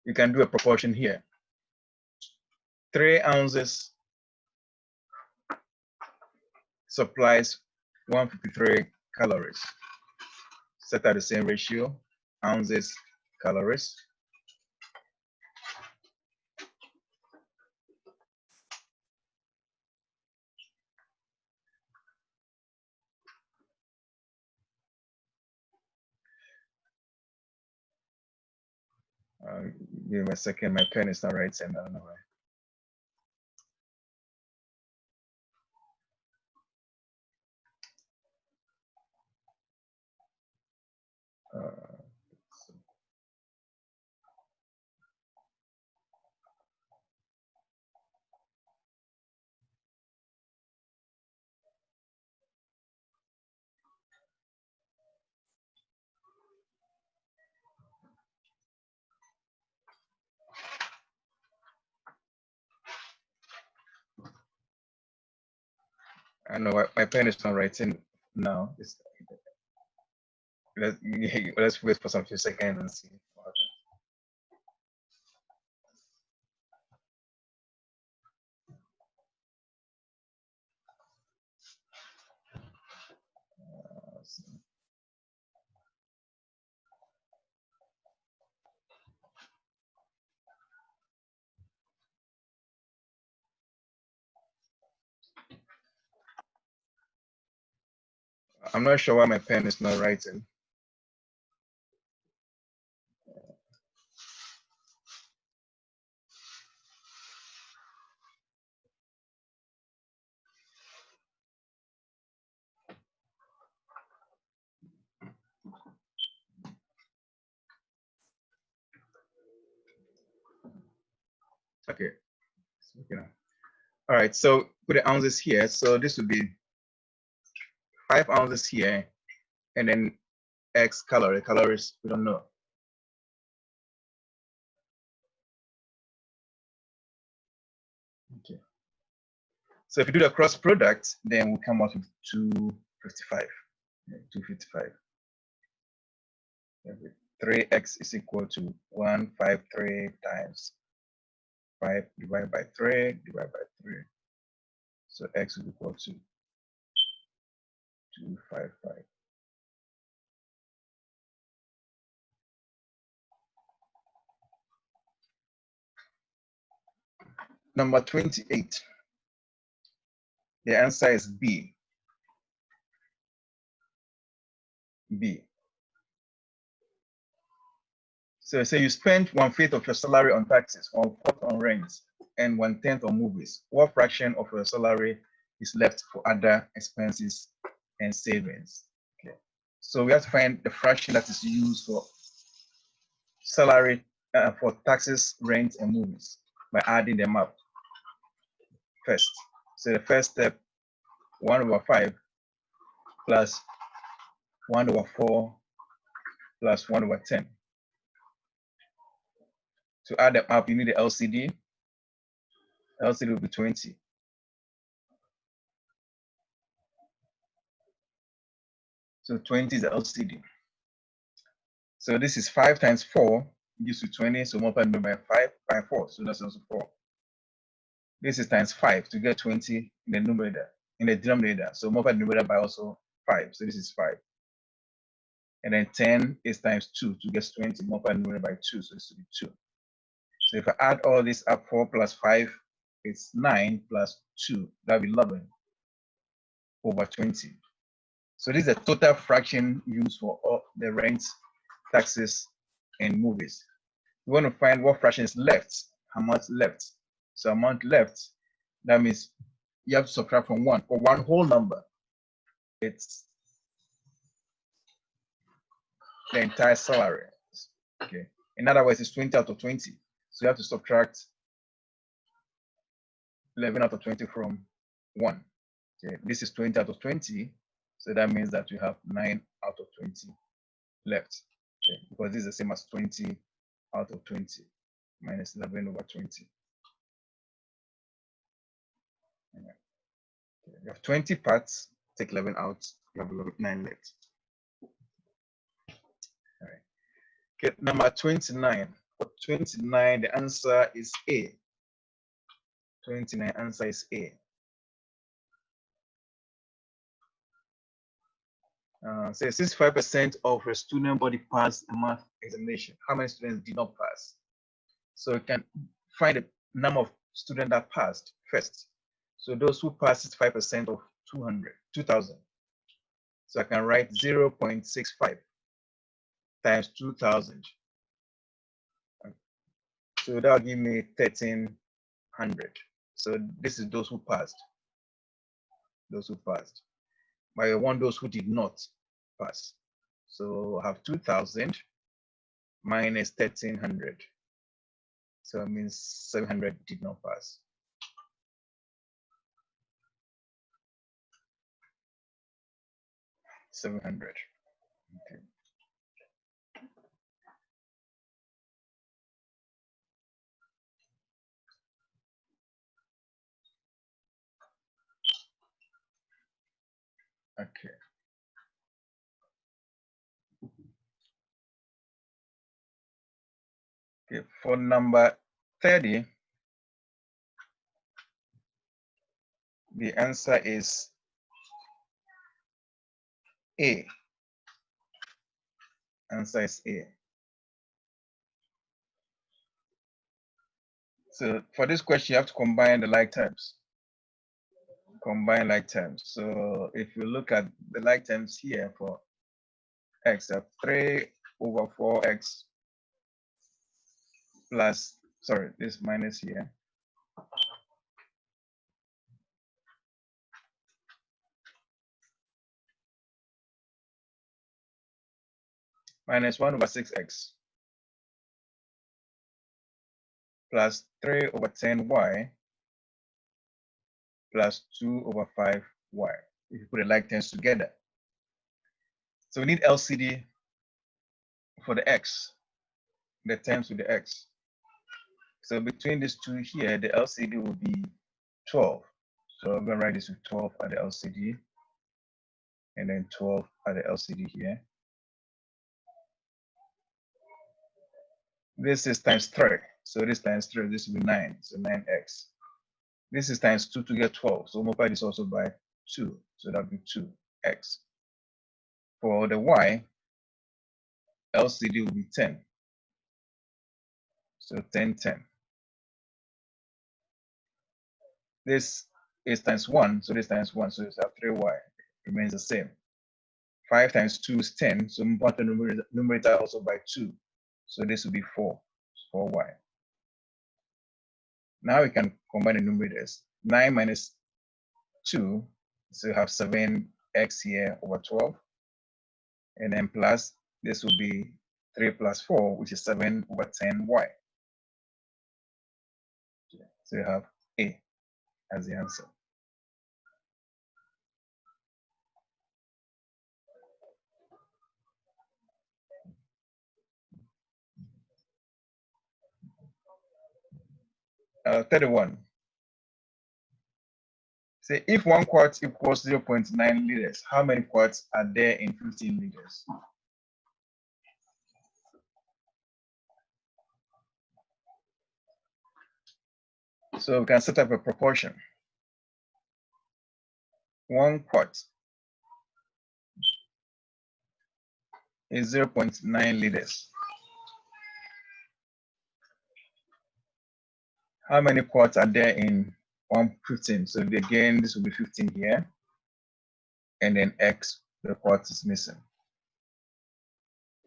You can do a proportion here. 3 ounces supplies 153 calories. Set at the same ratio, ounces, calories. Give me a second, my pen is not writing, I don't know why. I know my pen is not writing now. Let's wait for some few seconds and see what happens. I'm not sure why my pen is not writing. Okay. All right, so put the ounces here. So this would be 5 ounces here, and then X calories, we don't know. Okay. So if you do the cross product, then we come out with 255. 255. 3x is equal to 153 times 5 divided by 3 divided by 3. So x is equal to 255. Number 28. The answer is B. B. So say you spend 1/5 of your salary on taxes, 1/4 on rent, and 1/10 on movies. What fraction of your salary is left for other expenses and savings? Okay. So we have to find the fraction that is used for salary, for taxes, rent, and movies by adding them up first. So the first step, 1/5 plus 1/4 plus 1/10. To add them up, you need the LCD. LCD will be 20. So 20 is the LCD. So this is 5 times 4 gives you 20. So multiply the number by 5 by 4. So that's also 4. This is times 5 to get 20 in the numerator, in the denominator. So multiply the numerator by also 5. So this is 5. And then 10 is times 2 to get 20. Multiply the numerator by 2. So this will be 2. So if I add all this up, 4 plus 5, it's 9 plus 2. That'll be 11 over 20. So this is the total fraction used for all the rent, taxes, and movies. We want to find what fraction is left, amount left. So amount left, that means you have to subtract from 1. For one whole number, it's the entire salary. Okay. In other words, it's 20 out of 20. So you have to subtract 11 out of 20 from 1. Okay. This is 20 out of 20. So that means that you have 9 out of 20 left. Okay. Because this is the same as 20 out of 20 minus 11 over 20. Okay. You have 20 parts, take 11 out, you have 9 left. All right. Okay, number 29. For 29, the answer is A. 29 answer is A. Say 65% of a student body passed a math examination. How many students did not pass? So you can find the number of students that passed first. So those who passed 65% of 2,000. So I can write 0.65 times 2,000. So that'll give me 1,300. So this is those who passed. Those who passed. But I want those who did not pass. So I have 2,000 minus 1,300. So it means 700 did not pass. $700. Okay. Okay. Okay. For number 30, the answer is A. Answer is A. So for this question, you have to combine the like terms. Combine like terms. So if you look at the like terms here for x, 3 over 4x plus, sorry, this minus here. Minus 1 over 6x plus 3 over 10y plus 2 over 5y. If you put the like terms together. So we need LCD for the x, the terms with the x. So between these two here, the LCD will be 12. So I'm going to write this with 12 at the LCD and then 12 at the LCD here. This is times 3. So this times 3, this will be 9. So 9x. This is times 2 to get 12. So multiply this also by 2. So that will be 2x. For the y, LCD will be 10. So 10, 10. This is times 1. So this times 1. So it's 3y. Remains the same. 5 times 2 is 10. So multiply the numerator also by 2. So this will be 4. 4y. Now we can combine the numerators. 9 minus 2. So you have 7x here over 12. And then plus, this will be 3 plus 4, which is 7 over 10y. So you have A as the answer. 31. Say if 1 quart equals 0.9 liters, how many quarts are there in 15 liters? So we can set up a proportion. 1 quart is 0.9 liters. How many quarts are there in 115? So again, this will be 15 here, and then X, the quart is missing.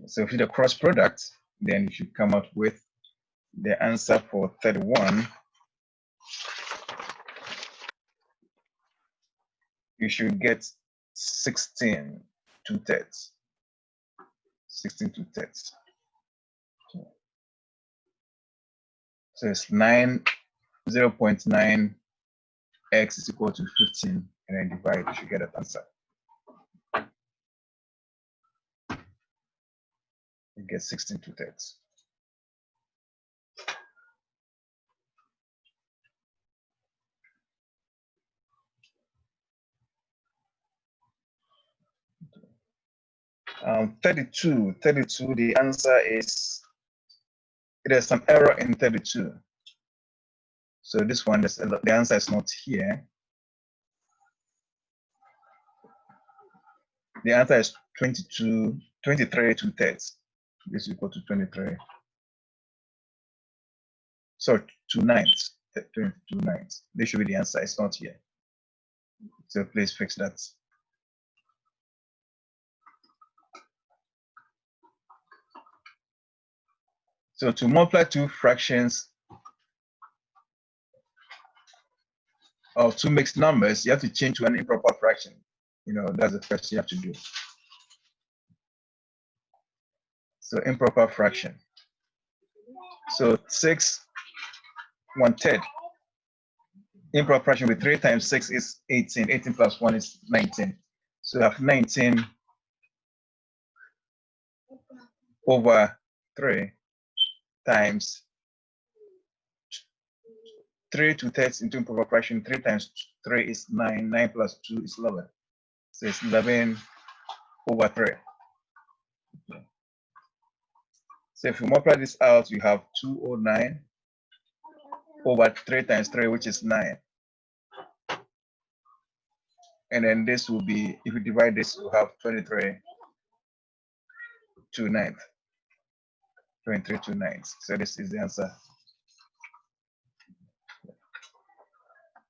So if you do the cross product, then you should come out with the answer for 31. You should get 16 2/3. 16 2/3. So it's 0.9 x is equal to 15, and then divide, you should get that answer. You get 16 2/3. Um, 32, the answer is, there's some error in 32. So this one, the answer is not here. The answer is 23 2/3. This is equal to 23. So 2/9. 2/9. This should be the answer. It's not here. So please fix that. So to multiply two fractions of two mixed numbers, you have to change to an improper fraction. That's the first you have to do. So improper fraction. So 6 1/3. Improper fraction with 3 times 6 is 18. 18 plus 1 is 19. So you have 19 over 3 times 3 2/3 into improper fraction. 3 times 3 is 9. 9 plus 2 is 11. So it's 11 over 3. Okay. So if you multiply this out, you have 209 over 3 times 3, which is 9. And then this will be, if you divide this, you have 23 2/9. 23 2/9. So this is the answer.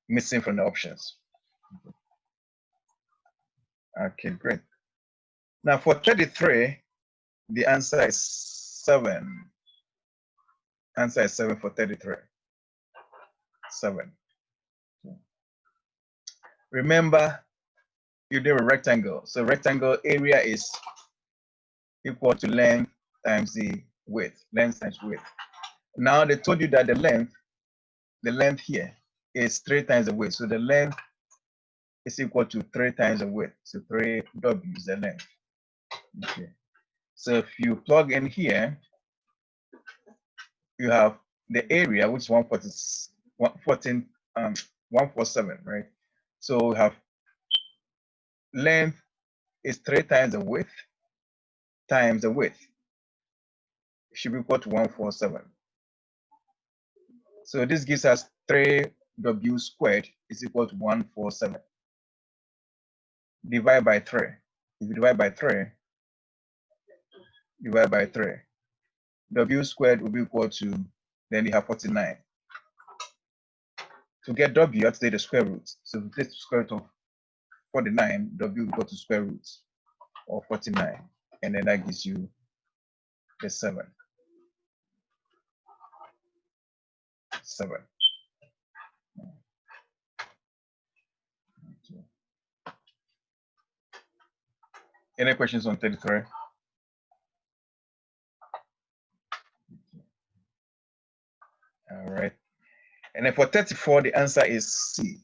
Missing from the options. Okay, great. Now for 33, the answer is 7. Answer is 7 for 33. 7. Remember, you do a rectangle. So rectangle area is equal to length times the width. Length times width. Now they told you that the length here is 3 times the width. So the length is equal to 3 times the width. So 3W is the length. Okay. So if you plug in here, you have the area, which is 147, right? So we have length is 3 times the width times the width. It should be equal to 147. So this gives us 3W squared is equal to 147. Divide by 3. If you divide by 3, divide by 3. W squared will be equal to, then you have 49. To get W, you have to take the square root. So if you take the square root of 49, W will go to square root of 49. And then that gives you the 7. 7. Okay. Any questions on 33? All right. And then for 34, the answer is C.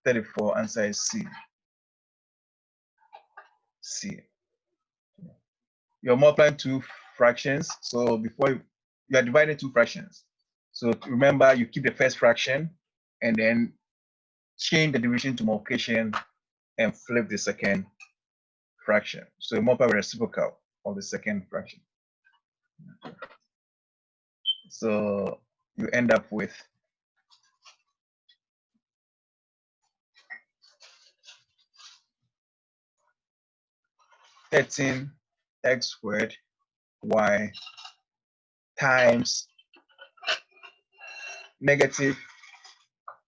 34, answer is C. C. You're multiplying two fractions. So before you are dividing two fractions. So remember, you keep the first fraction and then change the division to multiplication and flip the second fraction. So multiply with reciprocal of the second fraction. So you end up with 13 x squared y times negative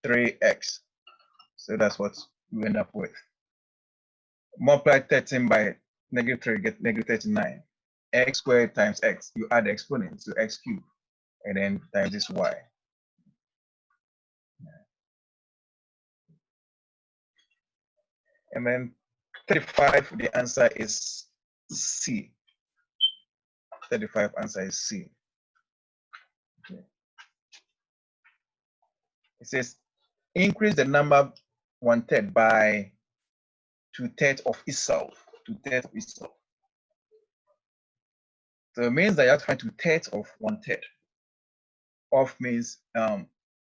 3x. So that's what you end up with. Multiply 13 by negative 3, get negative 39. X squared times x. You add the exponent, so x cubed, and then times this y. And then 35, the answer is C. 35 answer is C. Okay. It says increase the number 1/3 by 2/3 of itself. 2/3 of itself. So it means that you have to find 2/3 of 1/3. Of means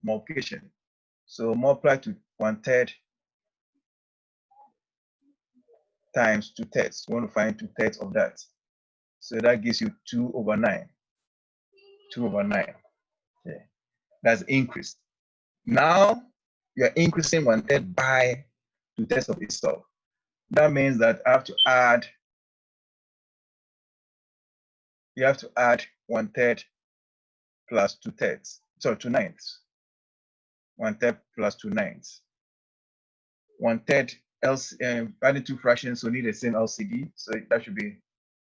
multiplication. So multiply to 1/3 times 2/3. You want to find 2/3 of that. So that gives you 2/9. 2/9. Okay. That's increased. Now you're increasing 1/3 by 2/3 of itself. That means that I have to add, you have to add 1/3 plus 2/3. So 2/9. 1/3 plus 2/9. 1/3 else, adding two fractions, so need the same LCD. So that should be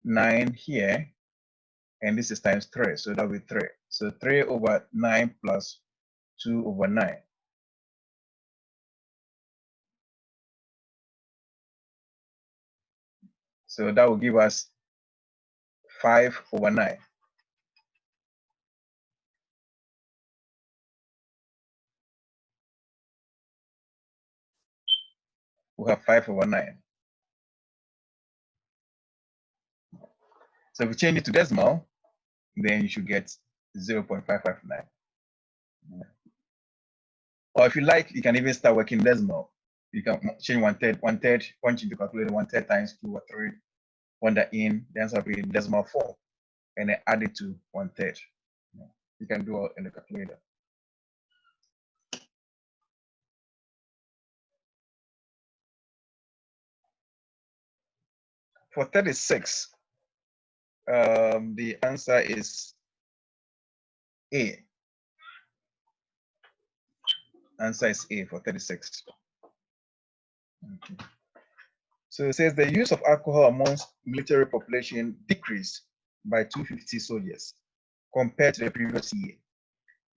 9 here, and this is times 3, so that will be 3. So 3/9 plus 2/9. So that will give us 5/9. We have 5/9. So if we change it to decimal, then you should get 0.559. Or if you like, you can even start working decimal. You can change 1/3, once you calculate 1/3 times 2 or 3, one that in, the answer will be decimal form, and then add it to 1/3. You can do it in the calculator. For 36, the answer is A. Answer is A for 36. Okay. So it says the use of alcohol amongst military population decreased by 250 soldiers compared to the previous year.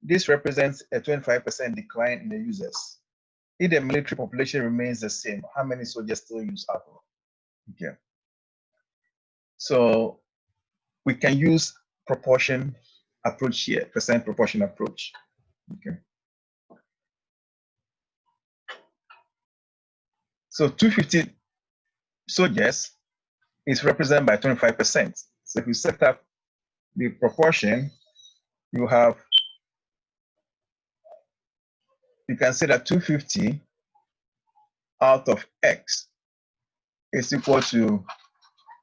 This represents a 25% decline in the users. If the military population remains the same, how many soldiers still use alcohol? Okay. So we can use proportion approach here, percent proportion approach. Okay. So 250 soldiers is represented by 25%. So if you set up the proportion, you can say that 250 out of X is equal to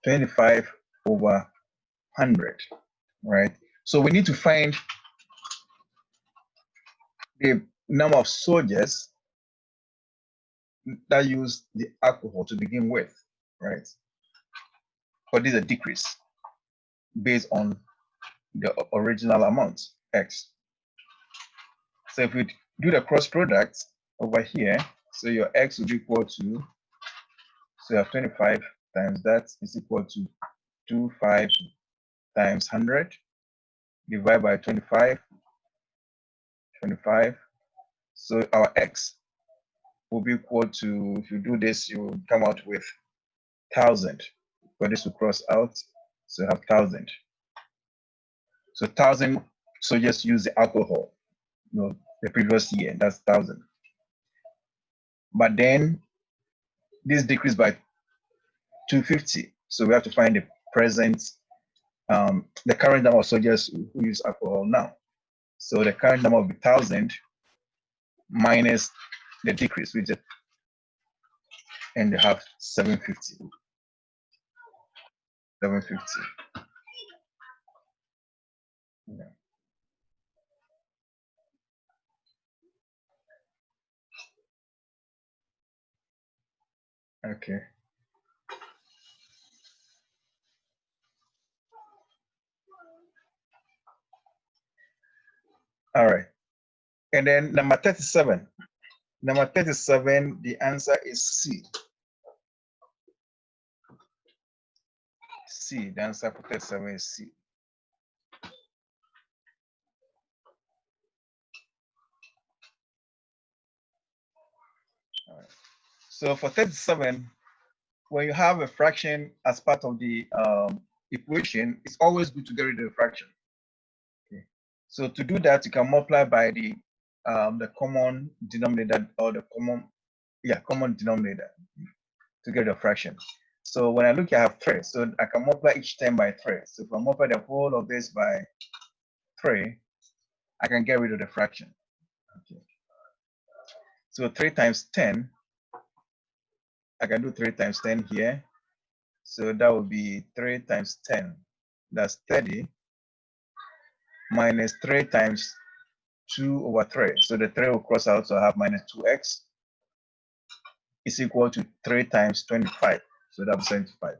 25/100, right? So we need to find the number of soldiers that use the alcohol to begin with, right? But this is a decrease based on the original amount, X. So if we do the cross product over here, so your X will be equal to, so you have 25 times that is equal to 25 times 100 divided by 25. So our X will be equal to, if you do this, you will come out with 1,000. But this will cross out, so you have 1,000. So 1,000 soldiers use the alcohol, the previous year, that's 1,000. But then this decreased by 250. So we have to find the present, the current number of soldiers who use alcohol now. So the current number will be 1000 minus the decrease, which is, and you have 750. 750. Yeah. Okay. All right. And then number 37. Number 37, the answer is C. C, the answer for 37 is C. All right. So for 37, when you have a fraction as part of the equation, it's always good to get rid of the fraction. Okay. So to do that, you can multiply by the common denominator, or the common denominator to get the fraction. So when I look, I have 3. So I can multiply each term by 3. So if I multiply the whole of this by 3, I can get rid of the fraction. Okay. So 3 times 10, I can do 3 times 10 here. So that would be 3 times 10. That's 30 minus 3 times 2 over 3. So the 3 will cross out, so I have minus 2x is equal to 3 times 25. So that's 75.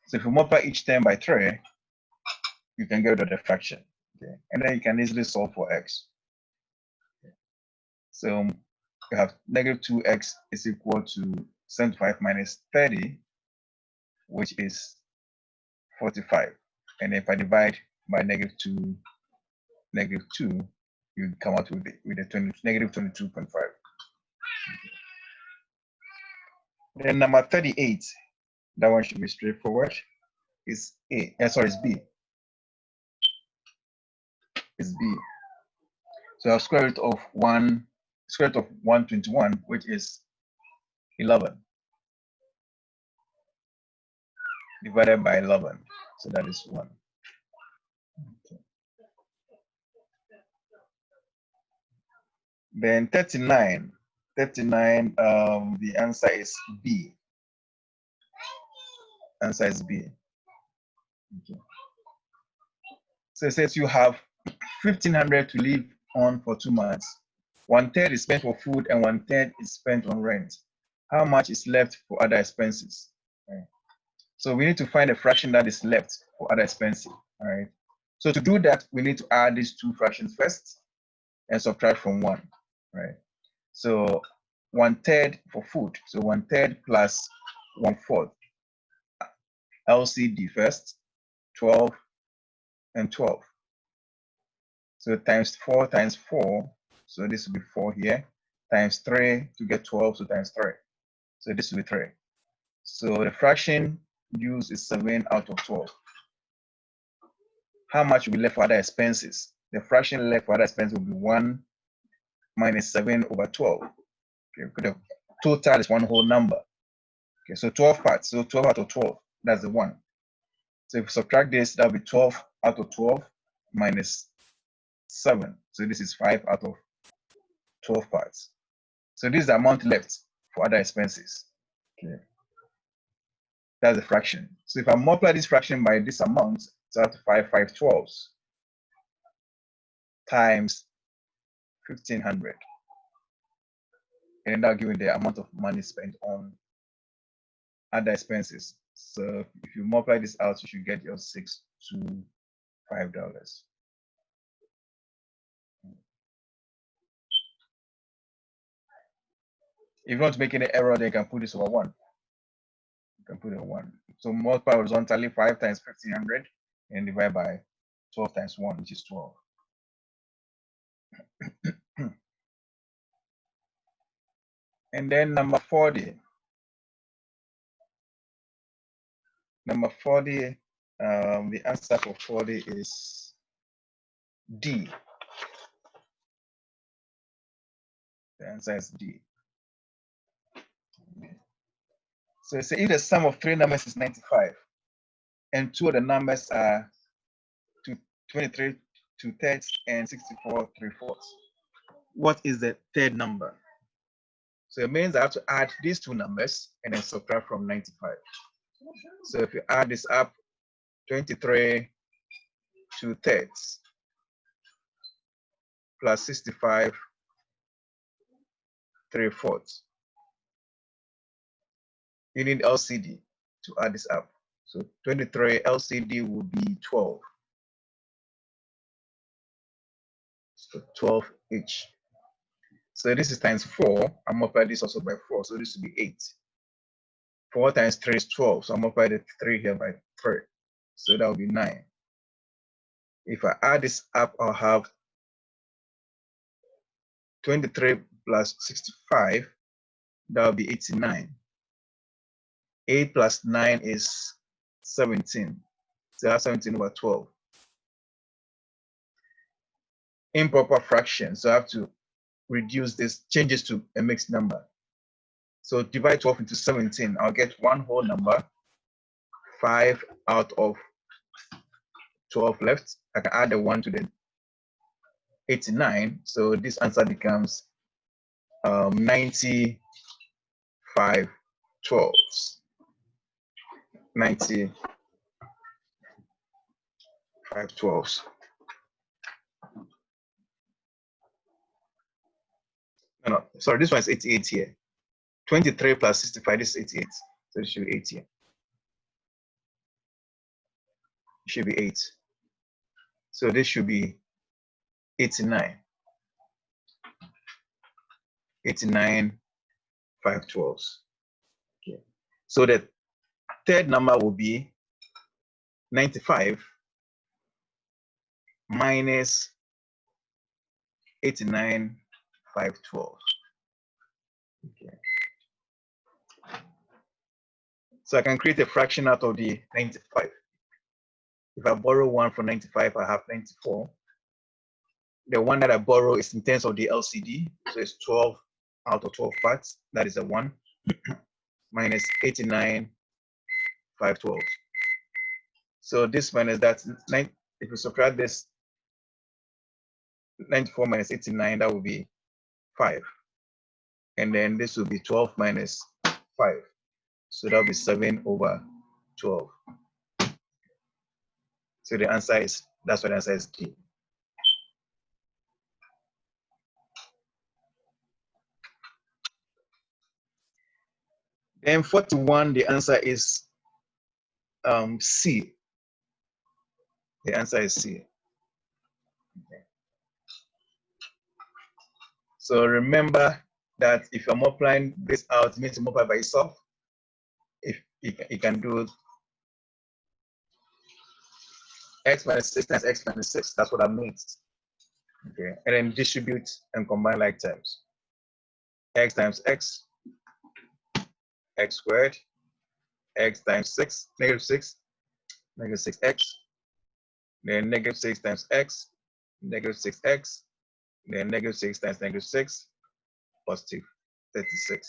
So if you multiply each term by 3, you can get rid of the fraction. Okay. And then you can easily solve for x. Okay. So you have negative 2x is equal to 75 minus 30, which is 45. And if I divide by negative 2, you come out with negative 22.5. Then number 38, that one should be straightforward. Is A. Sorry, it's B. It's B. So square root of 121, which is 11, divided by 11. So that is 1. Okay. Then 39. The answer is B. Answer is B. Okay. So it says you have 1,500 to live on for 2 months. 1/3 is spent for food and 1/3 is spent on rent. How much is left for other expenses? Right. So we need to find a fraction that is left for other expenses. All right. So to do that, we need to add these two fractions first and subtract from 1. Right. So 1/3 for food. So 1/3 plus 1/4. LCD first, 12 and 12. So times 4 times 4. So this will be 4 here. Times 3 to get 12. So times 3. So this will be 3. So the fraction used is 7 out of 12. How much will be left for other expenses? The fraction left for other expenses will be 1 minus 7 over 12. Okay, the total is one whole number. Okay, so 12 parts. So 12 out of 12. That's the 1. So if we subtract this, that'll be 12 out of 12 minus 7. So this is 5 out of 12 parts. So this is the amount left for other expenses. Okay. That's the fraction. So if I multiply this fraction by this amount, it's out to 5 5/12 times 1,500. And that'll give you the amount of money spent on other expenses. So if you multiply this out, you should get your $625. If you want to make any error, then you can put this over 1. You can put it over 1. So multiply horizontally 5 times 1,500 and divide by 12 times 1, which is 12. And then number 40. Number 40, the answer for 40 is D. The answer is D. So it's if the sum of 3 numbers is 95, and 2 of the numbers are 23 2/3, and 64 3/4. What is the third number? So it means I have to add these two numbers and then subtract from 95. So if you add this up, 23 2/3 plus 65 3/4. You need LCD to add this up. So 23 LCD will be 12. So 12 each. So this is times 4. I'm multiplying this also by 4. So this will be 8. 4 times 3 is 12. So I'm multiplying the 3 here by 3. So that will be 9. If I add this up, I'll have 23 plus 65. That will be 89. 8 plus 9 is 17. So I have 17 over 12. Improper fraction. So I have to reduce this, change this to a mixed number. So divide 12 into 17. I'll get one whole number, 5 out of 12 left. I can add the 1 to the 89. So this answer becomes 95 12s. 95 12s. No, sorry, this one is 88 here. 23 plus 65, this is 88. So this should be 8 here. It should be 8. So this should be 89. 89 5 12s. Okay. So the third number will be 95 minus 89 5 12. Okay. So I can create a fraction out of the 95. If I borrow 1 from 95, I have 94. The one that I borrow is in terms of the LCD. So it's 12 out of 12 parts. That is a 1 minus 89 5 12. So this minus that, if you subtract this, 94 minus 89, that will be 5. And then this will be 12 minus 5. So that will be 7 over 12. So the answer is, that's what the answer is D. Then 41, the answer is C. The answer is C. Okay. So remember that if you're multiplying this out, you need to multiply by itself. If you can do x minus 6 times x minus 6, that's what that means. Okay, and then distribute and combine like terms. X times x, x squared, x times 6, negative 6, negative 6x, then negative 6 times x, negative 6x, then negative 6 times negative 6, positive 36.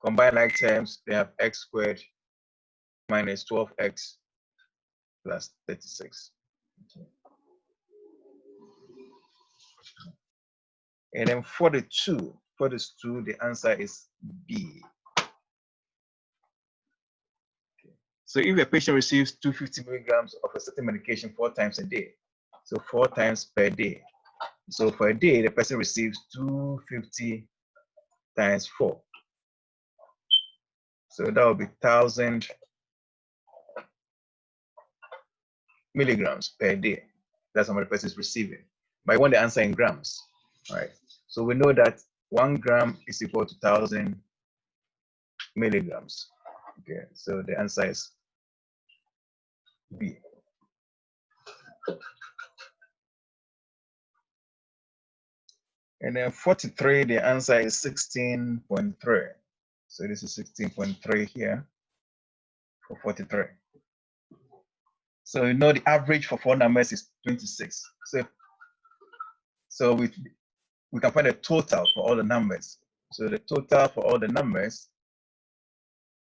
Combine like terms, they have x squared minus 12x plus 36. Okay. And then 42, the answer is B. Okay. So if a patient receives 250 milligrams of a certain medication 4 times a day, so 4 times per day. So for a day, the person receives 250 times 4. So that will be 1,000 milligrams per day. That's how much the person is receiving. But I want the answer in grams. All right. So we know that 1 gram is equal to 1,000 milligrams. Okay. So the answer is B. And then 43, the answer is 16.3. So this is 16.3 here for 43. So you know the average for 4 numbers is 26. So we can find a total for all the numbers. So the total for all the numbers,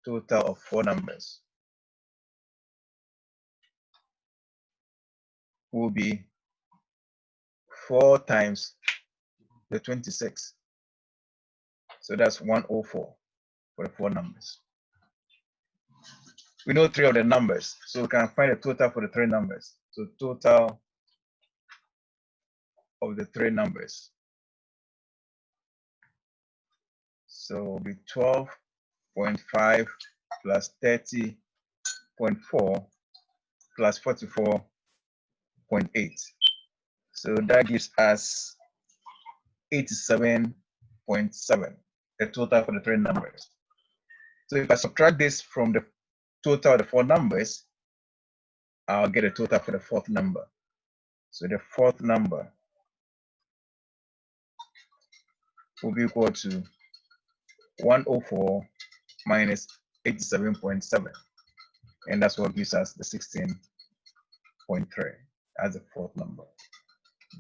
total of 4 numbers. will be 4 times the 26. So that's 104 for the 4 numbers. We know 3 of the numbers, so we can find the total for the 3 numbers. So total of the 3 numbers. So it will be 12.5 plus 30.4 plus 44.8. So that gives us 87.7, the total for the 3 numbers. So if I subtract this from the total of the 4 numbers, I'll get a total for the 4th number. So the 4th number will be equal to 104 minus 87.7. And that's what gives us the 16.3 as the 4th number.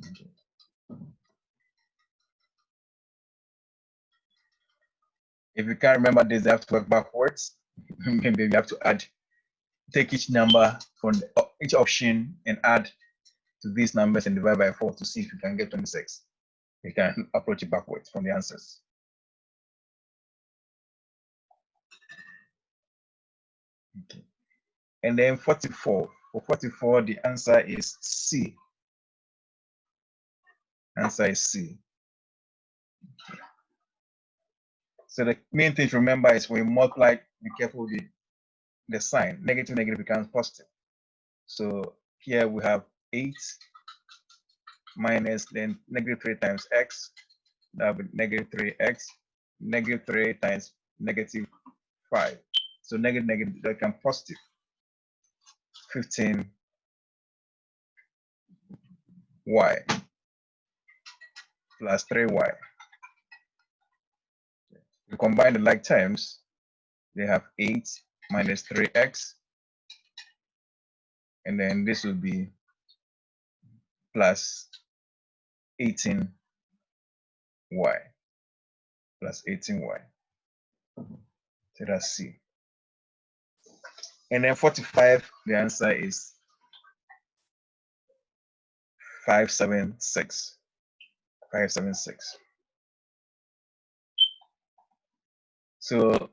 Okay. If you can't remember this, you have to work backwards. Maybe you have to take each number from each option and add to these numbers and divide by 4 to see if you can get 26. You can approach it backwards from the answers. Okay. And then 44. For 44, the answer is C. Answer is C. So the main thing to remember is when you multiply, be careful with the sign. Negative becomes positive. So here we have 8 minus then negative 3 times x. That would be negative 3x. Negative 3 times negative 5. So negative that becomes positive. 15y plus 3y. We combine the like terms, they have 8 minus 3x, and then this will be plus 18y, plus 18y. So that's C. And then 45, the answer is 576. 576. So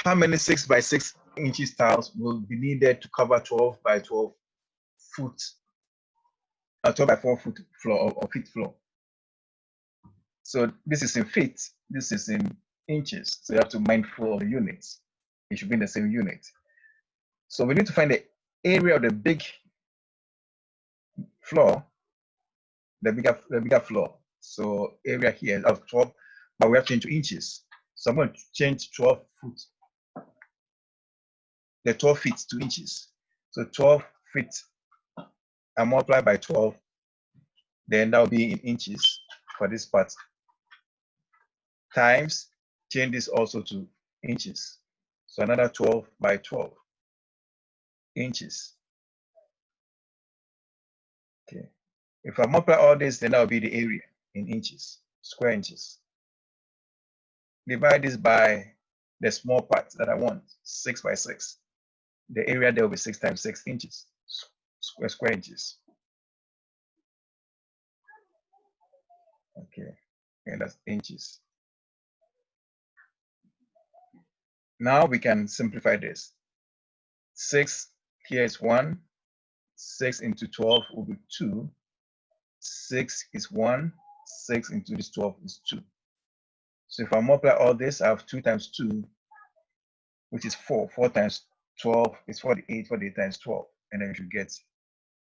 how many 6 by 6 inches tiles will be needed to cover 12 by 12 foot, 12 by 4 foot floor or feet floor? So this is in feet, this is in inches. So you have to be mindful of the units. It should be in the same unit. So we need to find the area of the big floor, the bigger floor. So area here of 12, but we have to change to inches. So I'm going to change 12 foot, the 12 feet to inches. So 12 feet, I multiply by 12, then that will be in inches for this part. Times, change this also to inches. So another 12 by 12 inches. Okay. If I multiply all this, then that will be the area in inches, square inches. Divide this by the small part that I want, 6 by 6. The area there will be 6 times 6 inches, square inches. Okay, and that's inches. Now we can simplify this. 6 here is 1. 6 into 12 will be 2. 6 is 1. 6 into this 12 is 2. So if I multiply all this, I have 2 times 2, which is 4. 4 times 12 is 48. 48 times 12. And then you should get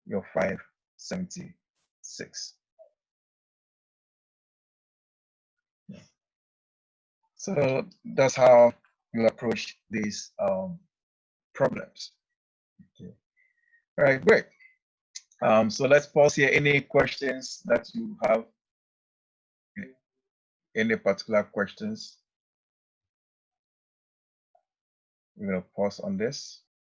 your 576. Yeah. So that's how you approach these problems. Okay. All right, great. So let's pause here. Any questions that you have? Any particular questions? We're going to pause on this.